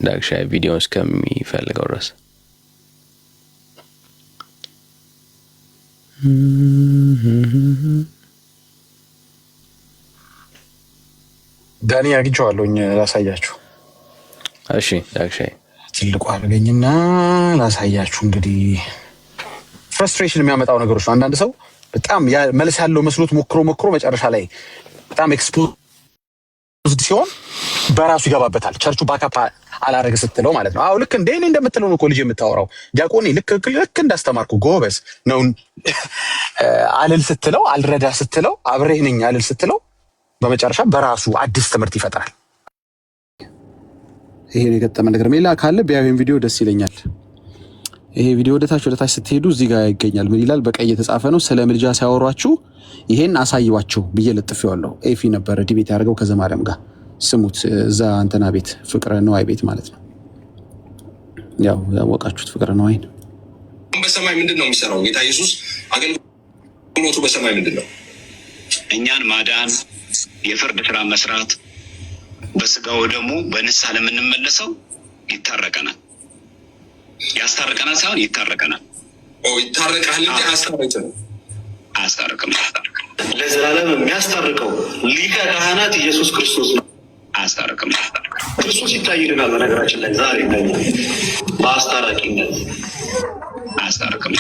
ዳግሻይ ቪዲዮ እስከሚፈልገው ድረስ ዳኒ አግኝቼዋለሁኝ ላሳያችሁ። እሺ ዳግሻይ ትልቁ አድርገኝና ላሳያችሁ። እንግዲህ ፍረስትሬሽን የሚያመጣው ነገሮች ነው። አንዳንድ ሰው በጣም መልስ ያለው መስሎት ሞክሮ መጨረሻ ላይ በጣም ኤክስፖዝድ ሲሆን በራሱ ይገባበታል። ቸርቹ ባካፓ አላረግ ስትለው ማለት ነው። አዎ ልክ እንደ እኔ እንደምትለው ነው እኮ ልጅ የምታወራው ዲያቆኔ ልክ እንዳስተማርኩ ጎበዝ ነው አልል ስትለው አልረዳ ስትለው አብሬህ ነኝ አልል ስትለው በመጨረሻ በራሱ አዲስ ትምህርት ይፈጥራል። ይሄን የገጠመ ነገር ሜላ ካለ ቢያዩን ቪዲዮ ደስ ይለኛል። ይሄ ቪዲዮ ወደታች ስትሄዱ እዚህ ጋር ይገኛል። ምን ይላል? በቀይ የተጻፈ ነው። ስለ ምልጃ ሲያወሯችሁ ይሄን አሳይዋቸው ብዬ ለጥፌዋለሁ። ኤፊ ነበረ ዲቤት ያደርገው ከዘማርያም ጋር ስሙት። እዛ አንተና ቤት ፍቅረ ነዋይ ቤት ማለት ነው። ያው ያወቃችሁት ፍቅረ ነዋይ ነው። በሰማይ ምንድን ነው የሚሰራው? ጌታ ኢየሱስ አገልግሎቱ በሰማይ ምንድን ነው? እኛን ማዳን፣ የፍርድ ስራ መስራት፣ በስጋው ደግሞ በንስሐ ለምንመለሰው ይታረቀናል። ያስታርቀናል ሳይሆን ይታረቀናል። ይታረቃል እንጂ አያስታርቅም። ለዘላለም የሚያስታርቀው ሊቀ ካህናት ኢየሱስ ክርስቶስ ነው። አያስታርቅም። ክርስቶስ ይታይልናል። በነገራችን ላይ ዛሬ በአስታራቂነት አያስታርቅም።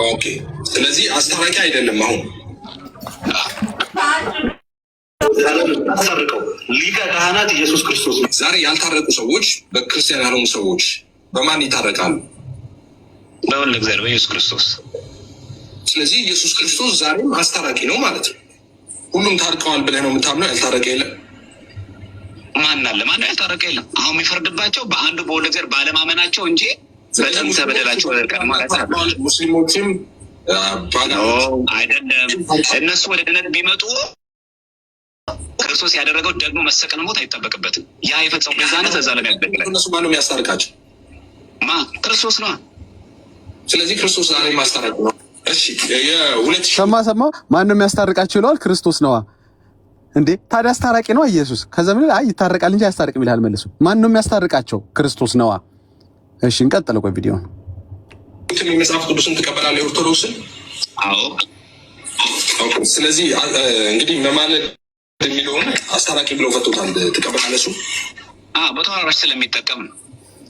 ኦኬ። ስለዚህ አስታራቂ አይደለም። አሁን ያስታርቀው ሊቀ ካህናት ኢየሱስ ክርስቶስ ነው። ዛሬ ያልታረቁ ሰዎች በክርስቲያን ያልሆኑ ሰዎች በማን ይታረቃሉ? በወልደ እግዚአብሔር በኢየሱስ ክርስቶስ። ስለዚህ ኢየሱስ ክርስቶስ ዛሬም አስታራቂ ነው ማለት ነው። ሁሉም ታርቀዋል ብለህ ነው የምታምነው? ያልታረቀ የለም። ማን አለ? ማን ያልታረቀ የለም። አሁን የሚፈርድባቸው በአንዱ በወልደ እግዚአብሔር ባለማመናቸው እንጂ በጥንተ በደላቸው ወደቀን ማለት ነው። ሙስሊሞችም አይደለም። እነሱ ወደ ድነት ቢመጡ ክርስቶስ ያደረገው ደግሞ መሰቀል ሞት አይጠበቅበትም። ያ የፈጸመው ቤዛነት እዛ ለሚያገለግላል። እነሱ ማን ነው የሚያስታርቃቸው? ክርስቶስ ነው። ስለዚህ ክርስቶስ ዛሬ ማስታረቅ ነው። እሺ ሰማ ማን ነው የሚያስታርቃቸው ይለዋል? ክርስቶስ ነዋ። እንዴ ታዲያ አስታራቂ ነው ኢየሱስ። ከዛ ምን አይ ይታረቃል እንጂ አያስታርቅም ይላል መልሱ። ማን ነው የሚያስታርቃቸው? ክርስቶስ ነዋ። እሺ እንቀጥል። ቆይ ቪዲዮውን መጽሐፍ ቅዱስን ትቀበላለህ? ኦርቶዶክስን? አዎ። ስለዚህ እንግዲህ መማለድ የሚለውን አስታራቂ ብለው ፈቶታል። ትቀበላለህ? እሱ በተዋራሽ ስለሚጠቀም ነው።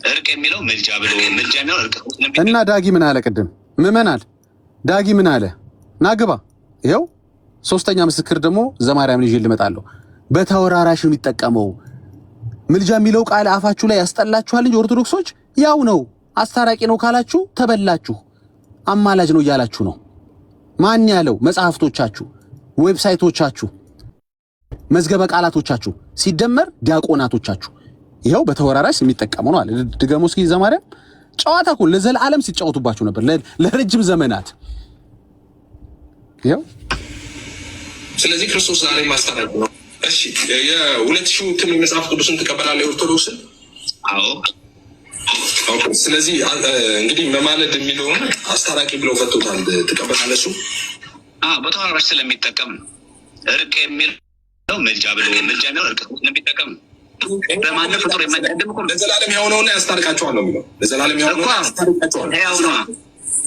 እርቅ የሚለው ምልጃ ብሎ ምልጃ የሚለው እርቅ እና ዳጊ ምን አለ? ቅድም ምመናል ዳጊ ምን አለ? ናግባ ይኸው ሶስተኛ ምስክር ደግሞ ዘማርያም ልጅ ልመጣለሁ። በተወራራሽ ነው የሚጠቀመው። ምልጃ የሚለው ቃል አፋችሁ ላይ ያስጠላችኋል እንጂ ኦርቶዶክሶች ያው ነው። አስታራቂ ነው ካላችሁ ተበላችሁ። አማላጅ ነው እያላችሁ ነው። ማን ያለው? መጽሐፍቶቻችሁ፣ ዌብሳይቶቻችሁ፣ መዝገበ ቃላቶቻችሁ ሲደመር ዲያቆናቶቻችሁ ይኸው በተወራራሽ የሚጠቀመው ነው አለ። ድገሙ እስኪ ዘማርያም። ጨዋታ እኮ ለዘላለም ሲጫወቱባችሁ ነበር ለረጅም ዘመናት። ይኸው ስለዚህ ክርስቶስ ዛሬ ማስታረቅ ነው። እሺ የ2000 ትም መጽሐፍ ቅዱስን ትቀበላለህ? ኦርቶዶክስን? አዎ። ስለዚህ እንግዲህ መማለድ የሚለውን አስታራቂ ብለው ፈቶታል። ትቀበላለህ? እሱ በተዋራሽ ስለሚጠቀም ነው። እርቅ የሚለው ምልጃ ብሎ ምልጃ የሚለው እርቅ ስለሚጠቀም ነው። በማንም ፍጡር የማይቀደም እኮ ለዘላለም ያው ነውና ያስታርቃቸዋል ነው የሚለው። ለዘላለም ያው ነውና ያስታርቃቸዋል።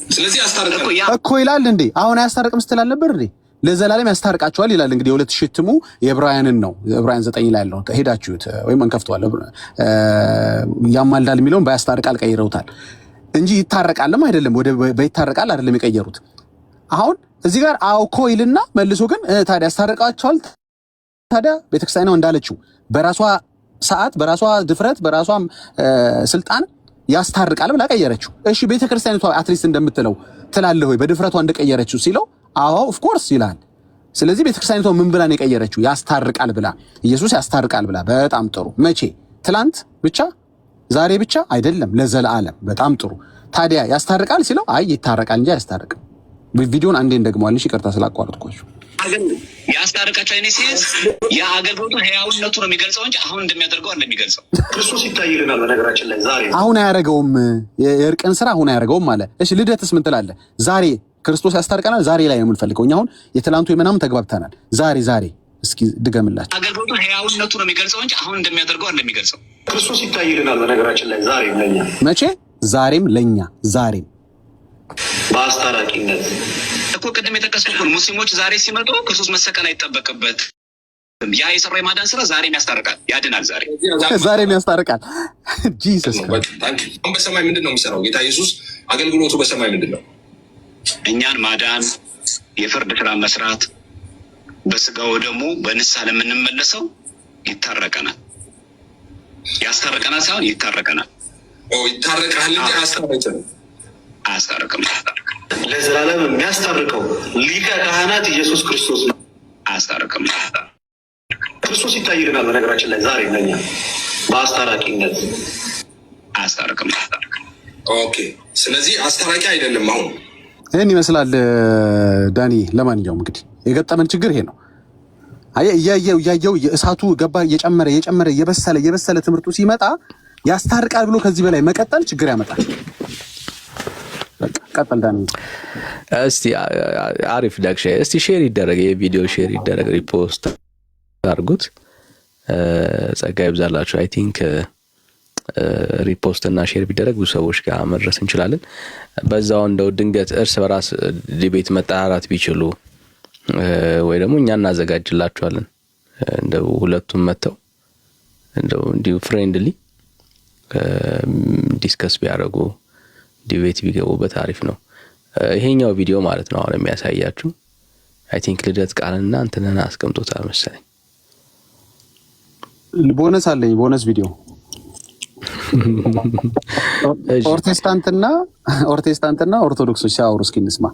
ስለዚህ ያስታርቃል እኮ ይላል እንዴ። አሁን አያስታርቅም ስትል አልነበር እንዴ? ለዘላለም ያስታርቃቸዋል ይላል። እንግዲህ 2000 እትሙ የዕብራውያንን ነው። ዕብራውያን 9 ላይ ያለው ሄዳችሁት ወይም እንከፍተዋል። ያማልዳል የሚለውን ባያስታርቃል ቀይረውታል እንጂ ይታረቃልም አይደለም። ወደ በይታረቃል አይደለም የቀየሩት። አሁን እዚህ ጋር አውኮ ይልና መልሶ ግን ታዲያ ያስታርቃቸዋል። ታዲያ ቤተክርስቲያኗ እንዳለችው በራሷ ሰዓት፣ በራሷ ድፍረት፣ በራሷ ስልጣን ያስታርቃል ብላ ቀየረችው። እሺ ቤተክርስቲያኒቷ አትሊስት እንደምትለው ትላለህ ወይ በድፍረቷ እንደቀየረችው ሲለው አዎ ኦፍ ኮርስ ይላል። ስለዚህ ቤተክርስቲያኒቷ ምን ብላ ነው የቀየረችው? ያስታርቃል ብላ። ኢየሱስ ያስታርቃል ብላ። በጣም ጥሩ። መቼ? ትላንት ብቻ ዛሬ ብቻ አይደለም፣ ለዘላለም። በጣም ጥሩ። ታዲያ ያስታርቃል ሲለው አይ ይታረቃል እንጂ አያስታርቅም። ቪዲዮን አንዴ እንደግመዋልሽ፣ ይቅርታ ስላቋረጥኳችሁ። ያስታርቃቸው አይኔ ሲስ የአገልግሎቱ ህያውነቱ ነው የሚገልጸው እንጂ አሁን እንደሚያደርገው አለ የሚገልጸው። ክርስቶስ ይታይልናል። በነገራችን ላይ ዛሬ አሁን አያረገውም፣ የእርቅን ስራ አሁን አያረገውም አለ። እሺ ልደትስ ምን ትላለህ? ዛሬ ክርስቶስ ያስታርቀናል። ዛሬ ላይ ነው የምንፈልገው እኛ። አሁን የትላንቱ የምናምን ተግባብተናል። ዛሬ እስኪ ድገምላችሁ። አገልግሎቱ ህያውነቱ ነው የሚገልጸው እንጂ አሁን እንደሚያደርገው አለ የሚገልጸው። ክርስቶስ ይታይልናል። በነገራችን ላይ ዛሬም ለኛ መቼ? ዛሬም ለኛ ዛሬም በአስታራቂነት እኮ ቅድም የጠቀስኩት ሙስሊሞች ዛሬ ሲመጡ ክርስቶስ መሰቀል አይጠበቅበት። ያ የሰራው የማዳን ስራ ዛሬም ያስታርቃል፣ ያድናል። ዛሬም ያስታርቃል። ጂሰስ አሁን በሰማይ ምንድን ነው የሚሰራው? ጌታ ኢየሱስ አገልግሎቱ በሰማይ ምንድን ነው? እኛን ማዳን፣ የፍርድ ስራ መስራት፣ በስጋው ደግሞ በንስሐ ለምንመለሰው ይታረቀናል። ያስታርቀናል ሳይሆን ይታረቀናል። ይታረቃል እንጂ አያስታርቅም። ለዘላለም የሚያስታርቀው ሊቀ ካህናት ኢየሱስ ክርስቶስ ነው። አያስታርቅም። ክርስቶስ ይታይልናል። በነገራችን ላይ ዛሬ ለኛ በአስታራቂነት አያስታርቅም። ኦኬ። ስለዚህ አስታራቂ አይደለም። አሁን ይህን ይመስላል ዳኒ። ለማንኛውም እንግዲህ የገጠመን ችግር ይሄ ነው። እያየው የእሳቱ ገባ እየጨመረ እየበሰለ ትምህርቱ ሲመጣ ያስታርቃል ብሎ ከዚህ በላይ መቀጠል ችግር ያመጣል። ቀጥል ዳኒ። እስቲ አሪፍ ዳክሽ። እስቲ ሼር ይደረግ፣ የቪዲዮ ሼር ይደረግ፣ ሪፖስት አድርጉት። ጸጋ ይብዛላችሁ። አይ ቲንክ ሪፖስት እና ሼር ቢደረግ ብዙ ሰዎች ጋር መድረስ እንችላለን። በዛው እንደው ድንገት እርስ በራስ ዲቤት መጣራት ቢችሉ ወይ ደግሞ እኛ እናዘጋጅላችኋለን። እንደው ሁለቱም መተው እንደው እንዲሁ ፍሬንድሊ ዲስከስ ቢያደርጉ ዲቤት ቢገቡበት አሪፍ ነው። ይሄኛው ቪዲዮ ማለት ነው አሁን የሚያሳያችሁ አይ ቲንክ ልደት ቃልና እንትነና አስቀምጦታል መሰለኝ። ቦነስ አለኝ፣ ቦነስ ቪዲዮ ኦርቴስታንትና ኦርቶዶክሶች ሲያወሩ እስኪ እንስማ።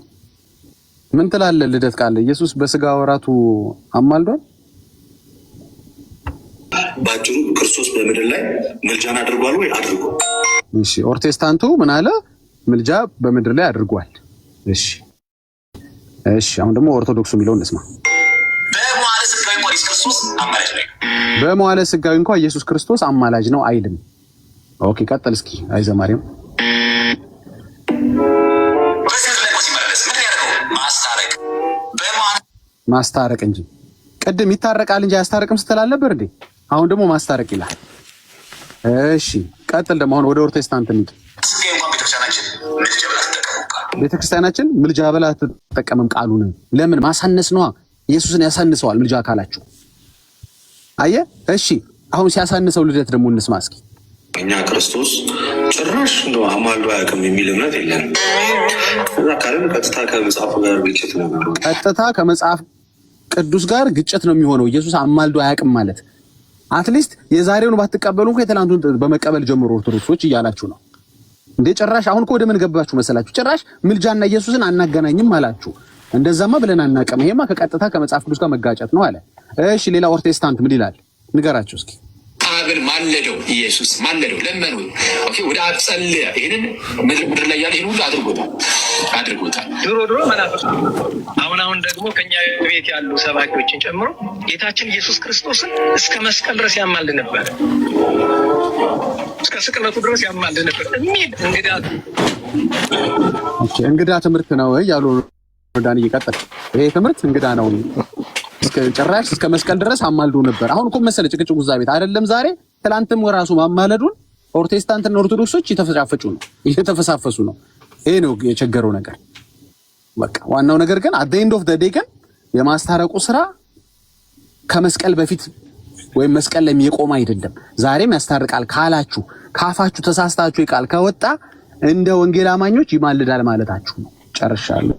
ምን ትላለህ ልደት ቃል? ኢየሱስ በስጋ ወራቱ አማልዷል። ባጭሩ ክርስቶስ በምድር ላይ ምልጃን አድርጓል ወይ? አድርጎ። እሺ ኦርቴስታንቱ ምን አለ? ምልጃ በምድር ላይ አድርጓል። እሺ አሁን ደግሞ ኦርቶዶክሱ የሚለውን እንስማ። በመዋዕለ ሥጋዌ እንኳን ኢየሱስ ክርስቶስ አማላጅ ነው አይልም። ኦኬ ቀጥል እስኪ አይዘማሪም። ማስታረቅ እንጂ ቅድም ይታረቃል እንጂ አያስታርቅም ስትል አልነበር እንዴ? አሁን ደግሞ ማስታረቅ ይላል። እሺ ቀጥል። ደግሞ አሁን ወደ ፕሮቴስታንት እንሂድ። ቤተክርስቲያናችን ምልጃ ብላ አትጠቀምም ቃሉን። ለምን? ማሳነስ ነዋ። ኢየሱስን ያሳንሰዋል ምልጃ ካላችሁ። አየህ? እሺ አሁን ሲያሳንሰው ልደት ደግሞ እንስማ እስኪ። እኛ ክርስቶስ ጭራሽ እንደው አማልዶ አያውቅም የሚል እምነት የለንም። ከዛ ካለም ቀጥታ ከመጽሐፉ ጋር ግጭት ነው። ቀጥታ ከመጽሐፍ ቅዱስ ጋር ግጭት ነው የሚሆነው። ኢየሱስ አማልዶ አያውቅም ማለት አትሊስት የዛሬውን ባትቀበሉ እንኳን የትላንቱን በመቀበል ጀምሮ ኦርቶዶክሶች እያላችሁ ነው እንዴ? ጭራሽ አሁን እኮ ወደ ምን ገባችሁ መሰላችሁ? ጭራሽ ምልጃና ኢየሱስን አናገናኝም አላችሁ። እንደዛማ ብለን አናውቅም። ይሄማ ከቀጥታ ከመጽሐፍ ቅዱስ ጋር መጋጨት ነው አለ። እሺ ሌላ ፕሮቴስታንት ምን ይላል? ንገራችሁ እስኪ። አብን ማለደው፣ ኢየሱስ ማለደው፣ ለመኑ። ኦኬ ወደ አብ ጸለየ። ይሄንን ምድር ላይ ያለ ይሄን ሁሉ አድርጎታል። ድሮ መናፍስት፣ አሁን ደግሞ ከኛ ቤት ያሉ ሰባኪዎችን ጨምሮ ጌታችን ኢየሱስ ክርስቶስን እስከ መስቀል ድረስ ያማልድ ነበር፣ እስከ ስቅለቱ ድረስ ያማልድ ነበር የሚል እንግዳ ትምህርት ነው ያሉ ዳን እየቀጠለ ይሄ ትምህርት እንግዳ ነው። ጭራሽ እስከ መስቀል ድረስ አማልዶ ነበር። አሁን እኮ መሰለ ጭቅጭቁ እዛ ቤት አይደለም ዛሬ ትላንትም ራሱ ማማለዱን ፕሮቴስታንትና ኦርቶዶክሶች እየተፈሳፈሱ ነው። ይሄ ነው የቸገረው ነገር። በቃ ዋናው ነገር ግን አት ዘ ኤንድ ኦፍ ዘ ዴይ ግን የማስታረቁ ስራ ከመስቀል በፊት ወይም መስቀል ላይ የቆመ አይደለም። ዛሬም ያስታርቃል ካላችሁ ካፋችሁ ተሳስታችሁ ቃል ከወጣ እንደ ወንጌል አማኞች ይማልዳል ማለታችሁ ነው። ጨርሻለሁ።